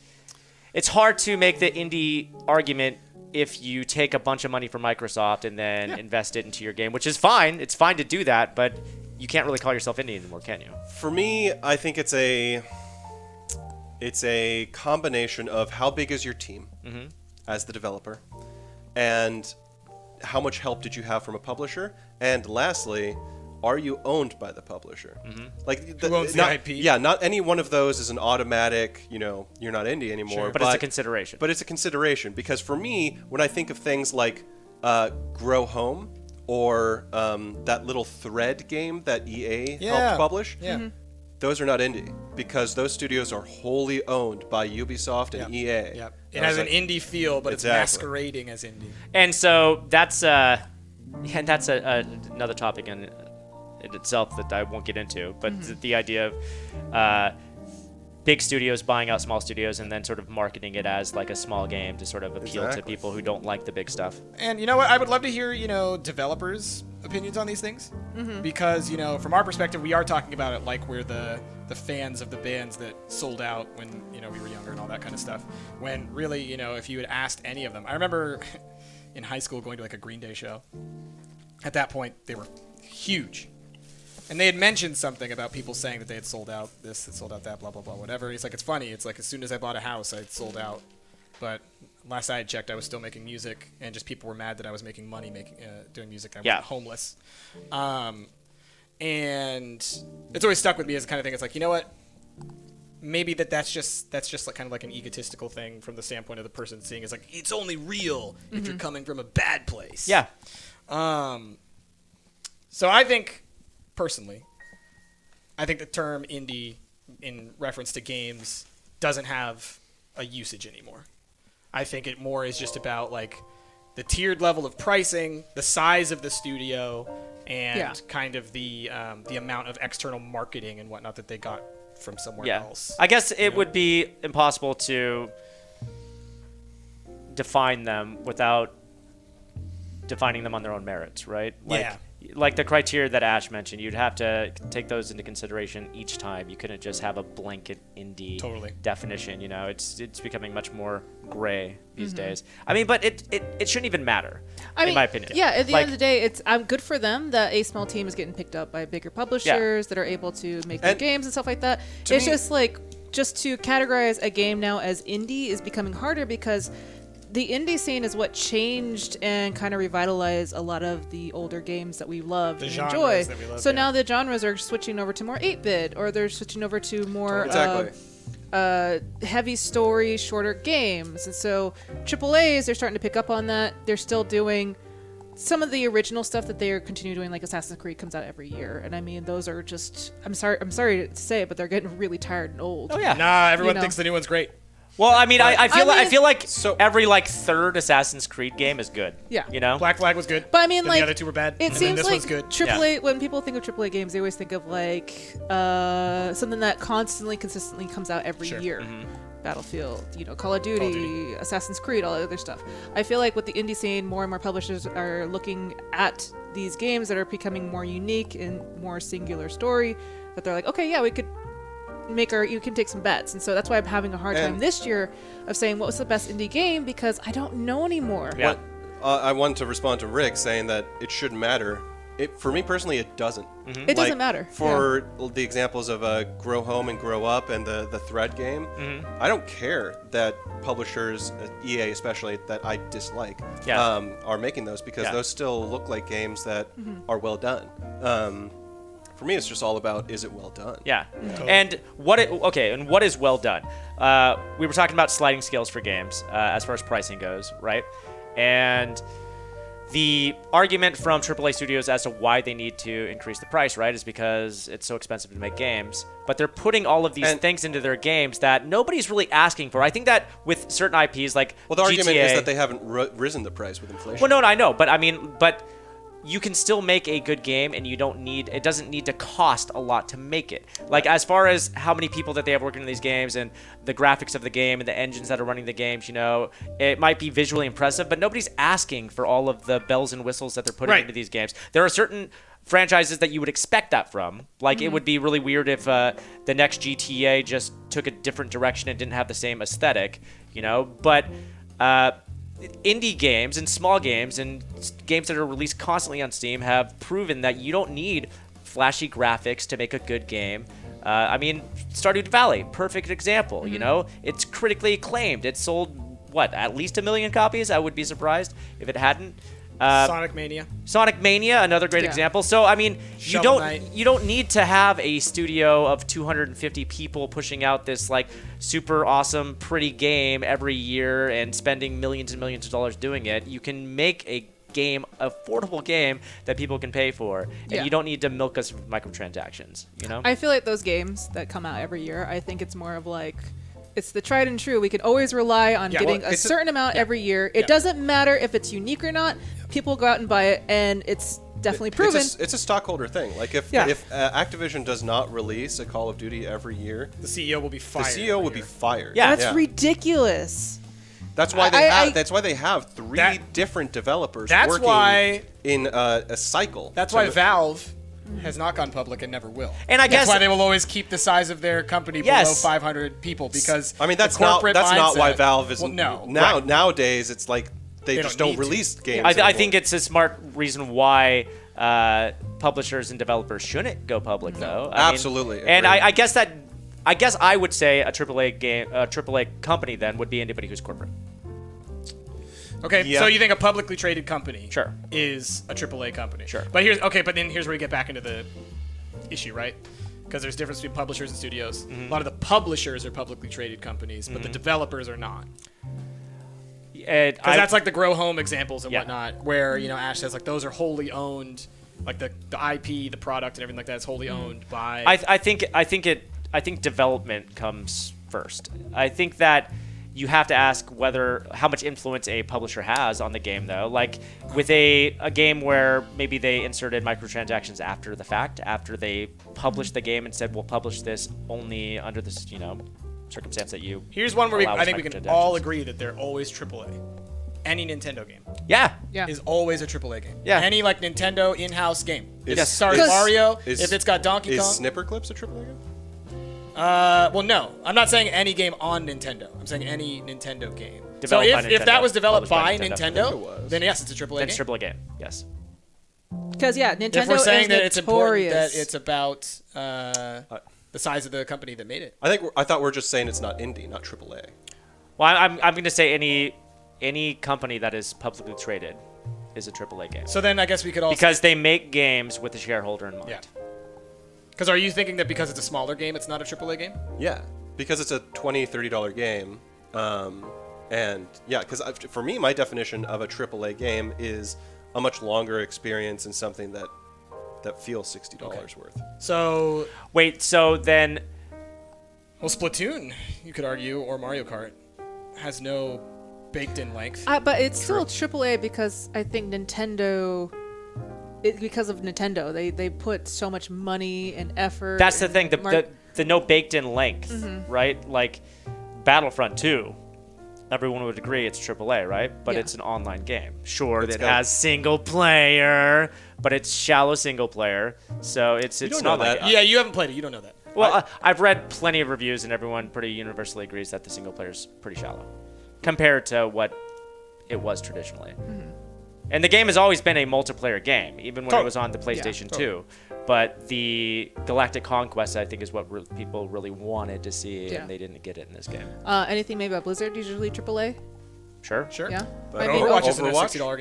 hard to make the indie argument if you take a bunch of money from Microsoft and then invest it into your game, which is fine. It's fine to do that, but you can't really call yourself indie anymore, can you? For me, I think it's a combination of how big is your team as the developer, and how much help did you have from a publisher, and lastly, are you owned by the publisher? Like Who owns the not, IP? Yeah, not any one of those is an automatic. You're not indie anymore. Sure. But it's a consideration. But it's a consideration because for me, when I think of things like Grow Home or that little Thread game that EA helped publish, Yeah. those are not indie because those studios are wholly owned by Ubisoft and EA. Yeah. It And I has was an like, indie feel, but it's Exactly. masquerading as indie. And so that's another topic in itself that I won't get into. But the idea of big studios buying out small studios and then sort of marketing it as like a small game to sort of appeal to Exactly. people who don't like the big stuff. And you know what? I would love to hear, developers' opinions on these things. Because, from our perspective, we are talking about it like we're the fans of the bands that sold out when, we were younger and all that kind of stuff. When really, if you had asked any of them. I remember in high school going to like a Green Day show. At that point, they were huge. And they had mentioned something about people saying that they had sold out this, had sold out that, blah, blah, blah, whatever. He's like, it's funny. It's like as soon as I bought a house, I had sold out. But last I had checked, I was still making music, and just people were mad that I was making money doing music. I was homeless. And it's always stuck with me as the kind of thing. It's like, you know what? Maybe that's just like kind of like an egotistical thing from the standpoint of the person seeing. It's like, it's only real if you're coming from a bad place. Yeah. So I think, personally, the term indie in reference to games doesn't have a usage anymore. I think it more is just about like the tiered level of pricing, the size of the studio, and kind of the amount of external marketing and whatnot that they got from somewhere else. I guess it would be impossible to define them without defining them on their own merits, right? Yeah. Like the criteria that Ash mentioned, you'd have to take those into consideration each time. You couldn't just have a blanket indie definition. You know, it's becoming much more gray these days. I mean, but it shouldn't even matter, in my opinion. Yeah, at the end of the day, it's good for them that a small team is getting picked up by bigger publishers that are able to make their games and stuff like that. It's just like, just to categorize a game now as indie is becoming harder because the indie scene is what changed and kind of revitalized a lot of the older games that we loved and enjoy. So now the genres are switching over to more 8-bit, or they're switching over to more heavy story, shorter games. And so AAAs, they're starting to pick up on that. They're still doing some of the original stuff that they are continuing doing, like Assassin's Creed comes out every year. And I mean, those are just, I'm sorry to say it, but they're getting really tired and old. Oh yeah. Nah, everyone thinks the new one's great. Well, I mean, I feel like every third Assassin's Creed game is good. Yeah. You know? Black Flag was good. But I mean, the other two were bad. It seems this like one's good. AAA. When people think of AAA games, they always think of something that consistently comes out every year. Battlefield, Call of Duty, Assassin's Creed, all that other stuff. I feel like with the indie scene, more and more publishers are looking at these games that are becoming more unique and more singular story. That they're like, okay, yeah, we could. You can take some bets, and so that's why I'm having a hard time this year of saying what was the best indie game because I don't know anymore. Yeah. I want to respond to Rick saying that it shouldn't matter. For me personally, it doesn't. It doesn't matter. For the examples of Grow Home and Grow Up and the Thread game, I don't care that publishers, EA especially, that I dislike, are making those because those still look like games that are well done. For me, it's just all about, is it well done? Yeah. And what is well done? We were talking about sliding scales for games as far as pricing goes, right? And the argument from AAA studios as to why they need to increase the price, right, is because it's so expensive to make games. But they're putting all of these things into their games that nobody's really asking for. I think that with certain IPs like the GTA, argument is that they haven't risen the price with inflation. Well, no, I know, but I mean, you can still make a good game, and it doesn't need to cost a lot to make it. Like, as far as how many people that they have working on these games and the graphics of the game and the engines that are running the games, it might be visually impressive, but nobody's asking for all of the bells and whistles that they're putting into these games. There are certain franchises that you would expect that from. Like, it would be really weird if the next GTA just took a different direction and didn't have the same aesthetic, but indie games and small games and games that are released constantly on Steam have proven that you don't need flashy graphics to make a good game. I mean, Stardew Valley, perfect example. It's critically acclaimed. It sold at least 1 million copies. I would be surprised if it hadn't. Sonic Mania, another great example. So I mean, you don't need to have a studio of 250 people pushing out this super awesome, pretty game every year and spending millions and millions of dollars doing it. You can make a affordable game that people can pay for, and you don't need to milk us with microtransactions. I feel like those games that come out every year, I think it's more of it's the tried and true. We can always rely on getting a certain amount every year. It doesn't matter if it's unique or not. People go out and buy it, and it's definitely proven. It's a stockholder thing. Like if Activision does not release a Call of Duty every year, the CEO will be fired. The CEO would be fired. Yeah, that's ridiculous. That's why they have three different developers working in a cycle. That's why Valve has not gone public and never will. And I guess that's why they will always keep the size of their company below 500 people because that's not why Valve is nowadays. It's like they just don't release games. I think it's a smart reason why publishers and developers shouldn't go public though. Absolutely. And I guess I would say a AAA company then would be anybody who's corporate. Okay, so you think a publicly traded company Sure. is a AAA company. Sure. But then here's where we get back into the issue, right? Because there's a difference between publishers and studios. A lot of the publishers are publicly traded companies, but the developers are not. Because that's like the Grow Home examples and whatnot, where Ash says those are wholly owned, like the IP, the product, and everything like that is wholly owned by. I think development comes first. I think that you have to ask how much influence a publisher has on the game, though. Like with a game where maybe they inserted microtransactions after the fact, after they published the game and said, we'll publish this only under this, circumstance that you. Here's one where I think we can all agree that they're always AAA. any Nintendo game Yeah. Yeah. is always a AAA game. Yeah. Any like Nintendo in-house game. Is- If it stars is- Mario, is- if it's got Donkey Is Kong. Snipper Clips a AAA game? Well, no. I'm not saying any game on Nintendo. I'm saying any Nintendo game. So Developed by if that Nintendo, was developed by published by I think Nintendo, it was. then yes, it's a AAA Then game. it's triple game. Yes. Because Nintendo If we're saying is that it's important notorious. that it's about the size of the company that made it. I thought we're just saying it's not indie, not AAA. Well, I'm going to say any company that is publicly traded is a AAA game. So then I guess we could also Because they make games with the shareholder in mind. yeah. Because are you thinking that because it's a smaller game, it's not a AAA game? Yeah, because it's a $20, $30 game. And yeah, because for me, my definition of a AAA game is a much longer experience and something that feels $60 worth. So, Wait, so then well, Splatoon, you could argue, or Mario Kart, has no baked-in length. But it's still AAA because I think Nintendo. Because of Nintendo, they put so much money and effort. that's the and thing, the no baked in length, right? Like Battlefront 2, everyone would agree it's AAA, right? But Yeah. it's an online game. Sure, It's it got- has single player, but it's shallow single player, so it's don't an know online that. game. Yeah, you haven't played it. You don't know that. Well, I've read plenty of reviews, and everyone pretty universally agrees that the single player is pretty shallow compared to what it was traditionally. And the game has always been a multiplayer game, even when it was on the PlayStation 2. But the Galactic Conquest, I think, is what people really wanted to see, Yeah. and they didn't get it in this game. Anything made by Blizzard usually AAA. Sure. Sure. Yeah. But I mean, Overwatch isn't a Overwatch? $60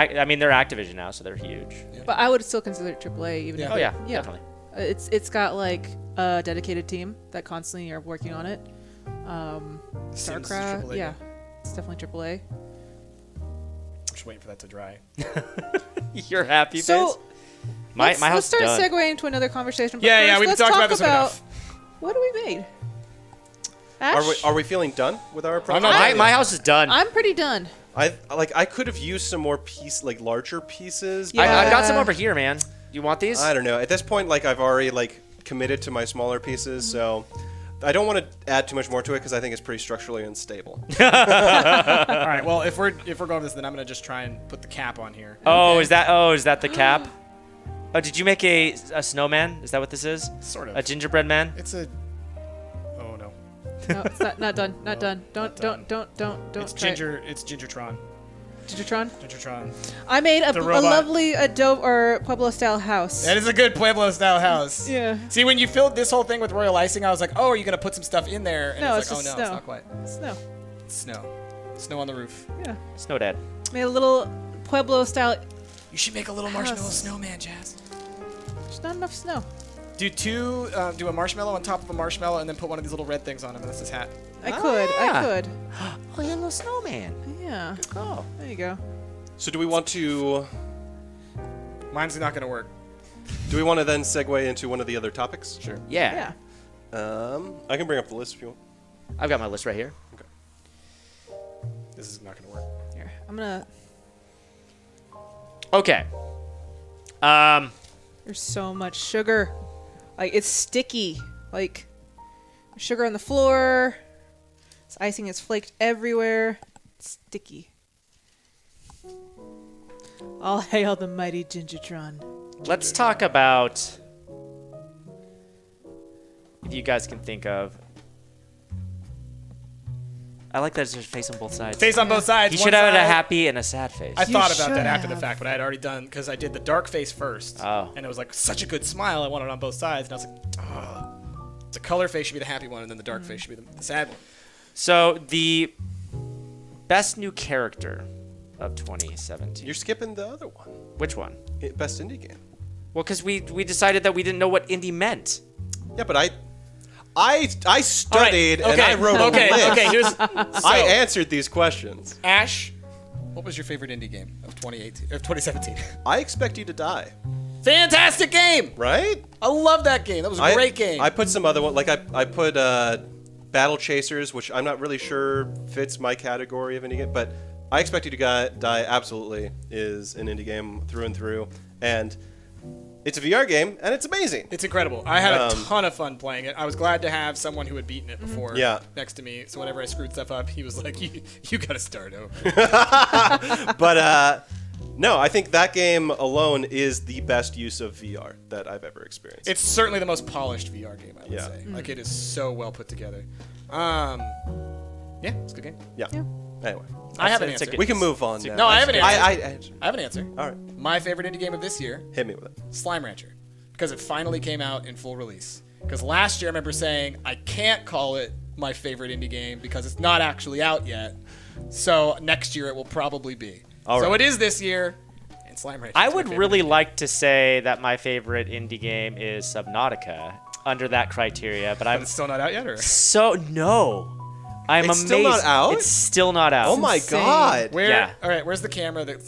game. I mean, they're Activision now, so they're huge. But I would still consider it AAA, even Yeah. if Oh, yeah, yeah. definitely. It's got like a dedicated team that constantly are working on it. Sims is StarCraft, AAA yeah, game. it's definitely AAA. I'm just waiting for that to dry. You're happy, So face? My let's house start is done. segueing to another conversation. But Yeah, yeah, first, we've let's talked talk about this one enough. what do we made? Ash, Are we feeling done with our project? not- My house is done. I'm pretty done. I could have used some more larger pieces. Yeah. I've got some over here, man. You want these? I don't know. At this point, I've already committed to my smaller pieces, so I don't want to add too much more to it because I think it's pretty structurally unstable. All right. Well, if we're going with this, then I'm gonna just try and put the cap on here. Oh, is that the cap? Oh, did you make a snowman? Is that what this is? Sort of. A gingerbread man? It's a. Oh no. No, it's not done. Not done. Don't done. don't It's try it. Ginger. It's Gingertron. Gingertron. Gingertron. I made a robot. lovely Adobe or Pueblo style house. That is a good Pueblo style house. Yeah. See, when you filled this whole thing with royal icing, I was like, oh, are you gonna put some stuff in there? And No, it's it's like, just oh no, snow. it's not quite. Snow. It's snow. Snow on the roof. Yeah. Snow dad. Made a little Pueblo style. You should make a little marshmallow House. snowman, Jazz. There's not enough snow. Do a marshmallow on top of a marshmallow, and then put one of these little red things on him, and that's his hat. I could. yeah. I could. Oh, you're a little snowman. Yeah. Oh. There you go. So do we want to Mine's not gonna work. then segue into one of the other topics? Sure. Yeah. Yeah. I can bring up the list if you want. I've got my list right here. This is not gonna work. Here. I'm gonna. Okay. There's so much sugar. It's sticky. Sugar on the floor. This icing is flaked everywhere. It's sticky. All hail the mighty Gingertron. Let's talk about, if you guys can think of. I like that it's just face on both sides. Face on both sides. You one should have a side. happy and a sad face. I thought about should that after the have. fact, but I had already done because I did the dark face first. Oh. And it was such a good smile. I wanted it on both sides, and I was like, oh. The color face should be the happy one, and then the dark face should be the sad one. So the best new character of 2017. You're skipping the other one. Which one? Best indie game. Well, because we decided that we didn't know what indie meant. Yeah, but I studied All right, and I wrote a list. Okay, here's I answered these questions. Ash. What was your favorite indie game of 2017? I Expect You to Die, Fantastic game! right? I love that game. That was a great game. I put some other one, I put Battle Chasers, which I'm not really sure fits my category of indie game, but I Expect You to Die absolutely is an indie game through and through. And It's a VR game, and it's amazing. It's incredible. I had a ton of fun playing it. I was glad to have someone who had beaten it before next to me. So whenever I screwed stuff up, he was like, you got to start over. But no, I think that game alone is the best use of VR that I've ever experienced. It's certainly the most polished VR game, I would Yeah. say. Like, it is so well put together. Yeah, it's a good game. Yeah. Anyway, I have an It's a answer. good- we can move on now. No, I have an answer. I I have an answer. all right, My favorite indie game of this year, hit me with it. Slime Rancher, because it finally came out in full release. Because last year I remember saying I can't call it my favorite indie game because it's not actually out yet. So next year it will probably be. All So right. it is this year. And Slime Rancher. I is my would favorite really indie like to say that my favorite indie game is Subnautica under that criteria, but game. I'm It's still not out yet, or no. I'm It's amazed. still not out? It's still not out. Oh my insane. God! where? Yeah. All right, where's the camera that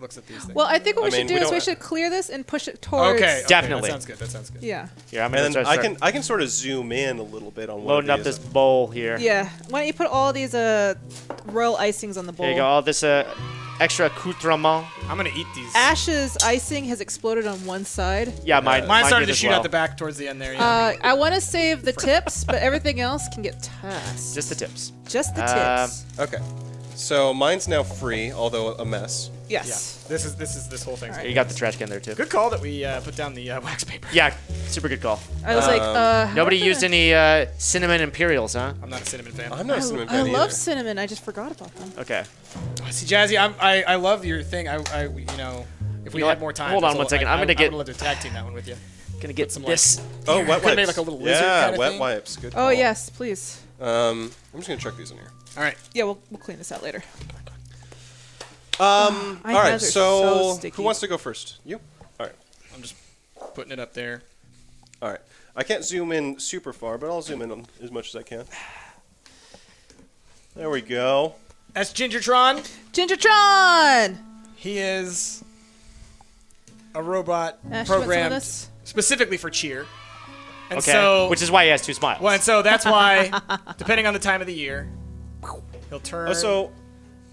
looks at these things? Well, I think what we I mean, should do we is we don't- should clear this and push it towards. okay, Definitely. That sounds good. That sounds good. Yeah. Here, I'm gonna And then start I can sort of zoom in a little bit on one loading of up these. this bowl here. Yeah. Why don't you put all these royal icings on the bowl? There you go. All this extra accoutrement. I'm gonna eat these. Ash's icing has exploded on one side. Yeah, mine Mine started did to as shoot well. out the back towards the end there. Yeah. I want to save the tips, but everything else can get tossed. Just the tips. Just the tips. Okay, so mine's now free, although a mess. yeah. Yes. This whole thing's You got the trash can there too. good call that we put down the wax paper. Yeah, super good call. I was like, Nobody used any cinnamon imperials, huh? I'm not a cinnamon fan. I'm not a cinnamon I fan love either. cinnamon. I just forgot about them. Okay. See, Jazzy, I love your thing. If we know had what? more time, Hold on that's one all- second. I'm gonna I get- would love to tag team that one with you. Gonna get some, this. Oh, wet Could've wipes. made like a little lizard yeah, kinda wet thing. wipes. Good. Oh call. yes, please. I'm just gonna chuck these in here. All right. Yeah, we'll clean this out later. All My right. hands are so So sticky. who wants to go first? You. All right. I'm just putting it up there. All right. I can't zoom in super far, but I'll zoom in on as much as I can. There we go. That's Gingertron. Gingertron! He is a robot Ash, you want some of programmed this? specifically for cheer. And Okay. so, Which is why he has two smiles. well, and so that's why, depending on the time of the year, he'll turn. Oh, so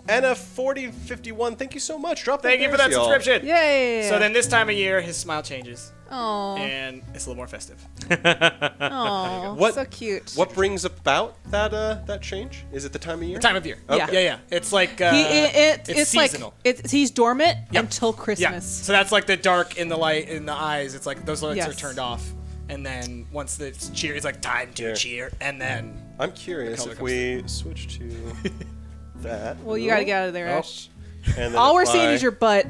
Anna4051, thank you so much. Drop that thank you for that bears, y'all. subscription. Yay! So then this time of year, his smile changes, oh, and it's a little more festive. What- so cute. What brings about that change? Is it the time of year? Time of year. Okay. Yeah. It's like It's it's seasonal. like he's dormant Yep. until Yeah. Christmas. So that's like the dark in the light in the eyes. It's like those lights are Yes. turned off, and then once it's cheer, it's like time to Yeah. cheer, and then I'm curious color if comes we switch to that. Well, you gotta get out of there, Oh. Ash. And then All if we're seeing I- is your butt.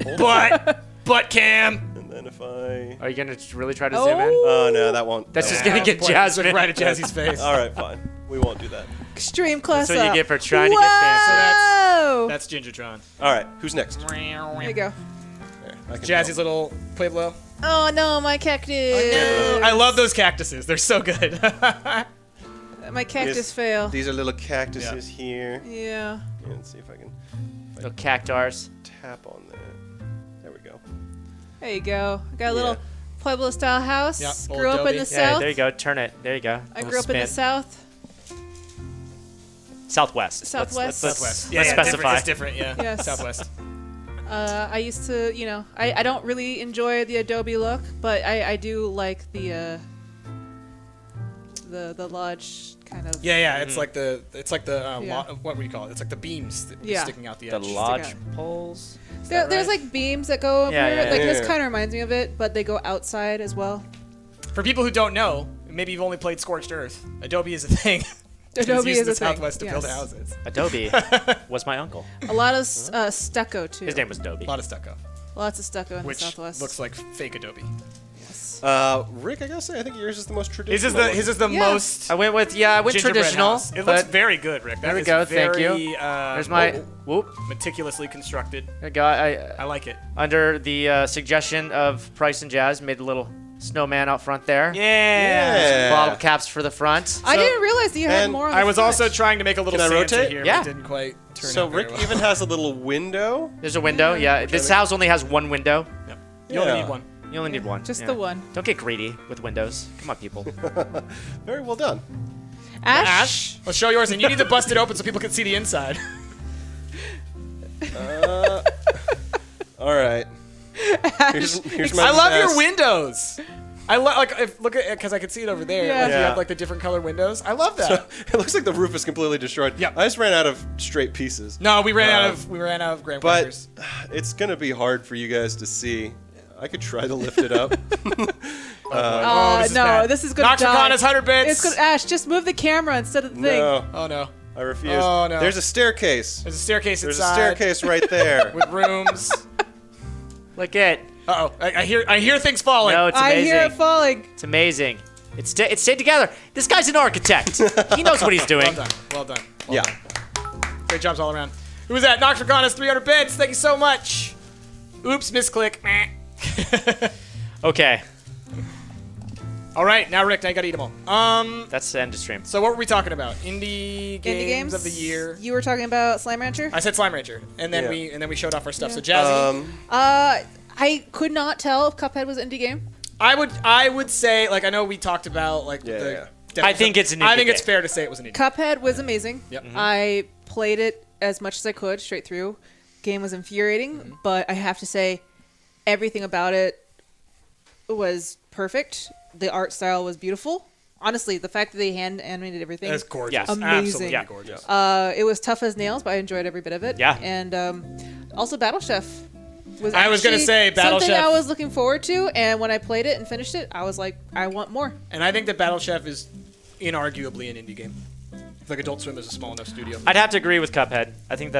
butt cam. And then if I. Are you gonna really try to zoom in? Oh no, that won't. That's that just won't. gonna get Point Jasmine. right at Jazzy's face. All right, fine. We won't do that. Extreme close That's what you up. get for trying to get fancy. Whoa! That's Gingertron. All right, who's next? There you go. There, I can Jazzy's little Pueblo. Oh no, my cactus. I love those cactuses. They're so good. My cactus Yes. fail. These are little cactuses here. Yeah. Let's see if I can Little cactars. tap on that. There we go. There you go. I got a little Pueblo style house. Yeah, old Grew up in adobe. the Yeah, south. there you go. Turn it. There you go. I Little grew up in the spin. south. Southwest. Southwest. Let's Southwest. specify. It's different. Yeah. Yes. Southwest. I used to, I don't really enjoy the Adobe look, but I do like the lodge kind of. Yeah. It's like the Yeah. what would you call it? It's like the beams that Yeah. sticking out the The edge. lodge out. poles. There's like beams that go over. Yeah, yeah, like yeah. this kind of reminds me of it, but they go outside as well. For people who don't know, maybe you've only played Scorched Earth. Adobe is a thing. Adobe it's used is in a the thing. Southwest to build yes. houses. Adobe was my uncle. A lot of stucco too. His name was Adobe. A lot of stucco, Lots of stucco in which the Southwest. looks like fake Adobe. Yes. Rick, I gotta say, I think yours is the most His traditional. is the Yeah. most I went gingerbread traditional. house. It looks but very good, Rick. That there we is go, thank very, you. There's my whoop. meticulously constructed. There you go. I like it. Under the suggestion of Price and Jazz, made a little snowman out front there. Yeah. Bottle caps for the front. I didn't realize that you had and more on the I was front. also trying to make a little Can I Santa rotate? here, Yeah. but it didn't quite turn So out very Rick well. even has a little window. There's a window. Yeah. This house only has one window. Yep. You only Yeah. need one. You only need one. Just yeah. the one. Don't get greedy with windows. Come on, people. Very well done. Ash. Let's show yours, and you need to bust it open so people can see the inside. All right. Here's my I love mess. your windows. I look at because I can see it over there. Yeah. Like, you Yeah. have like the different color windows. I love that. It looks like the roof is completely destroyed. Yep. I just ran out of straight pieces. No, we ran out of graham crackers. But it's gonna be hard for you guys to see. I could try to lift it up. this is bad. this is gonna Nox die. Arcana's 100 bits. It's gonna, Ash, just move the camera instead of the thing. No, Oh no. I refuse. Oh, no. There's a staircase. There's a staircase There's a inside. staircase right there. with rooms. Look at. Uh oh, I hear things falling. No, it's I amazing. hear it falling. It's amazing. It stayed together. This guy's an architect. He knows what he's doing. Well done. Well done. Well Yeah. done. Great jobs all around. Who was that? Nox Arcana's 300 bits. Thank you so much. Oops, misclick. Okay, All right, now Rick, now you gotta eat them all. that's the end of stream. So what were we talking about? Indie games of the year. You were talking about Slime Rancher. I said Slime Rancher, and then Yeah. we showed off our stuff. So Jazzy, I could not tell if Cuphead was an indie game. I would say like I know we talked about like Yeah. I think it's an I indie think it's game. fair to say it was an indie. Cuphead was amazing. Yep. I played it as much as I could straight through. Game was infuriating, but I have to say everything about it was perfect. The art style was beautiful. Honestly, the fact that they hand animated everything. That's gorgeous. Yes. Amazing. Absolutely Yeah. gorgeous. It was tough as nails, but I enjoyed every bit of it. Yeah. And also Battle Chef was I was gonna actually say Battle something Chef- I was looking forward to, and when I played it and finished it, I was like, I want more. And I think that Battle Chef is inarguably an indie game. Like Adult Swim is a small enough studio. I'd have to agree with Cuphead. I think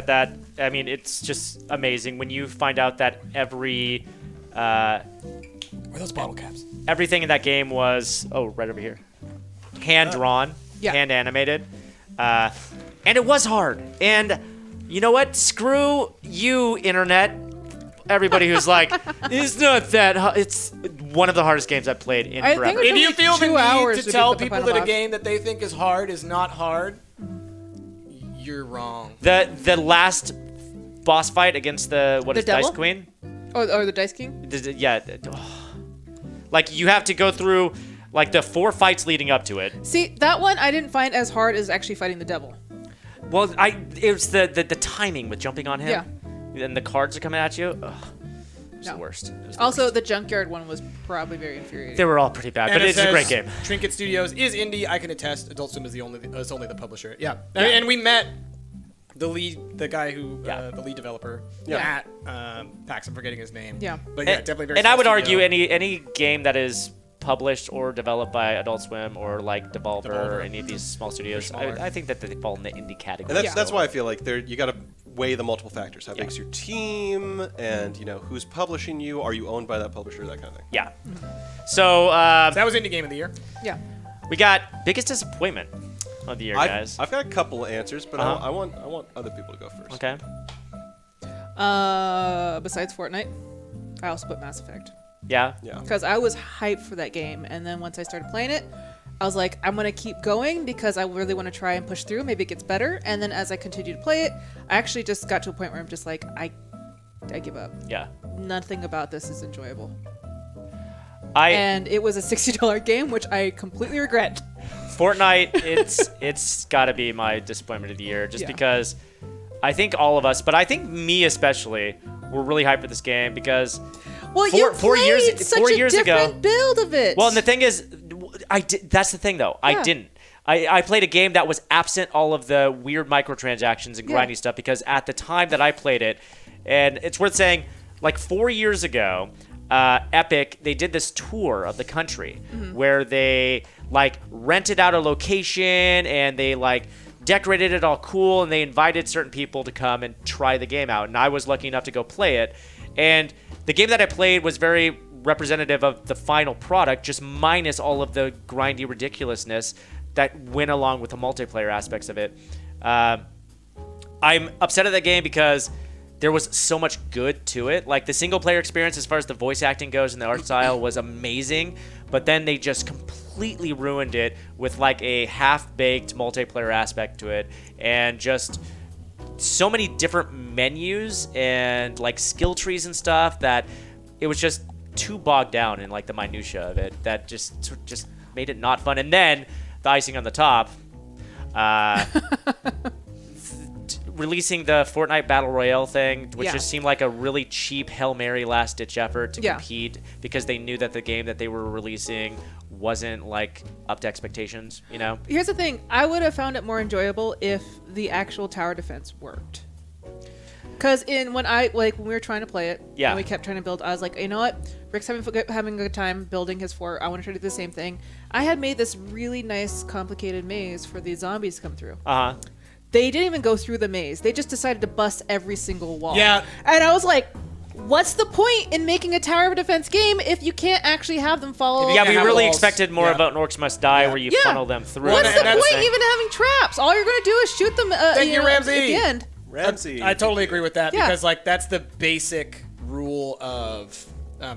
I mean, it's just amazing when you find out that Where are those bottle caps? everything in that game was right over here, hand drawn, Yeah. hand animated, and it was hard. And you know what? Screw you, internet. Everybody who's like, it's not that hard. It's one of the hardest games I've played in I think forever. it If you like feel the 2 hours need to to tell beat the people final that a boss. game that they think is hard is not hard, you're wrong. The last boss fight against the The Dice devil? Queen? Or the Dice King. Yeah. Like you have to go through like the 4 fights leading up to it. See, that one I didn't find as hard as actually fighting the devil. Well, it was the timing with jumping on him. Yeah. And the cards are coming at you. Ugh. It was No. the worst. It was the Also, worst. the Junkyard one was probably very infuriating. They were all pretty bad, And but it it's a great says game. Trinket Studios is indie. I can attest. Adult Swim is only the publisher. Yeah. And we met the guy who Yeah. the lead developer Yeah. at PAX. I'm forgetting his name. Yeah. But yeah, And- definitely very. And I small would studio. argue any game that is published or developed by Adult Swim or like Devolver or any of these small studios, smaller. I think that they fall in the indie category. And that's why I feel like you got to weigh the multiple factors. How Yeah. big's your team, and who's publishing you? Are you owned by that publisher? That kind of thing. Yeah. So That was indie game of the year. Yeah. we got biggest disappointment of the year, guys. I've got a couple answers, but Uh-huh. I want other people to go first. Okay. Besides Fortnite, I also put Mass Effect. Yeah. Yeah. Because I was hyped for that game, and then once I started playing it, I was like, I'm gonna keep going because I really want to try and push through. Maybe it gets better. And then as I continue to play it, I actually just got to a point where I'm just like, I give up. Yeah. Nothing about this is enjoyable. I And it was a $60 game, which I completely regret. Fortnite, it's got to be my disappointment of the year, just Yeah. because I think all of us, but I think me especially, were really hyped for this game because Well, Four- you four played years- such 4 a years ago- different build of it. well, and the thing is, I did. That's the thing though. I Yeah. didn't. I played a game that was absent all of the weird microtransactions and Yeah. grindy stuff because at the time that I played it, and it's worth saying, like 4 years ago, Epic, they did this tour of the country where they like rented out a location and they like decorated it all cool and they invited certain people to come and try the game out. And I was lucky enough to go play it. And the game that I played was very representative of the final product, just minus all of the grindy ridiculousness that went along with the multiplayer aspects of it. I'm upset at that game because there was so much good to it. Like the single player experience as far as the voice acting goes and the art style was amazing, but then they just completely ruined it with like a half-baked multiplayer aspect to it and just so many different menus and like skill trees and stuff that it was just too bogged down in like the minutia of it that just made it not fun. And then the icing on the top, releasing the Fortnite Battle Royale thing, which Yeah. just seemed like a really cheap Hail Mary last-ditch effort to Yeah. compete because they knew that the game that they were releasing wasn't like up to expectations, you know? Here's the thing. I would have found it more enjoyable if the actual tower defense worked. Because when we were trying to play it, Yeah. and we kept trying to build, I was like, you know what? Rick's having a good time building his fort. I want to try to do the same thing. I had made this really nice, complicated maze for the zombies to come through. Uh-huh. They didn't even go through the maze. They just decided to bust every single wall. Yeah. And I was like, what's the point in making a tower defense game if you can't actually have them follow? Yeah, we have really walls. expected more Yeah. about Orcs Must Die, where you Yeah. funnel them through. What's the that's- point even having traps? All you're going to do is shoot them Thank you, Ramsey. at the end. Ramsey. I totally agree with that Yeah. because like that's the basic rule of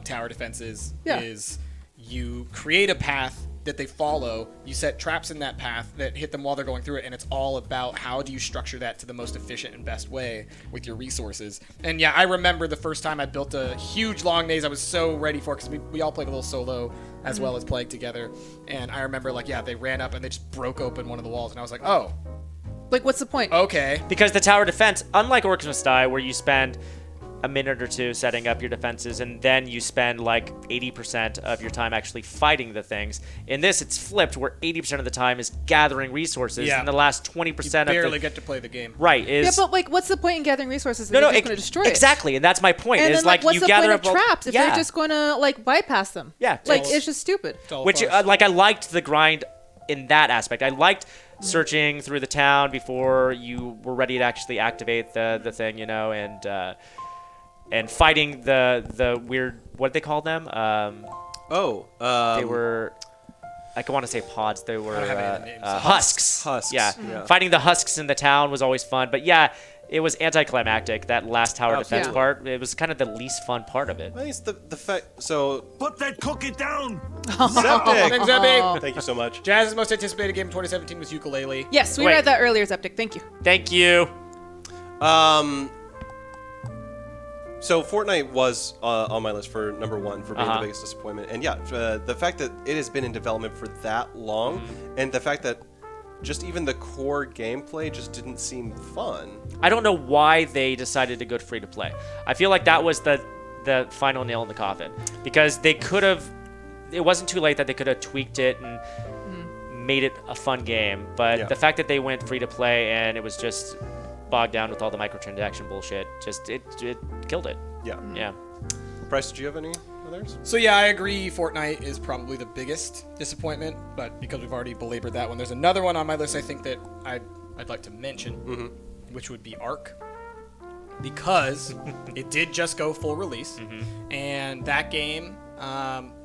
tower defenses Yeah. is you create a path that they follow, you set traps in that path that hit them while they're going through it, and it's all about how do you structure that to the most efficient and best way with your resources. And yeah, I remember the first time I built a huge long maze I was so ready for, because we all played a little solo as well as playing together, and I remember like, yeah, they ran up and they just broke open one of the walls, and I was like, oh, Like, what's the point? okay. Because the tower defense, unlike Orcs Must Die, where you spend a minute or two setting up your defenses and then you spend like 80% of your time actually fighting the things. In this, it's flipped, where 80% of the time is gathering resources, Yeah. and the last 20% of Barely the get to play the game. right is Yeah, but like, what's the point in gathering resources if no, you're no, just going to destroy it? exactly, and that's my point. And is then, like, what's you the gather point of up all- traps if yeah. they're just going to like bypass them? Yeah, like it's- it's just stupid. It's all a Which farce. like I liked the grind in that aspect. I liked searching through the town before you were ready to actually activate the thing, you know, and fighting the weird, what did they call them? They were, I want to say pods. They were don't have any of the names. husks. Husks, Yeah. yeah. Fighting the husks in the town was always fun, but yeah. It was anticlimactic, that last tower defense yeah. part. It was kind of the least fun part of it. I think it's the fact. So Put that cookie down! Septic. Thanks, Zebby. Thank you so much. Jazz's most anticipated game in 2017 was Ukulele. Yes, we Wait. read that earlier, Zeptic. Thank you. Thank you. So Fortnite was on my list for number one for being Uh-huh. the biggest disappointment, and yeah, the fact that it has been in development for that long, and the fact that just even the core gameplay just didn't seem fun. I don't know why they decided to go free to play. I feel like that was the final nail in the coffin, because they could have. It wasn't too late that they could have tweaked it and made it a fun game. But Yeah. the fact that they went free to play and it was just bogged down with all the microtransaction bullshit, just it killed it. Yeah. Yeah. Bryce, did you have any others? So yeah, I agree. Fortnite is probably the biggest disappointment, but because we've already belabored that one, there's another one on my list I think that I'd like to mention, which would be Ark, because it did just go full release, and that game,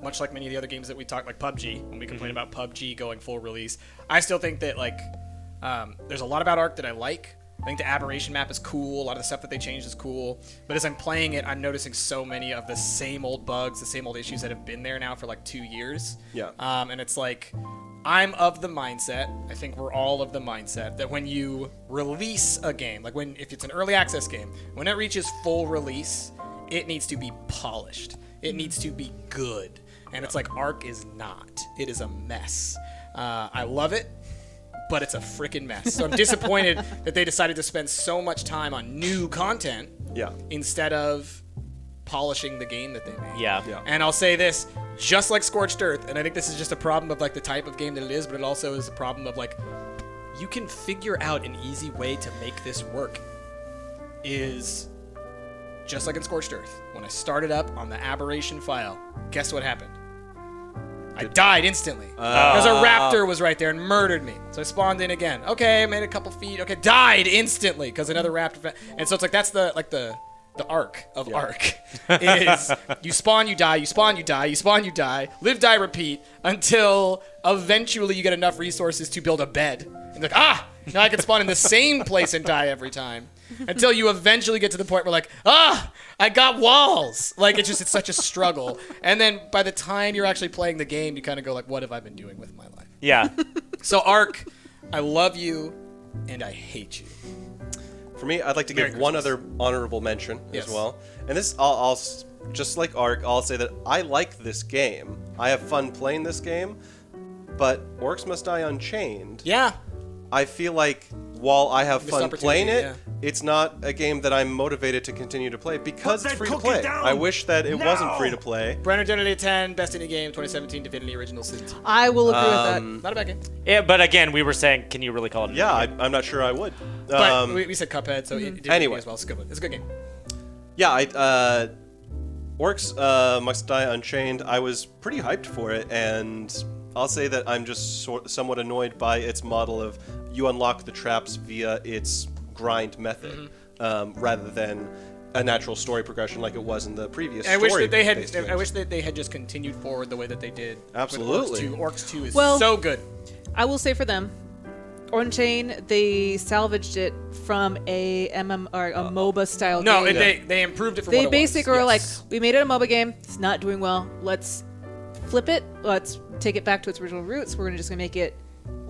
much like many of the other games that we talked, like PUBG, when we complain about PUBG going full release, I still think that like there's a lot about Ark that I like. I think the aberration map is cool. A lot of the stuff that they changed is cool. But as I'm playing it, I'm noticing so many of the same old bugs, the same old issues that have been there now for like 2 years. Yeah. And it's like, I'm of the mindset, I think we're all of the mindset, that when you release a game, like if it's an early access game, when it reaches full release, it needs to be polished. It needs to be good. And it's like Ark is not. It is a mess. I love it, but it's a freaking mess. So I'm disappointed that they decided to spend so much time on new content Yeah. instead of polishing the game that they made. Yeah. Yeah. And I'll say this, just like Scorched Earth, and I think this is just a problem of like the type of game that it is, but it also is a problem of like, you can figure out an easy way to make this work. Is just like in Scorched Earth. When I started up on the aberration file, guess what happened? I died instantly. Because a raptor was right there and murdered me. So I spawned in again. Okay, I made a couple feet. Okay, died instantly because another raptor. And so it's like that's the arc of Ark. Is you spawn, you die, you spawn, you die, you spawn, you die, live, die, repeat until eventually you get enough resources to build a bed. And you're like, now I can spawn in the same place and die every time. Until you eventually get to the point where like, I got walls. Like it's such a struggle. And then by the time you're actually playing the game, you kind of go like, what have I been doing with my life? Yeah. So Ark, I love you and I hate you. For me, I'd like to Merry give one Christmas. other honorable mention Yes. as well. And this, I'll just like Ark, I'll say that I like this game. I have fun playing this game, but Orcs Must Die Unchained. Yeah. I feel like while I have fun playing it, opportunity, it's not a game that I'm motivated to continue to play because Put it's that free to cookie play. down. I wish that it wasn't No. free to play. Brenner Identity 10, Best Indie Game, 2017, Divinity Original Sin 2. I will agree with that. Not a bad game. Yeah, but again, we were saying, can you really call it? Yeah, I'm not sure I would. But we said Cuphead, so it did Anyway. as well. It's a good one. It's a good game. Yeah, Orcs Must Die Unchained, I was pretty hyped for it, and I'll say that I'm just somewhat annoyed by its model of you unlock the traps via its grind method, rather than a natural story progression like it was in the previous I story. wish that they had. based I games. wish that they had just continued forward the way that they did. with Absolutely. Orcs 2 is Well- so good. I will say for them, Unchained, they salvaged it from a or a MOBA style No, game. they improved it from They what it was. basically were Yes. like, we made it a MOBA game. It's not doing well. Let's flip it. Let's take it back to its original roots. We're just gonna make it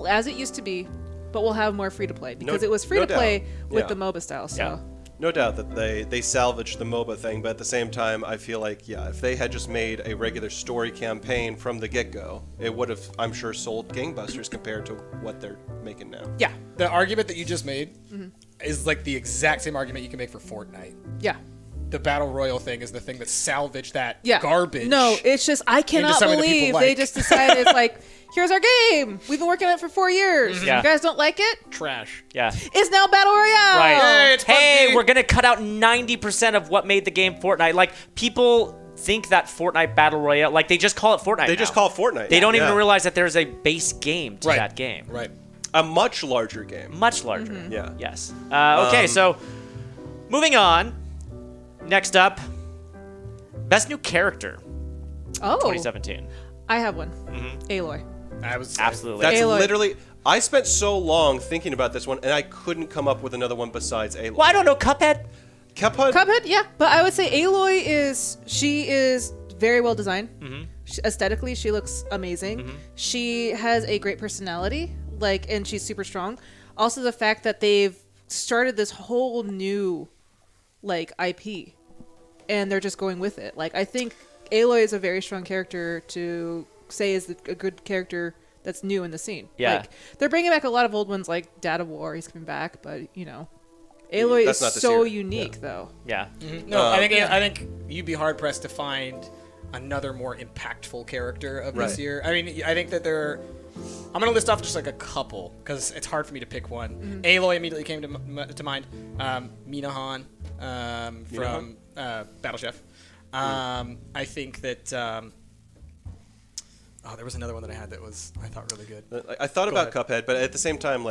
as it used to be, but we'll have more free to play because it was free to play with Yeah. the MOBA style. So. Yeah. No doubt that they salvaged the MOBA thing, but at the same time, I feel like, yeah, if they had just made a regular story campaign from the get-go, it would have, I'm sure, sold gangbusters compared to what they're making now. Yeah. The argument that you just made is like the exact same argument you can make for Fortnite. Yeah. The Battle Royale thing is the thing that salvaged that Yeah. garbage. No, it's just I cannot something that people believe they like. just decided it's like, here's our game. We've been working on it for 4 years. Yeah. You guys don't like it? trash. Yeah. It's now Battle Royale. Right. Hey, it's Hey, PUBG. we're gonna cut out 90% of what made the game Fortnite. Like, people think that Fortnite Battle Royale, like, they just call it Fortnite. They just now. call it Fortnite. They don't even Yeah. realize that there's a base game to Right. that game. Right. A much larger game. Much larger. Yeah. Yes. Okay, so moving on. Next up, best new character, Oh, 2017. I have one. Aloy. I was Absolutely. That's Aloy. literally... I spent so long thinking about this one, and I couldn't come up with another one besides Aloy. Well, I don't know, Cuphead. Cuphead? Yeah, but I would say Aloy is very well designed. Aesthetically, she looks amazing. She has a great personality, and she's super strong. Also, the fact that they've started this whole new, IP, and they're just going with it. I think Aloy is a very strong character to say is a good character that's new in the scene. Yeah. They're bringing back a lot of old ones, like Dad of War. He's coming back, but Aloy That's is not this so year. unique, though. Yeah. No, I think you'd be hard pressed to find another more impactful character of this Right. year. I mean, I think that I'm gonna list off just a couple because it's hard for me to pick one. Aloy immediately came to mind. Minahan from Battle Chef. I think that. There was another one that I had that I thought really good. I thought about ahead. Cuphead, but at the same time,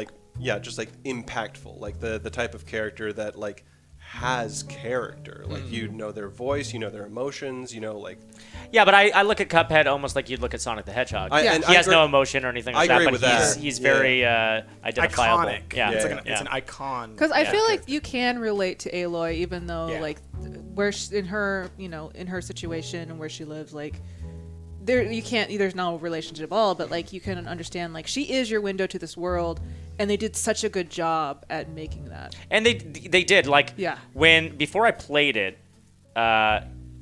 just impactful, the type of character that has character. You know their voice, you know their emotions, Yeah, but I look at Cuphead almost like you'd look at Sonic the Hedgehog. and He has agree- no emotion or anything like I that, agree but with that. he's Yeah. very identifiable. Iconic. Yeah. It's, Yeah. it's an icon. Because I feel character. like you can relate to Aloy, even though Yeah. where in her in her situation and where she lives, there's no relationship at all, but you can understand she is your window to this world, and they did such a good job at making that. And they did Yeah. before I played it,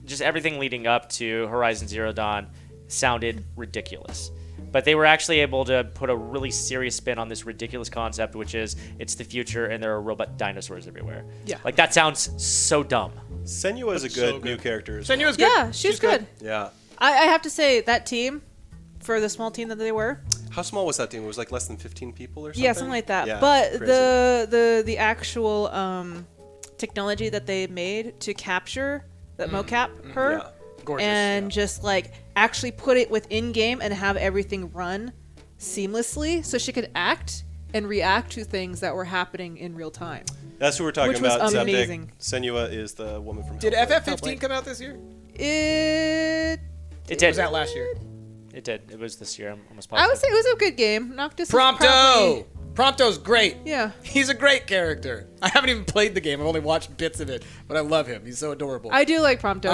just everything leading up to Horizon Zero Dawn sounded ridiculous. But they were actually able to put a really serious spin on this ridiculous concept, which is it's the future and there are robot dinosaurs everywhere. Yeah. That sounds so dumb. Senua is a good new character. Senua's good. Yeah, she's good. Yeah. I have to say that team, for the small team that they were, How small was that team? It was less than 15 people or something? yeah, something like that. Yeah, But crazy. the actual technology that they made to capture that mocap her. Yeah. Gorgeous. And just actually put it within game and have everything run seamlessly so she could act and react to things that were happening in real time. That's who we're talking Which was about. Zeptic. amazing. Senua is the woman from Did Hellblade. FF15 come out this year? It It did. Was that last year? It did. It was this year. I'm almost I positive. would say it was a good game. Noctis is Prompto! probably- Prompto's great. Yeah. He's a great character. I haven't even played the game. I've only watched bits of it, but I love him. He's so adorable. I do like Prompto.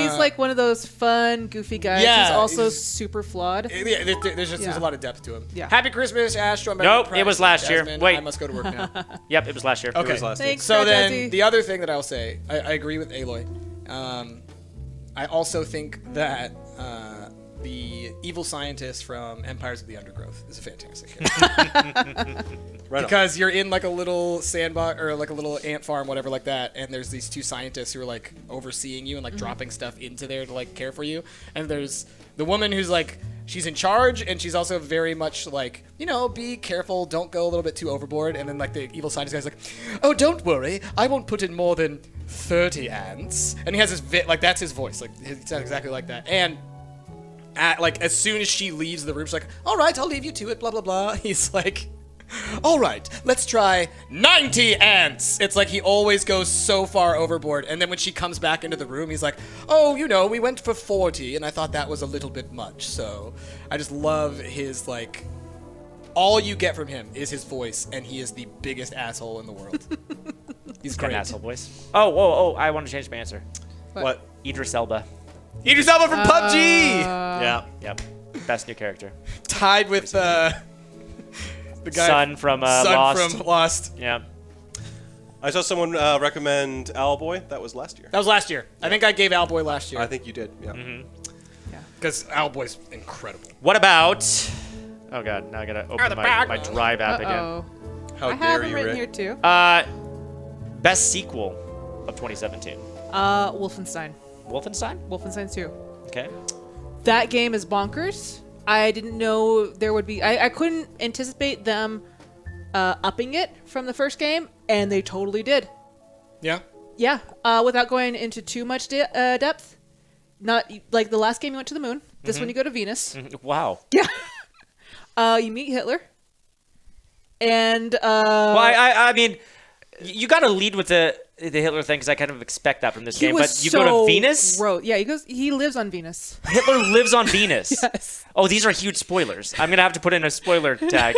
He's one of those fun, goofy guys. Yeah, He's also he's- super flawed. Yeah, there's Yeah. a lot of depth to him. Yeah. Happy Christmas, Astro. Nope, it was last year. Jasmine. Wait. I must go to work now. Yep, it was last year. Okay. It was last year. Thanks, So then, Jesse. the other thing that I'll say, I agree with Aloy. I also think that the evil scientist from Empires of the Undergrowth is a fantastic character. Right on. Because you're in like a little sandbox or like a little ant farm, whatever like that, and there's these 2 scientists who are like overseeing you and like dropping stuff into there to like care for you. And there's the woman who's like, she's in charge, and she's also very much like, you know, be careful, don't go a little bit too overboard. And then like the evil scientist guy's like, oh, don't worry, I won't put in more than 30 ants. And he has this like that's his voice, like he sounds exactly like that. And like as soon as she leaves the room, she's like, all right, I'll leave you to it, blah blah blah. He's like, all right, let's try 90 ants. It's like he always goes so far overboard. And then when she comes back into the room, he's like, oh, you know, we went for 40, and I thought that was a little bit much. So I just love his, like, all you get from him is his voice, and he is the biggest asshole in the world. He's Got great. an asshole voice. Oh, I want to change my answer. What? Idris Elba. Idris Elba from PUBG! Yeah. Yep. Best new character. Tied with the guy Sun from Lost. from Lost. Yeah. I saw someone recommend Owlboy. That was last year. That was last year. I think I gave Owlboy last year. I think you did. Yeah. Because Owlboy's incredible. What about? Oh god, now I gotta open my Drive app again. Uh-oh. How I dare have them you, written Rick? here too. Best sequel of 2017. Wolfenstein. Wolfenstein. Wolfenstein 2. Okay. That game is bonkers. I didn't know there would be. I couldn't anticipate them upping it from the first game, and they totally did. Yeah? Yeah, without going into too much depth. Not like the last game you went to the moon. This one you go to Venus. Wow. Yeah. You meet Hitler. And Well, I mean, you got to lead with the Hitler thing because I kind of expect that from this he game. was But you so go to Venus. Yeah, he lives on Venus. Hitler lives on Venus. Yes. Oh, these are huge spoilers. I'm gonna have to put in a spoiler tag.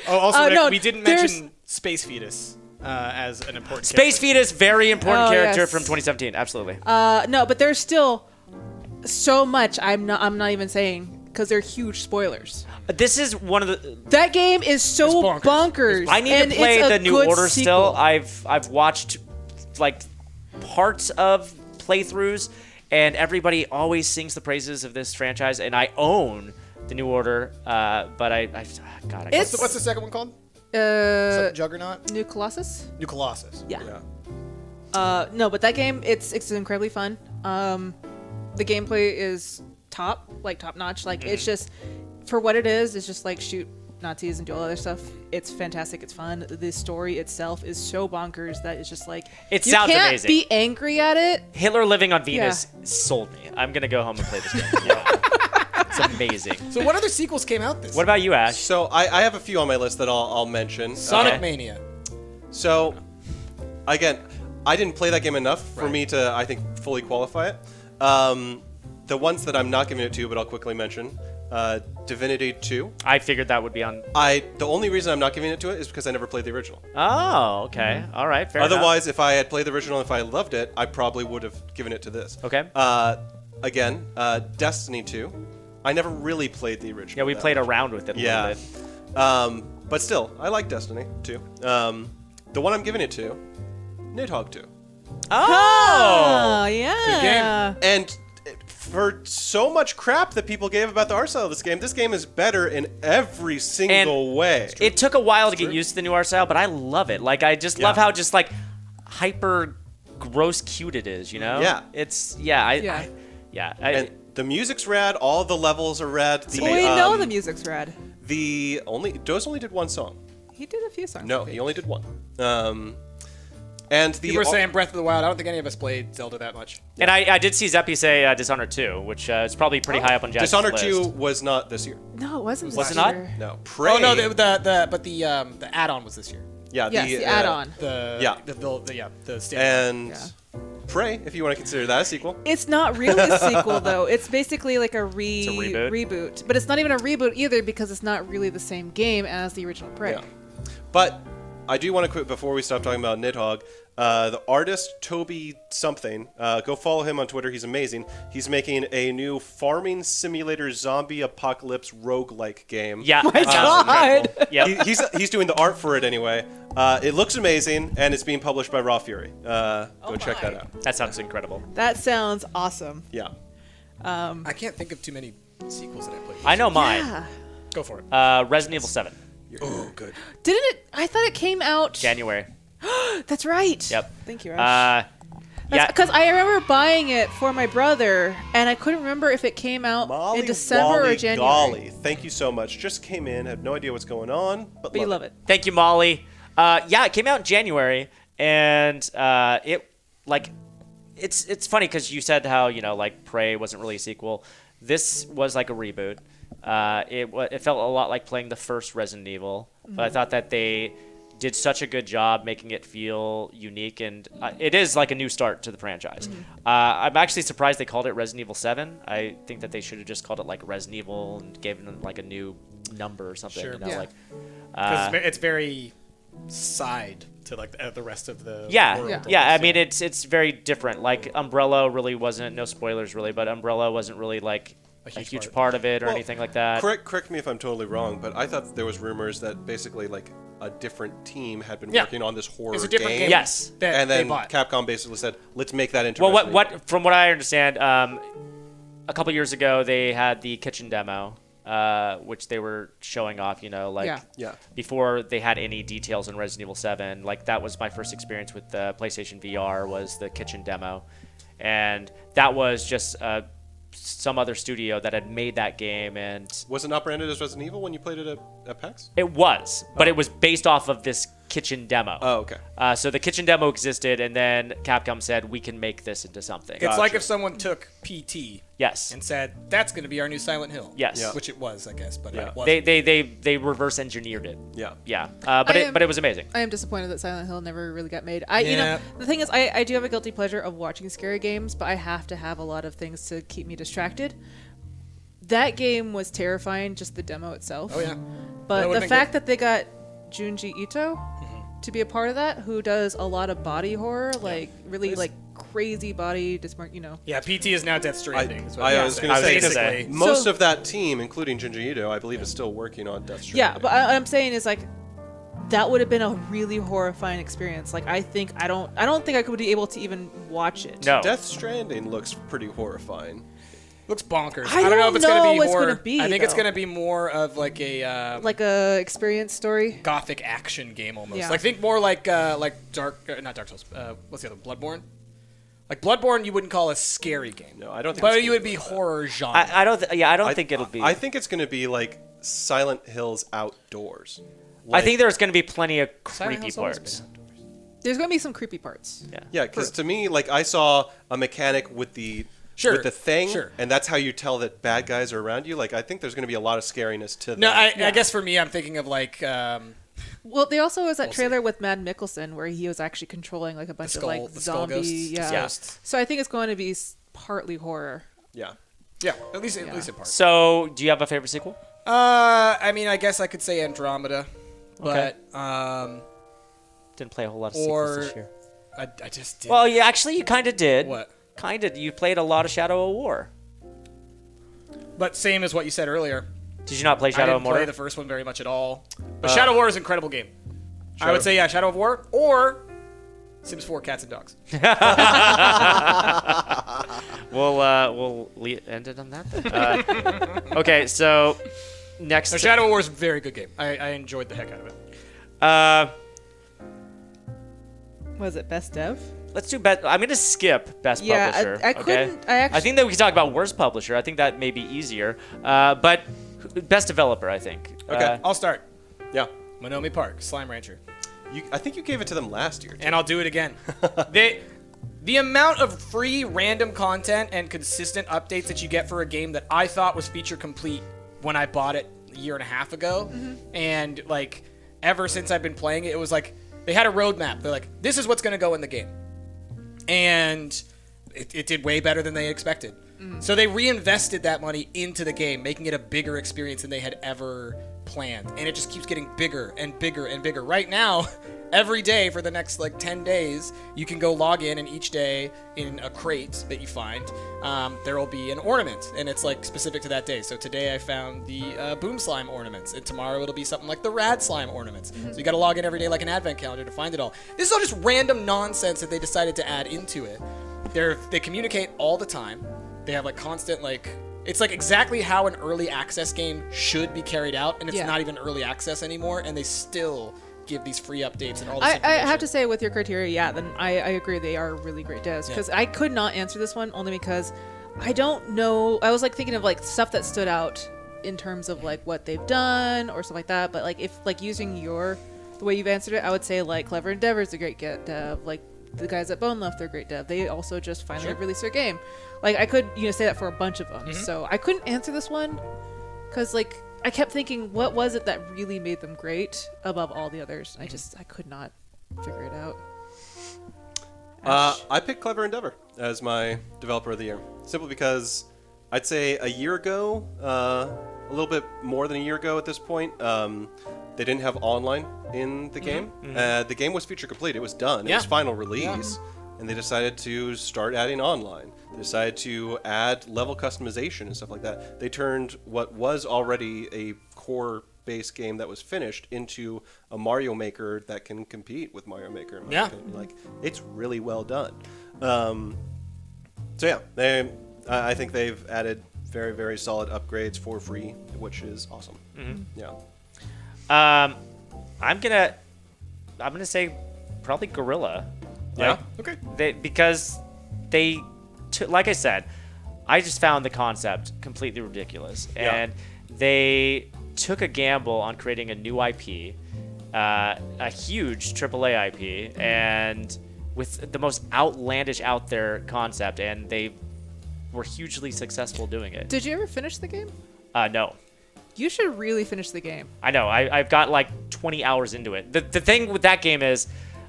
Oh, also, Rick, no, we didn't mention Space Fetus as an important Space character. Fetus, very important Oh, character yes. from 2017. Absolutely. No, but there's still so much I'm not even saying because they're huge spoilers. This is one of the. That game is so It's bonkers. bonkers. I need and to play it's a the New good Order sequel. still. I've watched like parts of playthroughs, and everybody always sings the praises of this franchise, and I own the New Order. But I God, I It's- What's the second one called? Something Juggernaut? New Colossus. New Colossus. Yeah. Yeah. No, but that game it's incredibly fun. The gameplay is top notch. Like it's just for what it is. It's just like shoot Nazis and do all other stuff. It's fantastic. It's fun. The story itself is so bonkers that it's just like It you sounds can't amazing. be angry at it. Hitler living on Venus sold me. I'm gonna go home and play this game. Yeah. It's amazing. So what other sequels came out this What about you, Ash? So I have a few on my list that I'll mention. Sonic Okay. Mania. So, again, I didn't play that game enough for me to, I think, fully qualify it. The ones that I'm not giving it to, but I'll quickly mention, Divinity 2. I figured that would be on. The only reason I'm not giving it to it is because I never played the original. Oh, okay. All right. Fair enough. Otherwise, if I had played the original, if I loved it, I probably would have given it to this. Okay. Again, Destiny 2. I never really played the original. Yeah, we that played much. around with it a Yeah. little bit. But still, I like Destiny 2. The one I'm giving it to, Nidhogg 2. Oh yeah. And for so much crap that people gave about the art style of this game is better in every single way. It took a while to get used to the new art style, but I love it. Like, I just love how just like hyper gross cute it is, you know? Yeah. It's And the music's rad. All the levels are rad. The, Well, we know the music's rad. Doze only did one song. He did a few songs. No, he only did one. And the People were saying Breath of the Wild. I don't think any of us played Zelda that much. And I did see Zeppi say Dishonored 2, which is probably pretty high up on Jackson's Dishonored list. 2 was not this year. No, it wasn't. Was this it not? year. No, Prey. Oh no, the add-on was this year. Yeah, Yes, the add-on. The standard. And Yeah. Prey, if you want to consider that a sequel. It's not really a sequel though. It's basically like a reboot? reboot, but it's not even a reboot either because it's not really the same game as the original Prey. Yeah. But I do want to quit before we stop talking about Nidhogg. The artist Toby something. Go follow him on Twitter. He's amazing. He's making a new farming simulator zombie apocalypse roguelike game. Yeah. My that sounds God. incredible. Yep. He's doing the art for it anyway. It looks amazing, and it's being published by Raw Fury. Go check that out. That sounds incredible. That sounds awesome. Yeah. I can't think of too many sequels that I played. I know mine. Yeah. Go for it. Resident Evil 7, Oh, good. Didn't it? I thought it came out. January. That's right. Yep. Thank you, Rush. Yeah. Because I remember buying it for my brother, and I couldn't remember if it came out Molly in December Wally or January. Golly, thank you so much. Just came in, had no idea what's going on, but But you love it. Thank you, Molly. Yeah, it came out in January, and it's funny because you said how like Prey wasn't really a sequel. This was like a reboot. It felt a lot like playing the first Resident Evil, but I thought that they did such a good job making it feel unique, and it is like a new start to the franchise. I'm actually surprised they called it Resident Evil 7. I think that they should have just called it like Resident Evil and given them like a new number or something. Sure. Yeah. Because it's very side to like the rest of the Yeah, world. yeah. I mean, it's very different. Like Umbrella really wasn't. No spoilers really, but Umbrella wasn't really like a huge part of it or Well, anything like that. Correct me if I'm totally wrong, but I thought there was rumors that basically like a different team had been Yeah. working on this horror It's a different game. Yes. That and they then bought. Capcom basically said, "Let's make that into." Well, Resident from what I understand, a couple years ago they had the kitchen demo, which they were showing off. Yeah. Yeah. before they had any details on Resident Evil 7. Like that was my first experience with the PlayStation VR was the kitchen demo, and that was just some other studio that had made that game, and Was it not branded as Resident Evil when you played it at PAX? it was, but it was based off of this kitchen demo. Oh, okay. So the kitchen demo existed, and then Capcom said we can make this into something. It's like Gotcha. if someone took PT Yes. and said that's going to be our new Silent Hill. Yes. Yeah. Which it was, I guess, but Yeah. it wasn't. They reverse engineered it. Yeah. Yeah. But it was amazing. I am disappointed that Silent Hill never really got made. Yeah. The thing is, I do have a guilty pleasure of watching scary games, but I have to have a lot of things to keep me distracted. That game was terrifying, just the demo itself. Oh yeah. That But would've the been fact that they got Junji Ito to be a part of that, who does a lot of body horror, like really like crazy body Yeah, PT is now Death Stranding. is what I I'm was saying. going to say, Basically. because most So- of that team, including Gingerbread Ito, I believe, is still working on Death Stranding. Yeah, but I'm saying is like that would have been a really horrifying experience. Like I don't think I could be able to even watch it. No. Death Stranding looks pretty horrifying. Looks bonkers. I don't know if it's going to know be what it's horror. gonna be, I think it's though. going to be more of like a Like a experience story. gothic action game almost. Yeah. Like think more like not Dark Souls. What's the other? Bloodborne. Like Bloodborne, you wouldn't call a scary game. No, I don't think But it's you gonna would be like that. horror genre. I don't think it'll be. I think it's going to be like Silent Hills outdoors. I think there's going to be plenty of Silent creepy Hill's always parts. been outdoors. There's gonna be some creepy parts. Yeah, because to me, like I saw a mechanic with the thing, sure. and that's how you tell that bad guys are around you. Like I think there's going to be a lot of scariness to No, that. I guess for me, I'm thinking of like Well, there also was that We'll trailer with Matt Mikkelsen where he was actually controlling like a bunch of like the skull zombie. ghosts. Yeah. Yeah. So I think it's going to be partly horror. Yeah. yeah, at least in part. So, do you have a favorite sequel? I mean, I guess I could say Andromeda, but Didn't play a whole lot of Or- sequels this year. I just did. Well, you kind of did. What? Kind of. You played a lot of Shadow of War. But same as what you said earlier. Did you not play I Shadow didn't of War? play the first one very much at all. But Shadow of War is an incredible game. I would say Shadow of War or Sims 4 Cats and Dogs. We'll end it on that then. Okay, so next. So Shadow of War is a very good game. I enjoyed the heck out of it. Was it best dev? Let's do best. I'm gonna skip best Yeah, publisher. I okay? couldn't. I think that we can talk about worst publisher. I think that may be easier. But best developer, I think. Okay. I'll start. Yeah. Monomi Park, Slime Rancher. I think you gave it to them last year. And I'll do it again. The amount of free random content and consistent updates that you get for a game that I thought was feature complete when I bought it a year and a half ago, and like ever since I've been playing it, it was like they had a roadmap. They're like, this is what's going to go in the game. And it did way better than they expected. So they reinvested that money into the game, making it a bigger experience than they had ever planned. And it just keeps getting bigger and bigger and bigger. Right now, every day for the next like 10 days, you can go log in, and each day in a crate that you find, there will be an ornament, and it's like specific to that day. So today I found the Boom Slime ornaments, and tomorrow it'll be something like the Rad Slime ornaments. So you got to log in every day like an advent calendar to find it all. This is all just random nonsense that they decided to add into it. They communicate all the time. They have like constant like It's like exactly how an early access game should be carried out, and it's Yeah. not even early access anymore, and they still give these free updates and all this I information. have to say, with your criteria, yeah, then I agree they are really great devs. Because I could not answer this one only because I don't know. I was like thinking of like stuff that stood out in terms of like what they've done or stuff like that. But like if like using the way you've answered it, I would say like Clever Endeavor's a great dev. Like the guys at Bone Left, they're great dev. They also just finally released their game. Like I could say that for a bunch of them. So I couldn't answer this one because like I kept thinking, what was it that really made them great above all the others? I could not figure it out. I picked Clever Endeavor as my developer of the year, simply because I'd say a year ago, a little bit more than a year ago at this point, they didn't have online in the game. The game was feature complete. It was done. It was final release. And they decided to start adding online. They decided to add level customization and stuff like that. They turned what was already a core-based game that was finished into a Mario Maker that can compete with Mario Maker. in my opinion. Like, it's really well done. So yeah, I think they've added very, very solid upgrades for free, which is awesome. Yeah. I'm gonna say probably Gorilla. Yeah. Okay. Because they, like I said, I just found the concept completely ridiculous, and they took a gamble on creating a new IP, a huge AAA IP, and with the most outlandish, out there concept, and they were hugely successful doing it. Did you ever finish the game? No. You should really finich the game. I know. I've got like 20 hours into it. The thing with that game is,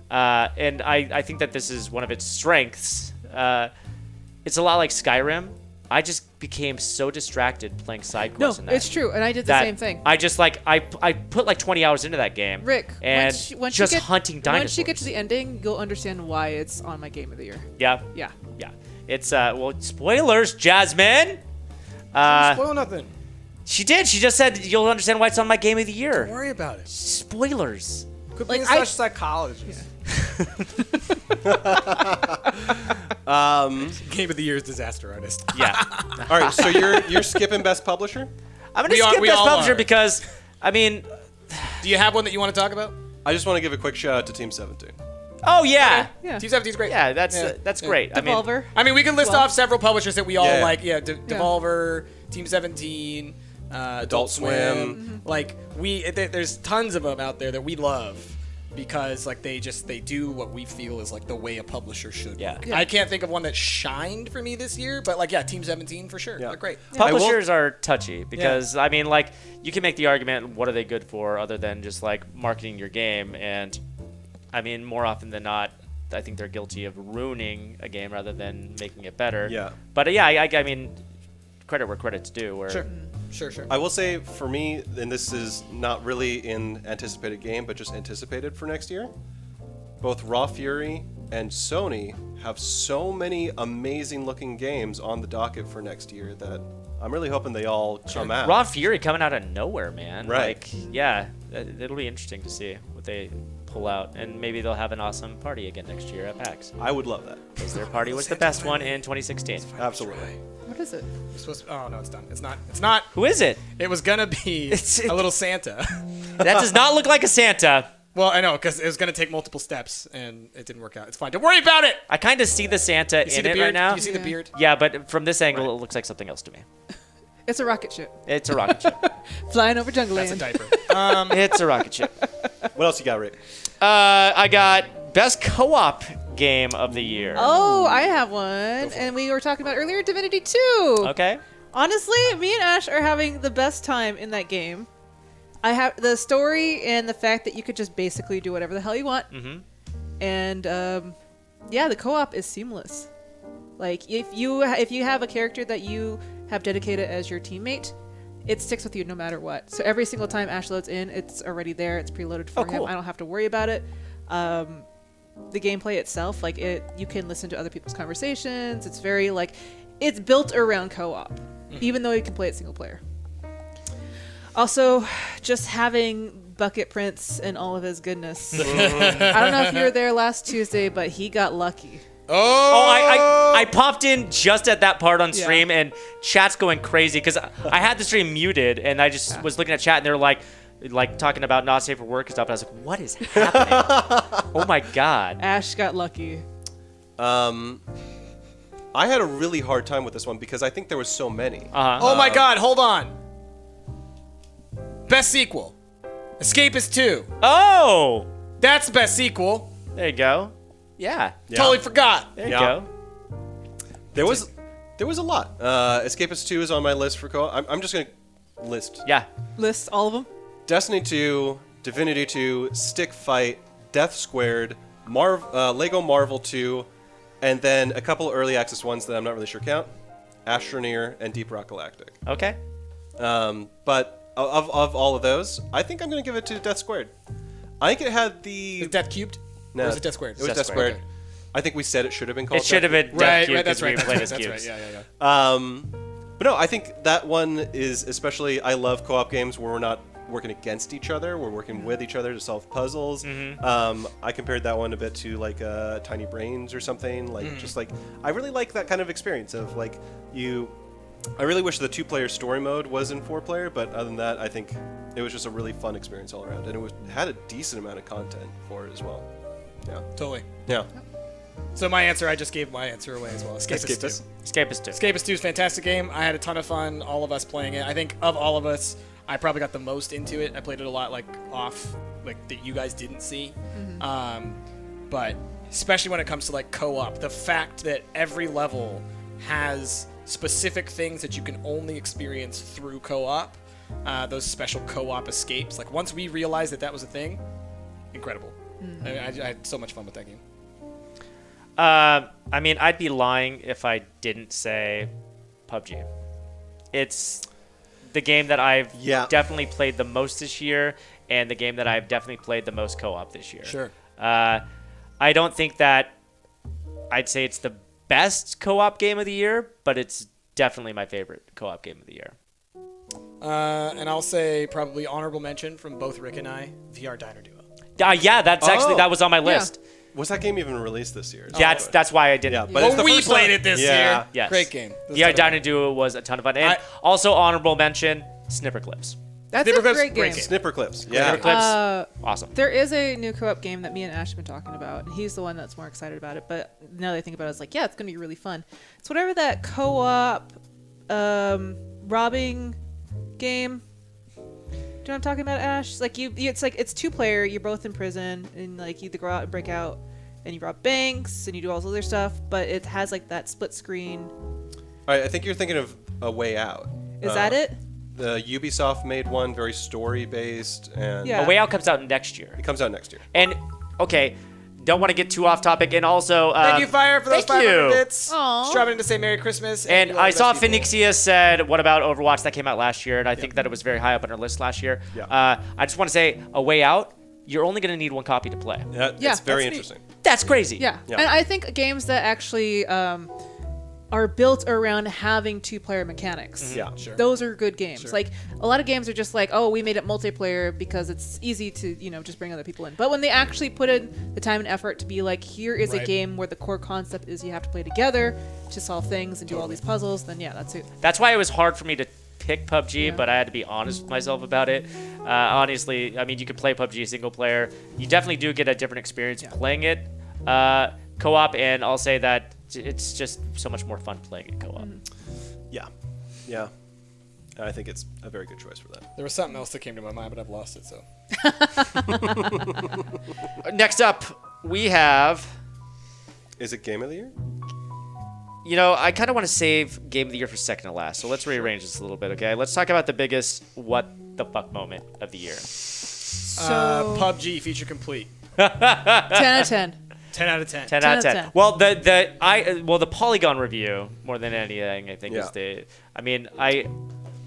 and I think that this is one of its strengths, it's a lot like Skyrim. I just became so distracted playing side quests in that. It's true, and I did the same thing. I just like I put like 20 hours into that game. Rick, and once just you get, hunting dinosaurs. Once you get to the ending, you'll understand why it's on my game of the year. Yeah. Yeah. Yeah. It's well, spoilers, Jasmine. Spoil nothing. She did. She just said you'll understand why it's on my game of the year. Don't worry about it. Spoilers. Quit Like, being such psychologist. Game of the Year is Disaster Artist. Yeah. All right, so you're skipping Best Publisher? I'm gonna We skip we Best all Publisher are. because I mean, Do you have one that you want to talk about? I just want to give a quick shout out to Team 17. oh yeah, Yeah. Team 17's great. yeah, that's great. Devolver. I mean, we can list Well- off several publishers that we all Yeah. like. Yeah, Devolver, Team 17, Adult Swim. Like there's tons of them out there that we love because like they do what we feel is like the way a publisher should. Yeah. work. Yeah. I can't think of one that shined for me this year, but like Team 17 for sure. Yeah. They're great. Publishers are touchy because I mean, like you can make the argument, what are they good for other than just like marketing your game? And I mean, more often than not, I think they're guilty of ruining a game rather than making it better. Yeah. But yeah, I mean, credit where credit's due. Where Sure. I will say, for me, and this is not really in anticipated game, but just anticipated for next year, both Raw Fury and Sony have so many amazing looking games on the docket for next year that I'm really hoping they all come out. Raw Fury coming out of nowhere, man. Right. Like, yeah, it'll be interesting to see what they pull out, and maybe they'll have an awesome party again next year at PAX. I would love that. Because their party was the best one in 2016. Absolutely. What is it? It's supposed to, oh no, it's done. It's not. It's not. Who is it? It was gonna be a little Santa. That does not look like a Santa. Well, I know because it was gonna take multiple steps and it didn't work out. It's fine. Don't worry about it. I kind of see the Santa You see in the it beard? right now. Do you see the beard? Yeah, but from this angle, it looks like something else to me. It's a rocket ship It's a rocket ship. flying over jungle That's a land. diaper. It's a rocket ship. What else you got, Rick? I got best co-op game of the year. Oh, I have one, and we were talking about earlier, Divinity 2. Okay. Honestly, me and Ash are having the best time in that game. I have the story and the fact that you could just basically do whatever the hell you want. Mhm. And yeah, the co-op is seamless. Like if you have a character that you have dedicated as your teammate, it sticks with you no matter what. So every single time Ash loads in, it's already there. It's preloaded for him. cool. I don't have to worry about it. The gameplay itself, like you can listen to other people's conversations. It's very like, it's built around co-op, even though you can play it single player. Also, just having Bucket Prince and all of his goodness. I don't know if you were there last Tuesday, but he got lucky. Oh, I popped in just at that part on stream, and chat's going crazy because I had the stream muted, and I just was looking at chat, and they're like talking about not safe for work and stuff. And I was like, what is happening? Oh my god. Ash got lucky. I had a really hard time with this one because I think there was so many. Oh my god, hold on. Best sequel. Escapist 2. Oh, That's the best sequel. there you go. Yeah, Totally forgot. there you Yeah. go. There was a lot. Escapist 2 is on my list for co-op. I'm just gonna list Yeah. List all of them. Destiny 2, Divinity 2, Stick Fight, Death Squared, Lego Marvel 2, and then a couple early access ones that I'm not really sure count. Astroneer and Deep Rock Galactic. Okay. But of all of those, I think I'm gonna give it to Death Squared. I think it had the Is Death Cubed? No, Or is it Death Squared? It was Death Death Squared. Squared. I think we said it should have been called. It should have been Right, Cube, that's 'cause right. we That's played right. as That's cubes. right. Yeah. But no, I think that one is especially. I love co-op games where we're not working against each other. We're working with each other to solve puzzles. I compared that one a bit to like Tiny Brains or something. Like just like I really like that kind of experience of like you. I really wish the 2-player story mode was in 4-player, but other than that, I think it was just a really fun experience all around, and it had a decent amount of content for it as well. Yeah. Totally. Yeah. So my answer, I just gave my answer away as well. Escapist 2. Escapist 2. Escapist 2 is a fantastic game. I had a ton of fun, all of us playing it. I think of all of us, I probably got the most into it. I played it a lot that you guys didn't see. But especially when it comes to like co-op, the fact that every level has specific things that you can only experience through co-op, those special co-op escapes. Like once we realized that was a thing, incredible. I had so much fun with that game. I mean, I'd be lying if I didn't say PUBG. It's the game that I've definitely played the most this year, and the game that I've definitely played the most co-op this year. Sure. I don't think that I'd say it's the best co-op game of the year, but it's definitely my favorite co-op game of the year. And I'll say probably honorable mention from both Rick and I, VR Diner Duo. Yeah, that's actually that was on my list. Was that game even released this year? That's why I didn't. Yeah, but it's the we first played time. it this Yeah. year. Yes. Great game. VR Diner Duo was a ton of fun. And also honorable mention, Snipper Clips. That's Snipper a Clips, great game. great game. Snipper Clips. Snipper Yeah. Clips, awesome. There is a new co-op game that me and Ash have been talking about. He's the one that's more excited about it. But now that I think about it, it's like, yeah, it's going to be really fun. It's whatever that co-op robbing game. Do you know what I'm talking about, Ash? It's like it's 2-player. You're both in prison, and like you either go out and break out, and you rob banks, and you do all this other stuff. But it has like that split screen. All right, I think you're thinking of A Way Out. Is that it? The Ubisoft made one, very story-based, and Yeah. A Way Out comes out next year. it comes out next year. And, okay, don't want to get too off topic. And also... Thank you, Fire, for those thank 500 you. bits. Aw. Just dropping in to say Merry Christmas. And you are I the saw best people. Phoenixia said, what about Overwatch? That came out last year, and I think that it was very high up on our list last year. Yeah. I just want to say, A Way Out, you're only going to need one copy to play. Yeah, Yeah, it's very that's neat. interesting. That's crazy. Yeah. Yeah. And I think games that actually are built around having 2-player mechanics. Yeah. Sure. Those are good games. Like a lot of games are just like, oh, we made it multiplayer because it's easy to, just bring other people in. But when they actually put in the time and effort to be like, here is a Right. game where the core concept is you have to play together to solve things and do all these puzzles, then yeah, that's it. That's why it was hard for me to pick PUBG, Yeah. but I had to be honest with myself about it. Honestly, I mean, you could play PUBG single player. You definitely do get a different experience playing it co-op, and I'll say that it's just so much more fun playing it co-op. Yeah. Yeah. I think it's a very good choice for that. There was something else that came to my mind, but I've lost it, so. Next up, we have... Is it Game of the Year? I kind of want to save Game of the Year for second to last, so let's rearrange this a little bit, okay? Let's talk about the biggest what the fuck moment of the year. So PUBG feature complete. 10 out of 10. 10 out of 10. 10 out of 10. 10. Well, the Polygon review more than anything, I think is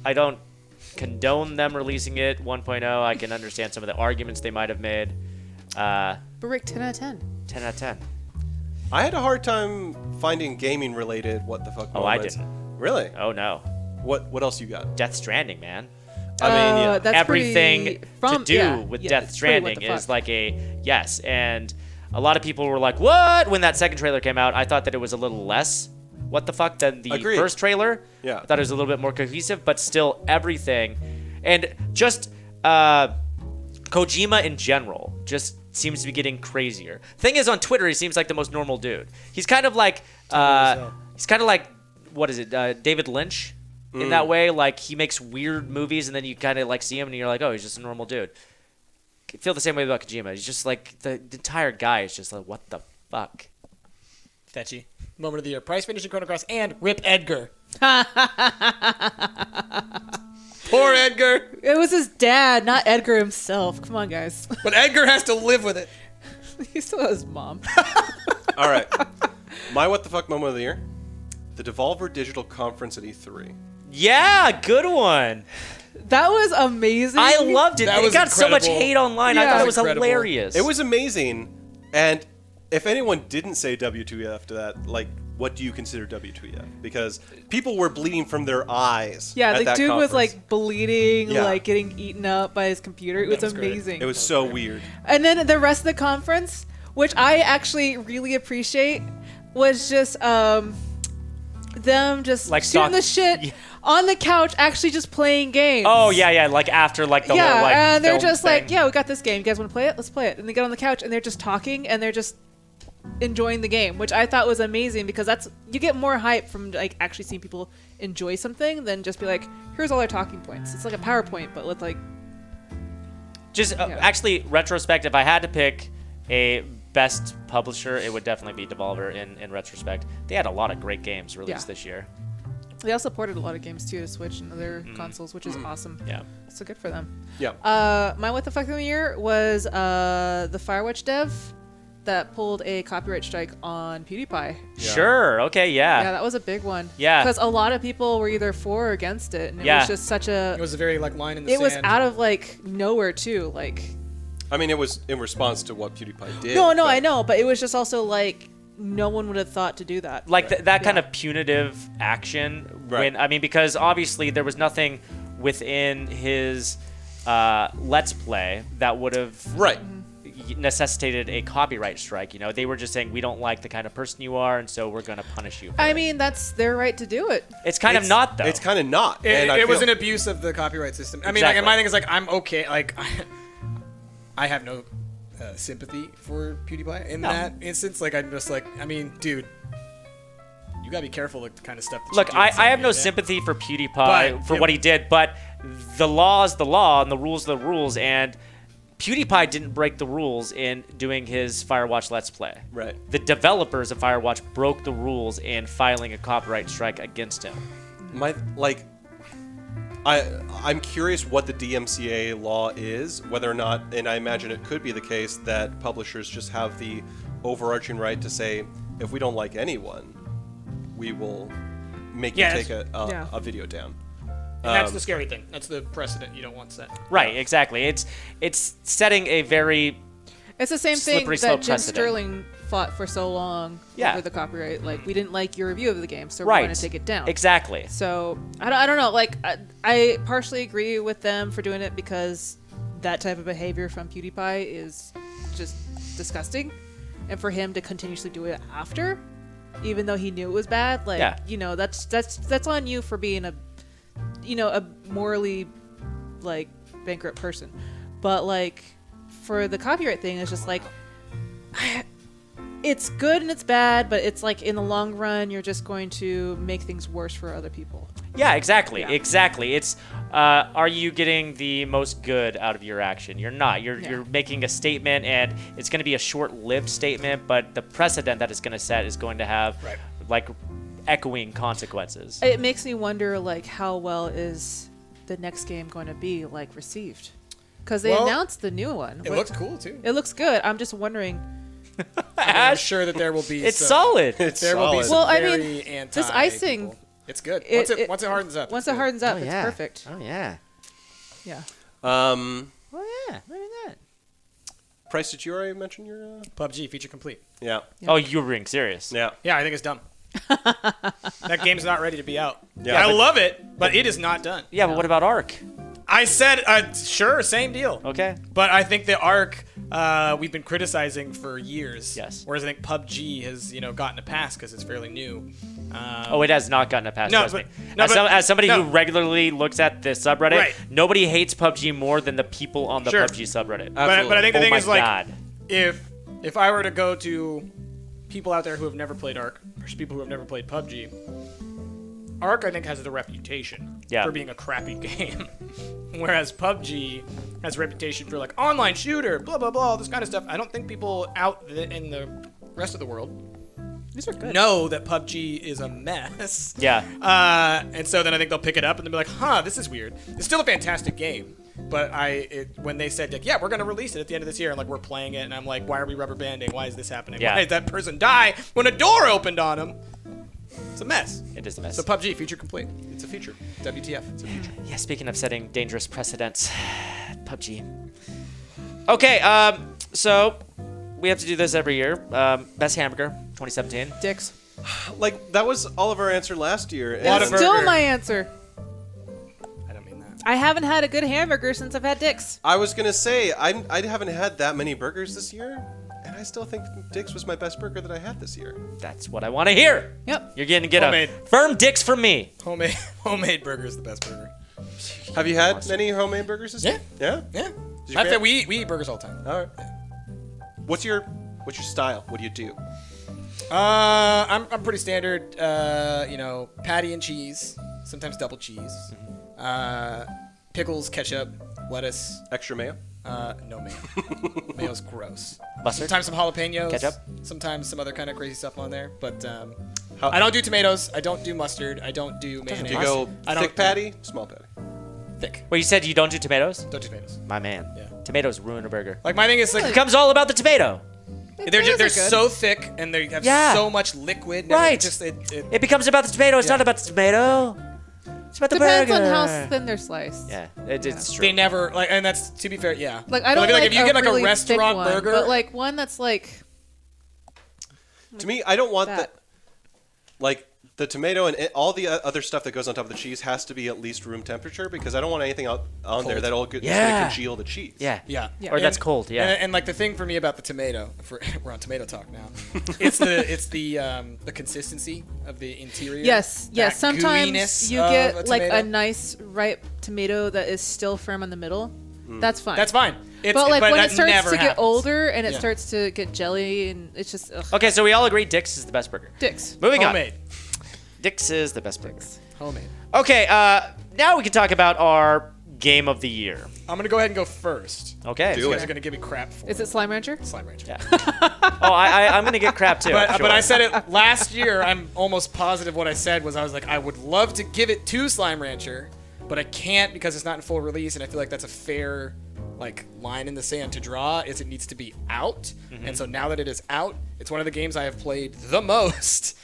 I don't condone them releasing it 1.0. I can understand some of the arguments they might have made. But Rick, 10 out of 10. 10 out of 10. I had a hard time finding gaming related what the fuck Oh, I moments. didn't. Really? Oh no, What else you got? Death Stranding, man. I mean, yeah. That's Everything pretty- to do with yeah, Death it's pretty what Stranding the is fuck. like a yes, and a lot of people were like, "What?" when that second trailer came out. I thought that it was a little less what the fuck than the Agreed. first trailer. Yeah. I thought it was a little bit more cohesive, but still everything, and just Kojima in general just seems to be getting crazier. Thing is, on Twitter, he seems like the most normal dude. He's kind of like what is it, David Lynch in that way. Like, he makes weird movies, and then you kind of like see him, and you're like, oh, he's just a normal dude. I feel the same way about Kojima. He's just like the entire guy is just like, what the fuck. Fetchy. Moment of the year. Price finishing Chrono Cross and Rip Edgar. Poor Edgar. It was his dad, not Edgar himself. Come on, guys. But Edgar has to live with it. He still has his mom. All right. My what the fuck moment of the year? The Devolver Digital Conference at E3. Yeah, good one. That was amazing. I loved it. That It was got so much incredible. hate online. I Yeah. thought it was Incredible. hilarious. It was amazing. And if anyone didn't say W2F to that, like, what do you consider W2F? Because people were bleeding from their eyes. Yeah, at the that dude was conference. like bleeding, Yeah. like getting eaten up by his computer. It was was great. amazing. It was so weird. And then the rest of the conference, which I actually really appreciate, was just them just Like shooting stock- the shit Yeah. on the couch, actually just playing games. Oh, yeah, like after like the Yeah, whole like and they're film just like, thing. yeah, we got this game. You guys want to play it? Let's play it. And they get on the couch and they're just talking and they're just enjoying the game, which I thought was amazing because you get more hype from like actually seeing people enjoy something than just be like, here's all our talking points. It's like a PowerPoint, but with like, Just Yeah. actually, retrospect, if I had to pick a best publisher, it would definitely be Devolver in retrospect. They had a lot of great games released Yeah. this year. they also ported a lot of games too to Switch and other consoles, which is awesome. Yeah. So good for them. Yeah. My what the fuck of the year was the Firewatch dev that pulled a copyright strike on PewDiePie. Sure. Okay. Yeah, Yeah. that was a big one. Yeah. Because a lot of people were either for or against it, and it Yeah. was just such a. It was a very like line in the It sand. was out of like nowhere too. Like I mean, it was in response to what PewDiePie did. no, but- I know, but it was just also like no one would have thought to do that. Like that kind Yeah. of punitive action. Right. Because obviously there was nothing within his Let's Play that would have Right. necessitated a copyright strike. You know, they were just saying, we don't like the kind of person you are, and so we're going to punish you. for I it. mean, that's their right to do it. It's kind of not, though. It's kind of not. It, and I it was feel- an abuse of the copyright system. I mean, like, and my Exactly. thing is like, I'm okay. Like, I have no sympathy for PewDiePie in No. that instance. Like, I'm just like, I mean, dude, you gotta be careful with the kind of stuff. That Look, you do I on social have no media. sympathy for PewDiePie But, for yeah. what he did, but the law is the law and the rules are the rules, and PewDiePie didn't break the rules in doing his Firewatch Let's Play. Right. The developers of Firewatch broke the rules in filing a copyright strike against him. I'm curious what the DMCA law is, whether or not, and I imagine it could be the case that publishers just have the overarching right to say, if we don't like anyone, we will make Yeah, you take yeah. a video down. And that's the scary thing. That's the precedent you don't want set. Right, exactly. It's setting a very It's the same thing Slippery that slope Jim precedent. Sterling fought for so long Yeah. over the copyright. Like, we didn't like your review of the game, so we're right. going to take it down. Exactly. So I don't know. Like I partially agree with them for doing it because that type of behavior from PewDiePie is just disgusting, and for him to continuously do it after, even though he knew it was bad, like Yeah. that's on you for being a morally like bankrupt person. But like for the copyright thing, it's just like it's good and it's bad, but it's like in the long run, you're just going to make things worse for other people. Yeah, exactly. Yeah. Exactly. It's are you getting the most good out of your action? You're not. You're making a statement, and it's going to be a short-lived statement, but the precedent that it's going to set is going to have like echoing consequences. It makes me wonder, like, how well is the next game going to be like received? Because they Well, announced the new one. It looks cool too. It looks good. I'm just wondering. I'm sure that there will be. It's some, solid. It's There will be solid. some Well, I very mean, anti this icing- people. It's good. It- Once it hardens up. Once it's it good. hardens up, Oh, it's yeah. perfect. Oh yeah. Yeah. Oh yeah. Look at that. Price, did you already mention your? PUBG feature complete. Yeah. Oh, you were being serious. Yeah. Yeah, I think it's dumb. That game's not ready to be out. Yeah, I but- love it, but it is not done. Yeah, but what about Ark? I said, sure, same deal. Okay. But I think the Arc we've been criticizing for years. Yes. Whereas I think PUBG has, gotten a pass because it's fairly new. It has not gotten a pass. No, trust but- me. no, As somebody no. who regularly looks at this subreddit, Right. nobody hates PUBG more than the people on the Sure. PUBG subreddit. But I think the Oh thing my is, like, God. if I were to go to people out there who have never played Ark versus people who have never played PUBG, Ark, I think, has the reputation for being a crappy game. Whereas PUBG has a reputation for, like, online shooter, blah, blah, blah, all this kind of stuff. I don't think people in the rest of the world know that PUBG is a mess. Yeah. And so then I think they'll pick it up and they'll be like, huh, this is weird. It's still a fantastic game. But when they said, like, yeah, we're going to release it at the end of this year, and, like, we're playing it, and I'm like, why are we rubber banding? Why is this happening? Yeah. Why did that person die when a door opened on him? It's a mess. It is a mess. So PUBG, feature complete. It's a feature. WTF. It's a feature. Yeah, speaking of setting dangerous precedents, PUBG. Okay, so we have to do this every year. Best hamburger, 2017. Dicks. Like, that was all of our answer last year. and- Whataburger. Still my answer. I don't mean that. I haven't had a good hamburger since I've had Dick's. I was gonna say I haven't had that many burgers this year, and I still think Dick's was my best burger that I had this year. That's what I want to hear. Yep. You're going to get Homemade. a firm dicks from me. Homemade burger is the best burger. Have you had many homemade burgers this year? Yeah. Yeah. you Matter of fa- fact, we eat burgers all the time. All right. What's your style? What do you do? I'm pretty standard. Patty and cheese, sometimes double cheese, pickles, ketchup, lettuce. Extra mayo? No mayo. Mayo's gross. Mustard? Sometimes some jalapenos. Ketchup? Sometimes some other kind of crazy stuff on there. But How- I don't do tomatoes. I don't do mustard. I don't do mayonnaise. Do you go I don't thick patty, small patty? Thick. Well, you said you don't do tomatoes? Don't do tomatoes. My man. Yeah. Tomatoes ruin a burger. Like my thing is It like becomes all about the tomato. they're Tomatoes are good. so thick and they have Yeah. so much liquid. And Right. It It becomes about the tomato. It's Yeah. not about the tomato. It's about the Depends burger. on how thin they're sliced. Yeah, it's true. they never like, and that's to be fair. Yeah. Like I don't feel like if you get like really a restaurant thick one, burger, but like one that's like To me, I don't want that. the tomato and all the other stuff that goes on top of the cheese has to be at least room temperature because I don't want anything on there Cold. that'll just Yeah. gonna congeal the cheese. Yeah. Yeah. Yeah. Or that's cold, yeah. And like the thing for me about the tomato, we're on tomato talk now. it's the consistency of the interior. yes. That Sometimes gooiness you of get like a tomato. nice ripe tomato that is still firm in the middle. That's fine. That's fine. But like when that it starts never to get happens. older and it Yeah. starts to get jelly and it's just ugh. Okay, so we all agree Dick's is the best burger. Dicks. Moving Homemade. on. Dick's is the best burger. Homemade. Okay, now we can talk about our game of the year. I'm gonna go ahead and go first. Okay. Do You it. guys are gonna give me crap for Is it Slime Rancher? Slime Rancher. Yeah. Oh, I'm gonna get crap too. But, sure. but I said it last year. I'm almost positive what I said was I was like, I would love to give it to Slime Rancher, but I can't because it's not in full release, and I feel like that's a fair like line in the sand to draw. Is it needs to be out, and so now that it is out, it's one of the games I have played the most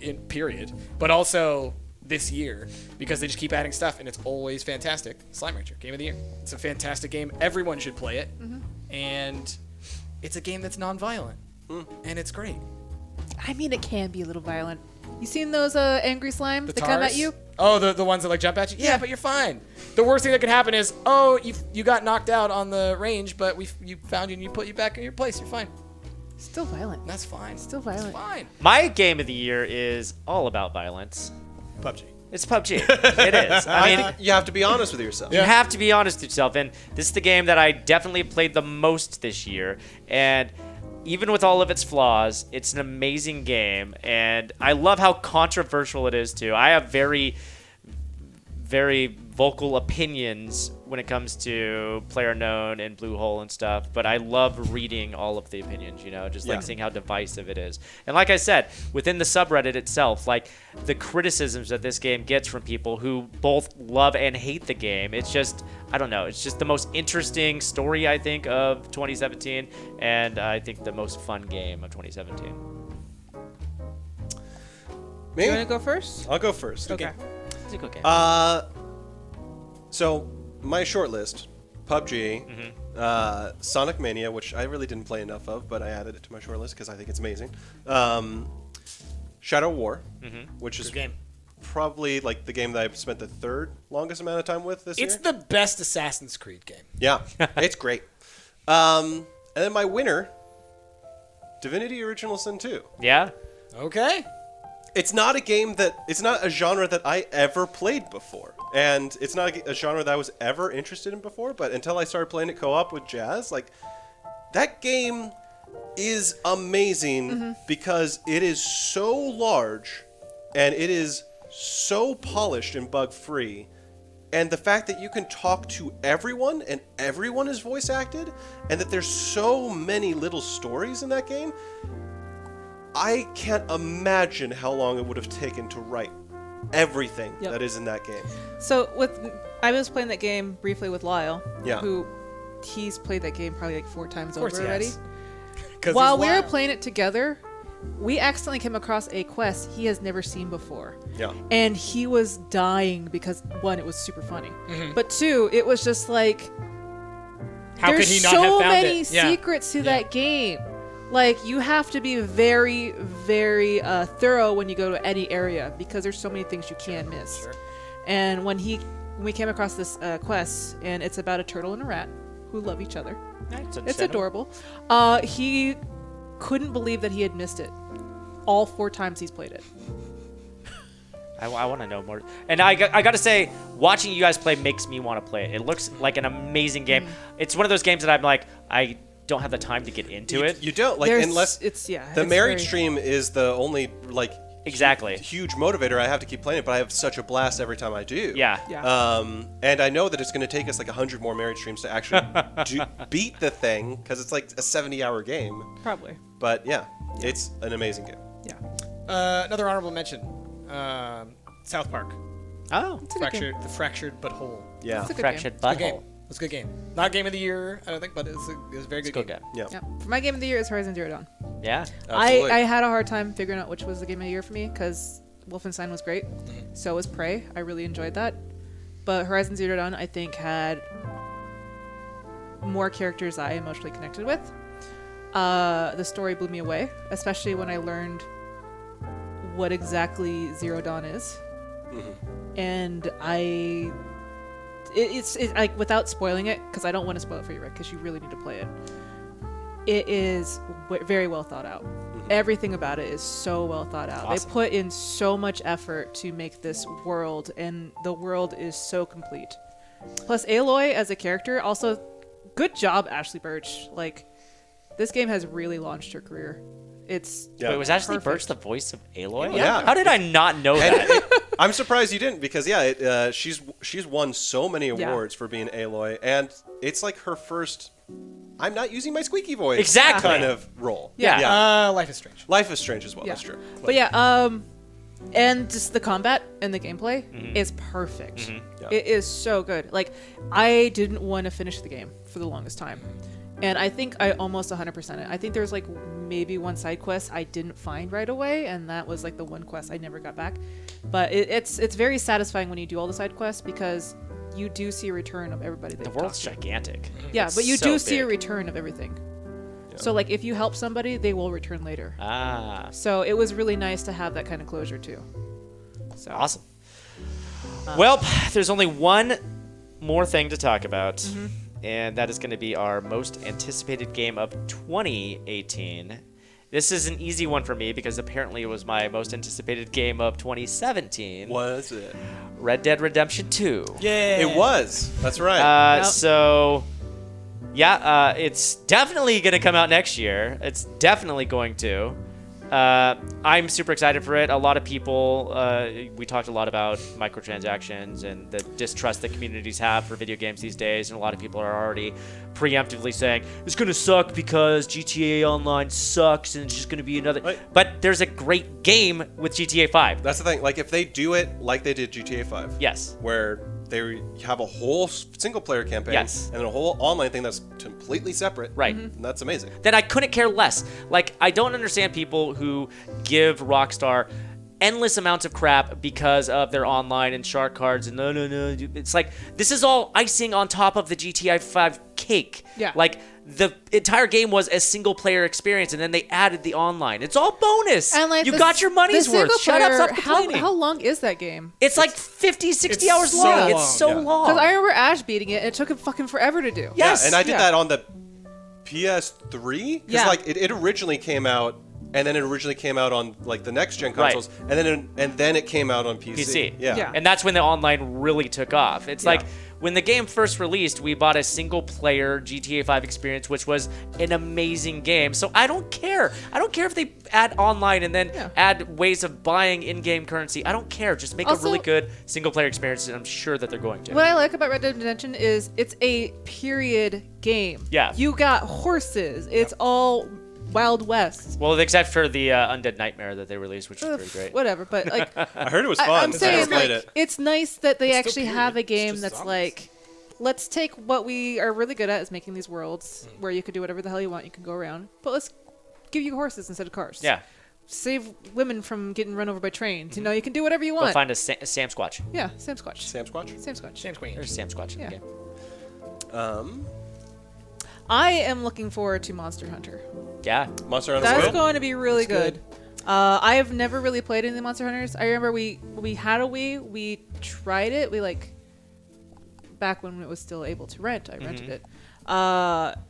in period, but also this year because they just keep adding stuff and it's always fantastic. Slime Rancher, game of the year. It's a fantastic game. Everyone should play it, and it's a game that's non-violent, and it's great. I mean, it can be a little violent. You seen those angry slimes that come at Tars? you? Oh, the ones that like jump at you? Yeah, but you're fine. The worst thing that could happen is, oh, you got knocked out on the range, but you found you and you put you back in your place. You're fine. Still violent. That's fine. Still violent. It's fine. My game of the year is all about violence. PUBG. It's PUBG. It is. I mean, You have to be honest with yourself. you have to be honest with yourself, and this is the game that I definitely played the most this year. And even with all of its flaws, it's an amazing game, and I love how controversial it is too. I have very, very vocal opinions when it comes to Playerunknown and Bluehole and stuff, but I love reading all of the opinions, just like Yeah. seeing how divisive it is. And like I said, within the subreddit itself, like the criticisms that this game gets from people who both love and hate the game, it's just, I don't know, it's just the most interesting story, I think, of 2017, and I think the most fun game of 2017. Me? You want to go first? I'll go first. Okay. It's a good game. So my short list: PUBG, Mm-hmm. Sonic Mania, which I really didn't play enough of, but I added it to my short list because I think it's amazing. Shadow War, which is Good game. probably like the game that I've spent the third longest amount of time with this It's year. the best Assassin's Creed game. Yeah, it's great. And then my winner, Divinity Original Sin 2. Yeah. Okay. It's not a genre that I ever played before. And it's not a genre that I was ever interested in before, but until I started playing it co-op with Jazz, like, that game is amazing because it is so large and it is so polished and bug-free. And the fact that you can talk to everyone and everyone is voice acted, and that there's so many little stories in that game, I can't imagine how long it would have taken to write everything that is in that game. So I was playing that game briefly with Lyle, Yeah. who he's played that game probably like 4 times Of course over he already. has. 'Cause While he's we were wild. playing it together, we accidentally came across a quest he has never seen before. Yeah. And he was dying because, 1, it was super funny. Mm-hmm. But 2, it was just like, How could there's he not so have found many it? Yeah. secrets to that game. Like, you have to be very, very thorough when you go to any area because there's so many things you can miss. Sure. And when we came across this quest, and it's about a turtle and a rat who love each other. It's adorable. He couldn't believe that he had missed it all 4 times he's played it. I want to know more. And I got to say, watching you guys play makes me want to play it. It looks like an amazing game. It's one of those games that I'm like, I don't have the time to get into it. You don't, like, There's- unless the the married stream is the only, like, Exactly. huge motivator. I have to keep playing it, but I have such a blast every time I do. Yeah. And I know that it's going to take us like 100 more married streams to actually beat the thing, because it's like a 70-hour game. Probably. But yeah, it's an amazing game. Yeah. Another honorable mention. South Park. Oh. It's a good game. The Fractured But Whole. Yeah. It's a good Fractured Good game. butthole. It was a good game. Not game of the year, I don't think, but it was a very It's a good good game. game. Yeah. Yeah. For my game of the year is Horizon Zero Dawn. Yeah. Absolutely. I had a hard time figuring out which was the game of the year for me because Wolfenstein was great. So was Prey. I really enjoyed that. But Horizon Zero Dawn, I think, had more characters I emotionally connected with. The story blew me away, especially when I learned what exactly Zero Dawn is. And it's like, without spoiling it, because I don't want to spoil it for you, Rick, because you really need to play it. It is very well thought out. Everything about it is so well thought out. Awesome. They put in so much effort to make this world, and the world is so complete. Plus, Aloy as a character, also, good job, Ashley Birch. Like, this game has really launched her career. It's Yeah. Wait, was Ashley perfect. Birch the voice of Aloy? Yeah. How did I not know And that? I'm surprised you didn't, because she's won so many awards for being Aloy, and it's like her first I'm not using my squeaky voice Exactly. kind of role. Yeah. Life is Strange. Life is Strange as well. Yeah. That's true. But yeah, and just the combat and the gameplay is perfect. Yeah. It is so good. Like, I didn't want to finish the game for the longest time. And I think I almost 100% it. I think there's like maybe one side quest I didn't find right away, and that was like the one quest I never got back. But it's very satisfying when you do all the side quests because you do see a return of everybody that The you've world's talked to. gigantic. Yeah, It's but you so do see a big. return of everything. So like if you help somebody, they will return later. Ah, So it was really nice to have that kind of closure too. So awesome. Well, there's only one more thing to talk about, and that is going to be our most anticipated game of 2018. This is an easy one for me because apparently it was my most anticipated game of 2017. Was it? Red Dead Redemption 2. Yeah. It was. That's right. Yep. So, yeah, it's definitely going to come out next year. It's definitely going to. I'm super excited for it. A lot of people, we talked a lot about microtransactions and the distrust that communities have for video games these days, and a lot of people are already preemptively saying, it's going to suck because GTA Online sucks and it's just going to be another... Right. But there's a great game with GTA 5. That's the thing. Like, if they do it like they did GTA 5, Yes. where they have a whole single-player campaign Yes. and then a whole online thing that's completely separate, Right. and that's amazing. Then I couldn't care less. Like, I don't understand people who give Rockstar endless amounts of crap because of their online and shark cards and no. It's like, this is all icing on top of the GTA 5 cake. Yeah. Like, the entire game was a single player experience and then they added the online. It's all bonus. And like you the got your money's the worth. single Shut up, player, stop complaining. how long is that game? It's like 50, 60 It's hours so long. long, It's so yeah. long. Because I remember Ash beating it. It took him fucking forever to do. Yes. Yeah, and I did Yeah. that on the PS3? Because Yeah. like it originally came out, and then it originally came out on like the next gen consoles, and then it came out on PC. PC. Yeah. And that's when the online really took off. It's like when the game first released, we bought a single player GTA 5 experience, which was an amazing game. So I don't care. I don't care if they add online and then add ways of buying in-game currency. I don't care. Just make a Also- really good single player experience, and I'm sure that they're going to. What I like about Red Dead Redemption is it's a period game. Yeah. You got horses. It's all Wild West. Well, except for the Undead Nightmare that they released, which was pretty great. Whatever, but like I heard it was fun. I'm I saying never played like it. it's nice that they It's still actually period. have a It's game just that's zombies. like, let's take what we are really good at is making these worlds where you could do whatever the hell you want. You can go around, but let's give you horses instead of cars. Yeah. Save women from getting run over by trains. You know, you can do whatever you want. Go find a Sam Squatch. Yeah, Sam Squatch. Sam Squatch? Sam Squatch. James Queen. There's Sam Squatch in Yeah. the game. I am looking forward to Monster Hunter. Yeah. Monster Hunter That's World? going to be really good. I have never really played any of the Monster Hunters. I remember we had a Wii. We tried it. We like back when it was still able to rent. I rented it.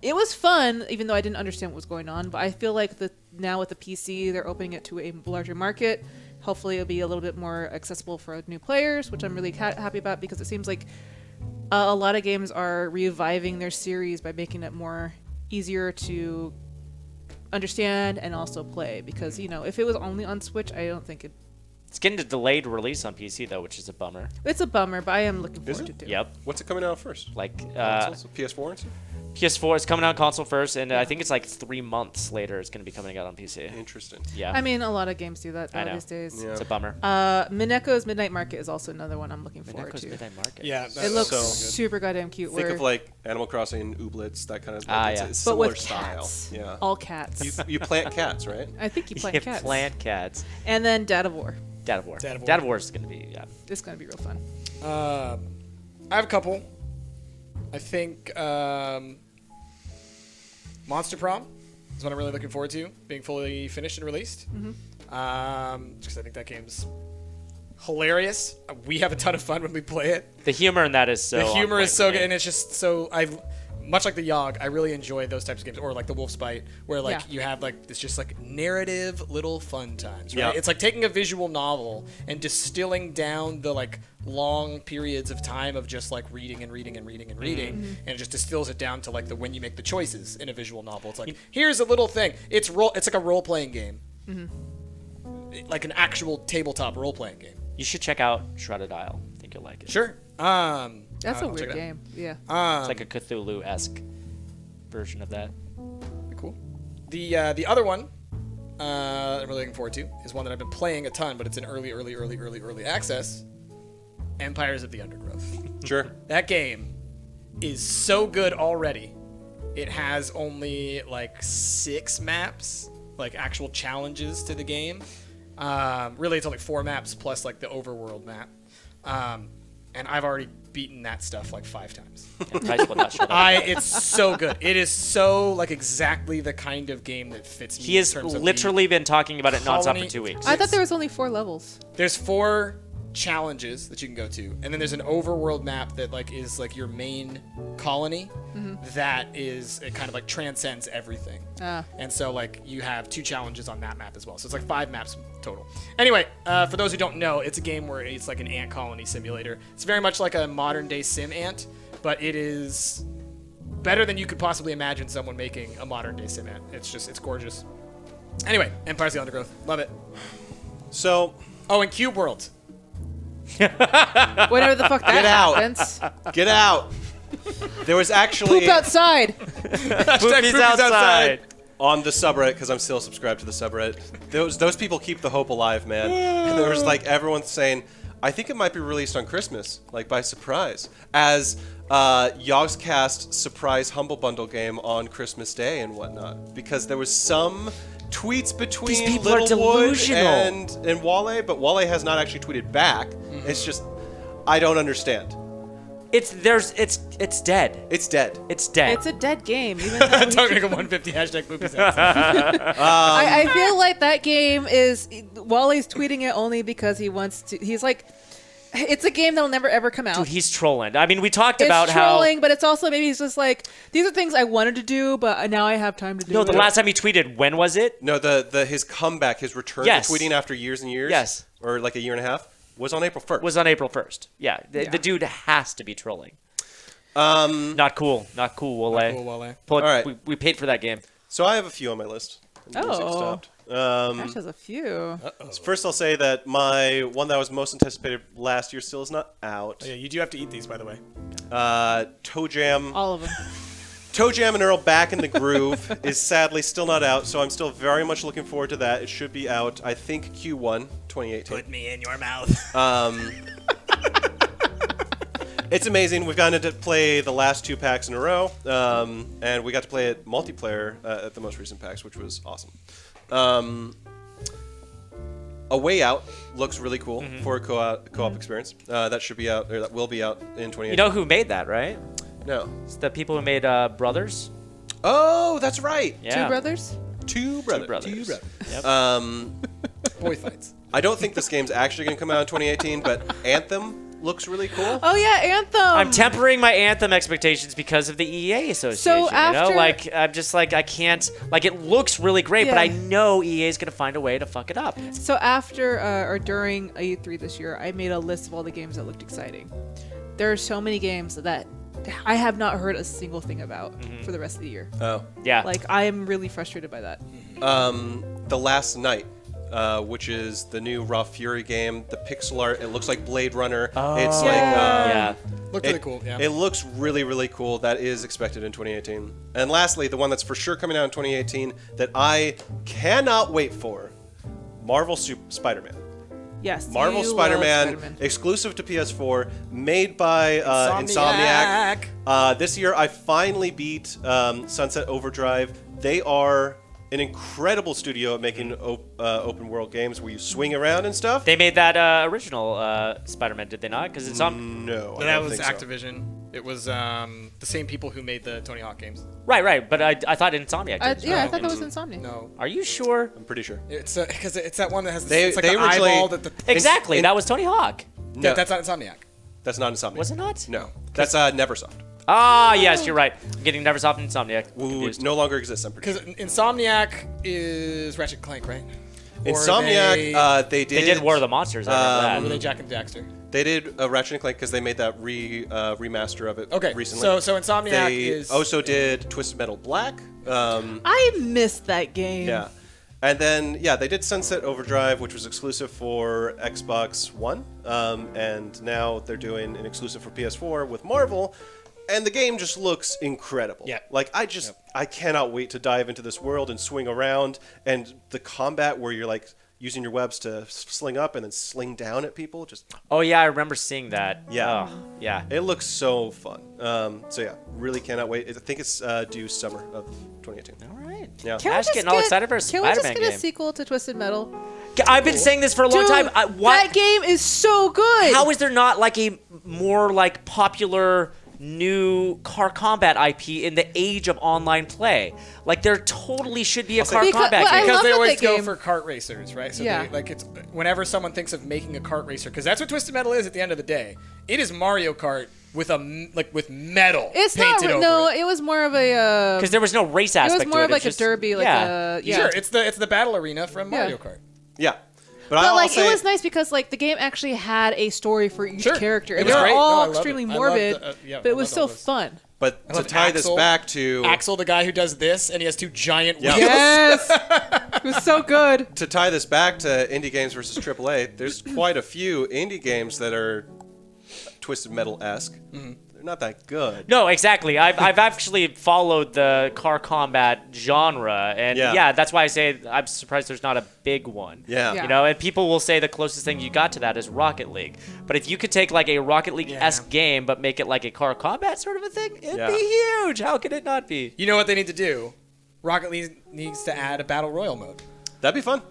It was fun, even though I didn't understand what was going on. But I feel like now with the PC, they're opening it to a larger market. Hopefully, it'll be a little bit more accessible for new players, which I'm really happy about because it seems like a lot of games are reviving their series by making it more easier to understand and also play. Because if it was only on Switch, I don't think It's getting a delayed release on PC though, which is a bummer. it's a bummer. But I am looking Is forward it? to it. Yep. What's it coming out first? Like Consoles? PS4 and stuff? PS4 is coming out console first, and I think it's like 3 months later it's going to be coming out on PC. Interesting. Yeah. I mean, a lot of games do that I know. these days. Yeah. It's a bummer. Mineko's Midnight Market is also another one I'm looking forward Mineko's to. Midnight Market. Yeah, It looks So- super goddamn cute. Think where- of like Animal Crossing, Ooblets, that kind of. Ah, Like, yeah. it's but similar with style. cats. Yeah. All cats. You plant cats, right? I think you plant You cats. plant cats. And then Dad of War. Dad of War. Dad of War. Dad of War is going to be, yeah. It's gonna be real fun. I have a couple. I think Monster Prom is what I'm really looking forward to, being fully finished and released. Just because I think that game's hilarious. We have a ton of fun when we play it. The humor in that is so The humor on is point so for good, me. and it's just so much like the Yogg, I really enjoy those types of games, or like the Wolf's Bite, where like Yeah. you have like it's just like narrative little fun times, right? Yeah. It's like taking a visual novel and distilling down the like long periods of time of just like reading and reading and reading and reading, and it just distills it down to like the when you make the choices in a visual novel. It's like here's a little thing. It's like a role playing game, like an actual tabletop role playing game. You should check out Shrouded Isle. I think you'll like it. Sure. That's a I'll check weird it out. game. Yeah. It's like a Cthulhu-esque version of that. Cool. The other one I'm really looking forward to is one that I've been playing a ton, but it's in early access. Empires of the Undergrowth. Sure. That game is so good already. It has only like 6 maps, like actual challenges to the game. Really, it's only 4 maps plus like the overworld map. And I've already beaten that stuff like 5 times. It's so good. It is so like exactly the kind of game that fits me. He has in terms of the literally been talking about it nonstop colony- for 2 weeks. I thought there was only 4 levels. There's 4 challenges that you can go to, and then there's an overworld map that like is like your main colony. That is it kind of like transcends everything. And so like you have 2 challenges on that map as well. So it's like 5 maps total. Anyway, for those who don't know, it's a game where it's like an ant colony simulator. It's very much like a modern day sim ant, but it is better than you could possibly imagine someone making a modern day sim ant. It's gorgeous. Anyway, Empires of the Undergrowth. Love it. So, Oh, and Cube World. Whatever the fuck that Get out. happens. get out. There was actually Poop outside. Poopies outside. on the subreddit, because I'm still subscribed to the subreddit. Those people keep the hope alive, man. And there was like everyone saying, I think it might be released on Christmas, like by surprise, as Yogscast surprise Humble Bundle game on Christmas Day and whatnot. Because there was some tweets between people are Littlewood delusional. and Wale, but Wale has not actually tweeted back. It's just, I don't understand. It's dead. It's dead. It's dead. It's a dead game. Even though Talking like a 150 hashtag Poopies outside. I feel like that game is Wally's tweeting it only because he wants to. He's like, It's a game that'll never ever come out. Dude, he's trolling. I mean, we talked it's about trolling, but it's also maybe he's just like, these are things I wanted to do, but now I have time to do. No, it. the last time he tweeted, when was it? No, his comeback, his return Yes. to tweeting after years and years. Yes. Or like a year and a half was on April 1st. Was on April 1st. Yeah, the dude has to be trolling. Not cool. Not cool, Wale. Cool, Wale. Pull it, All right. we paid for that game. So I have a few on my list. Music Oh. stopped. Ash has a few. First, I'll say that my one that was most anticipated last year still is not out. Oh, yeah, you do have to eat these, by the way. Toe Jam. All of them. Toe Jam and Earl Back in the Groove is sadly still not out, so I'm still very much looking forward to that. It should be out, I think, Q1 2018. Put me in your mouth. It's amazing. We've gotten to play the last 2 packs in a row, and we got to play it multiplayer at the most recent packs, which was awesome. A Way Out looks really cool for a co-op experience. That should be out, or that will be out in 2018. You know who made that, right? No. It's the people who made Brothers. Oh, that's right. Yeah. Two brothers. Two brothers. Brothers. Yep. Boy fights. I don't think this game's actually going to come out in 2018, but Anthem looks really cool. Oh yeah, Anthem. I'm tempering my Anthem expectations because of the EA association. after- I'm just like, I can't. Like, it looks really great, but Yeah. I know EA is gonna find a way to fuck it up. So after or during E3 this year, I made a list of all the games that looked exciting. There are so many games that I have not heard a single thing about for the rest of the year. Oh. Yeah. Like I am really frustrated by that. The Last Night, which is the new Raw Fury game. The pixel art, it looks like Blade Runner. It's like yeah. Looked really cool. Yeah. It looks really, really cool. That is expected in 2018. And lastly, the one that's for sure coming out in 2018 that I cannot wait for, Marvel Spider-Man. Yes. Marvel you love Spider-Man, Spider-Man. exclusive to PS4, made by Insomniac. Insomniac. This year, I finally beat Sunset Overdrive. They are an incredible studio at making open world games where you swing around and stuff. They made that original Spider-Man, did they not? Because it's on. No, I That don't was think so. Activision. It was the same people who made the Tony Hawk games. Right. But I thought Insomniac did. I thought that was Insomnia. No, Are you sure? I'm pretty sure. it's because it's that one that has They- it's like they the originally- eyeball that the Exactly. That was Tony Hawk. No, that's not Insomniac. that's not Insomniac. Was it not? No, that's Neversoft. Ah, yes, you're right. I'm getting Neversoft and Insomniac. Who confused. no longer exists, I'm pretty Because sure. Insomniac is Ratchet and Clank, right? Or Insomniac, they did. They did War of the Monsters. I Or were remember they that. Jack and Daxter? They did Ratchet and Clank because they made that remaster of it Okay, recently. so Insomniac they is also did Twisted Metal Black. I missed that game. Yeah. And then, they did Sunset Overdrive, which was exclusive for Xbox One. And now they're doing an exclusive for PS4 with Marvel. And the game just looks incredible. Yeah. Like, I cannot wait to dive into this world and swing around. And the combat where you're, like, using your webs to sling up and then sling down at people, just... Oh, yeah, I remember seeing that. Yeah. Oh, yeah. It looks so fun. Really cannot wait. I think it's due summer of 2018. All right. Yeah. Can we Ash just getting all get- excited for a Can we just Spider-Man get a game. sequel to Twisted Metal? I've been saying this for a long Dude, time. that game is so good. How is there not like a more like popular new car combat IP in the age of online play? Like there totally should be a car Because- combat well, I game. Because love they that always they go game- for kart racers, right? So Yeah. it's whenever someone thinks of making a kart racer, because that's what Twisted Metal is at the end of the day. It is Mario Kart with with metal It's not. painted over No, it. it was more of a. Because there was no race it aspect was more to of it. like It's a just- derby, like yeah. a. Yeah. Sure, it's the battle arena from Yeah. Mario Kart. Yeah. But I'll like say, it was nice because like the game actually had a story for each Sure. character, It and was they were great. No, I all loved extremely it. I morbid, loved but I it was loved all still those. fun. But to love tie this Axel. back to... Axel, the guy who does this, and he has two giant Yeah. wheels. Yes, it was so good. To tie this back to indie games versus AAA, there's quite a few indie games that are Twisted Metal-esque. They're not that good. No, exactly. I've actually followed the car combat genre, and Yeah. yeah, that's why I say I'm surprised there's not a big one. Yeah. Yeah. You know, and people will say the closest thing you got to that is Rocket League. But if you could take like a Rocket League-esque game but make it like a car combat sort of a thing, it'd Yeah. be huge. How could it not be? You know what they need to do? Rocket League needs to add a battle royal mode. That'd be fun.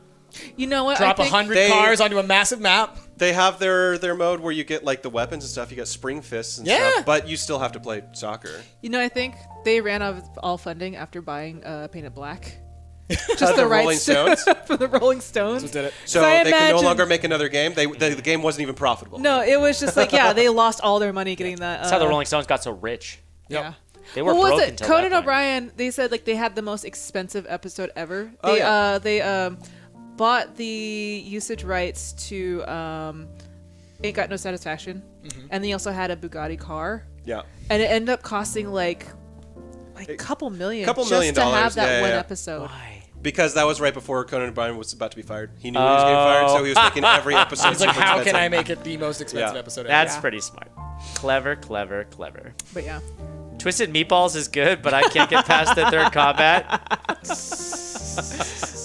You know what? Drop I think, 100 they- cars onto a massive map. They have their mode where you get like the weapons and stuff. You got spring fists and Yeah. stuff, but you still have to play soccer. You know, I think they ran out of all funding after buying Paint It Black. Just the Rolling rights Stones? for the Rolling Stones. Did it. So I they could no imagine- longer make another game. The game wasn't even profitable. No, it was just like, yeah, they lost all their money getting that. That's how the Rolling Stones got so rich. Yeah. They were What was broke it? until Conan that point. O'Brien. They said like they had the most expensive episode ever. Oh, They yeah. they bought the usage rights to Ain't Got No Satisfaction, and they also had a Bugatti car, Yeah. and it ended up costing like a couple million, Couple just million to have dollars, that yeah, one yeah. episode. Why? Because that was right before Conan O'Brien was about to be fired. He knew he was getting fired, so he was making every episode. It's like, super how can expensive. I make it the most expensive Yeah. episode ever? That's Yeah. pretty smart. Clever, clever, clever. But yeah, Twisted Meatballs is good, but I can't get past the third combat.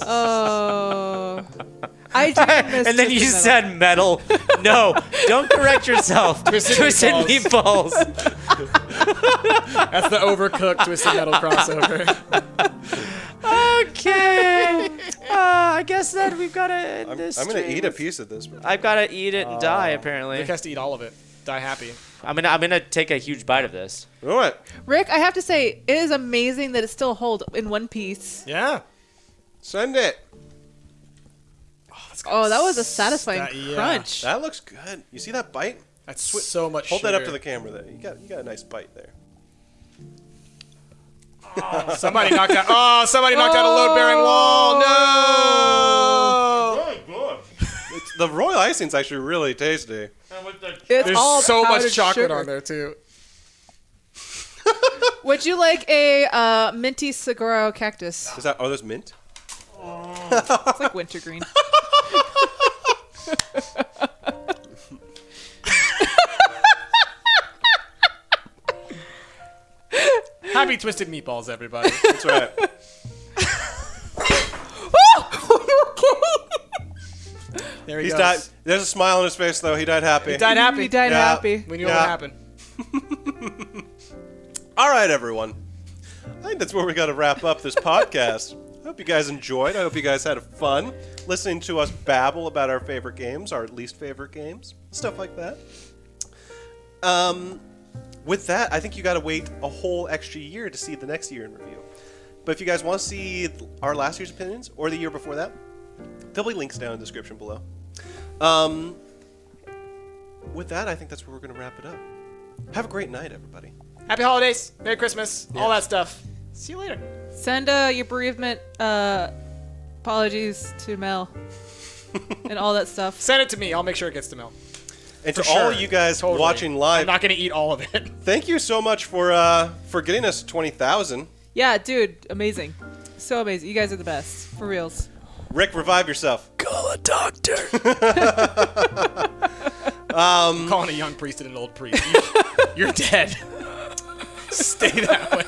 oh, I do miss And then you Twisted said metal. No, don't correct yourself. Twisted Meatballs. That's the overcooked Twisted Metal crossover. Okay. I guess then we've got to end I'm this. going to stream. eat a piece of this. I've got to eat it and die, apparently. Rick has to eat all of it. Die happy. I'm gonna take a huge bite of this. All right. Rick, I have to say, it is amazing that it still holds in one piece. Yeah. Send it. Oh, that was a satisfying yeah. crunch. That looks good. You see that bite? That's so much Hold that up to sugar. the camera there. You got a nice bite there. Somebody knocked out. Oh, somebody knocked out a load-bearing wall. No. Really good. The royal icing's actually really tasty. It's There's all so much powdered chocolate sugar. on there too. Would you like a minty saguaro cactus? Is that? Oh, there's mint. It's like wintergreen. Happy Twisted Meatballs, everybody. That's right. There he He's goes. died. There's a smile on his face though. He died happy. He died happy. He died Yeah. happy. We knew Yeah. what happened. All right, everyone. I think that's where we got to wrap up this podcast. I hope you guys enjoyed. I hope you guys had fun listening to us babble about our favorite games, our least favorite games, stuff like that. With that, I think you got to wait a whole extra year to see the next year in review. But if you guys want to see our last year's opinions or the year before that, there'll be links down in the description below. With that, I think that's where we're going to wrap it up. Have a great night, everybody. Happy holidays. Merry Christmas. All that stuff. See you later. Send your bereavement apologies to Mel and all that stuff. Send it to me. I'll make sure it gets to Mel. And to For all sure. you guys Totally. watching live, I'm not going to eat all of it. thank you so much for getting us 20,000. Yeah, dude, amazing. So amazing. You guys are the best. For reals. Rick, revive yourself. Call a doctor. I'm calling a young priest and an old priest. You're dead. Stay that way.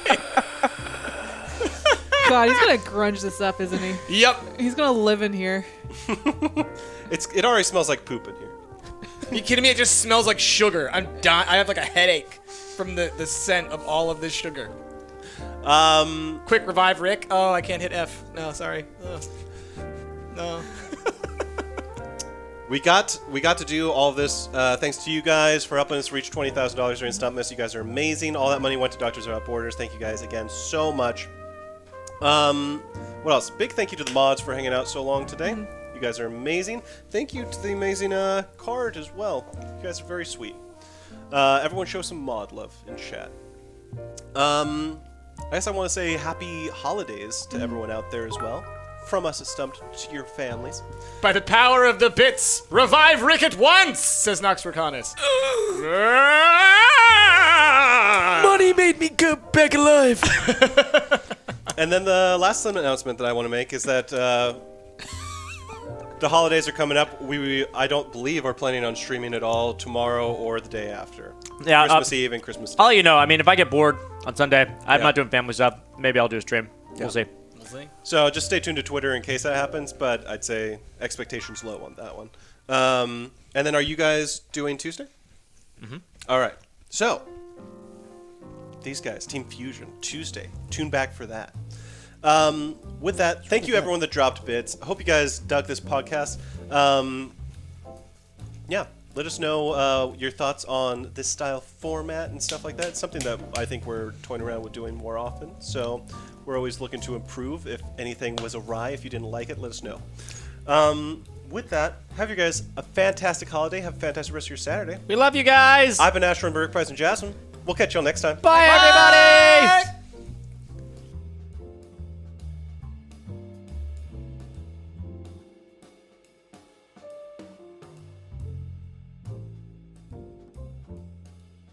God, he's gonna grunge this up, isn't he? Yep. He's gonna live in here. It already smells like poop in here. Are you kidding me? It just smells like sugar. I'm dying. I have like a headache from the scent of all of this sugar. Quick, revive Rick. Oh, I can't hit F. No, sorry. Ugh. No. We got to do all of this thanks to you guys for helping us reach $20,000 during Stumpmas. You guys are amazing. All that money went to Doctors Without Borders. Thank you guys again so much. What else? Big thank you to the mods for hanging out so long today. You guys are amazing. Thank you to the amazing card as well. You guys are very sweet. Everyone show some mod love in chat. I guess I want to say happy holidays to everyone out there as well. From us at Stumped to your families. By the power of the bits, revive Rick at once, says Nox Racanis. Money made me go back alive. And then the last announcement that I want to make is that the holidays are coming up. I don't believe are planning on streaming at all tomorrow or the day after. Yeah, Christmas Eve and Christmas Day. I'll let you know. I mean, if I get bored on Sunday, I'm Yeah. not doing family stuff. Maybe I'll do a stream. We'll see. So just stay tuned to Twitter in case that happens, but I'd say expectations low on that one. And then are you guys doing Tuesday? Mm-hmm. All right. So these guys, Team Fusion, Tuesday. Tune back for that. With that, thank you everyone that dropped bits. I hope you guys dug this podcast. Yeah, let us know your thoughts on this style format and stuff like that. It's something that I think we're toying around with doing more often. So We're always looking to improve. If anything was awry, if you didn't like it, let us know. With that, have you guys a fantastic holiday. Have a fantastic rest of your Saturday. We love you guys. I've been Asher and Burke, Price and Jasmine. We'll catch y'all next time. Bye, everybody.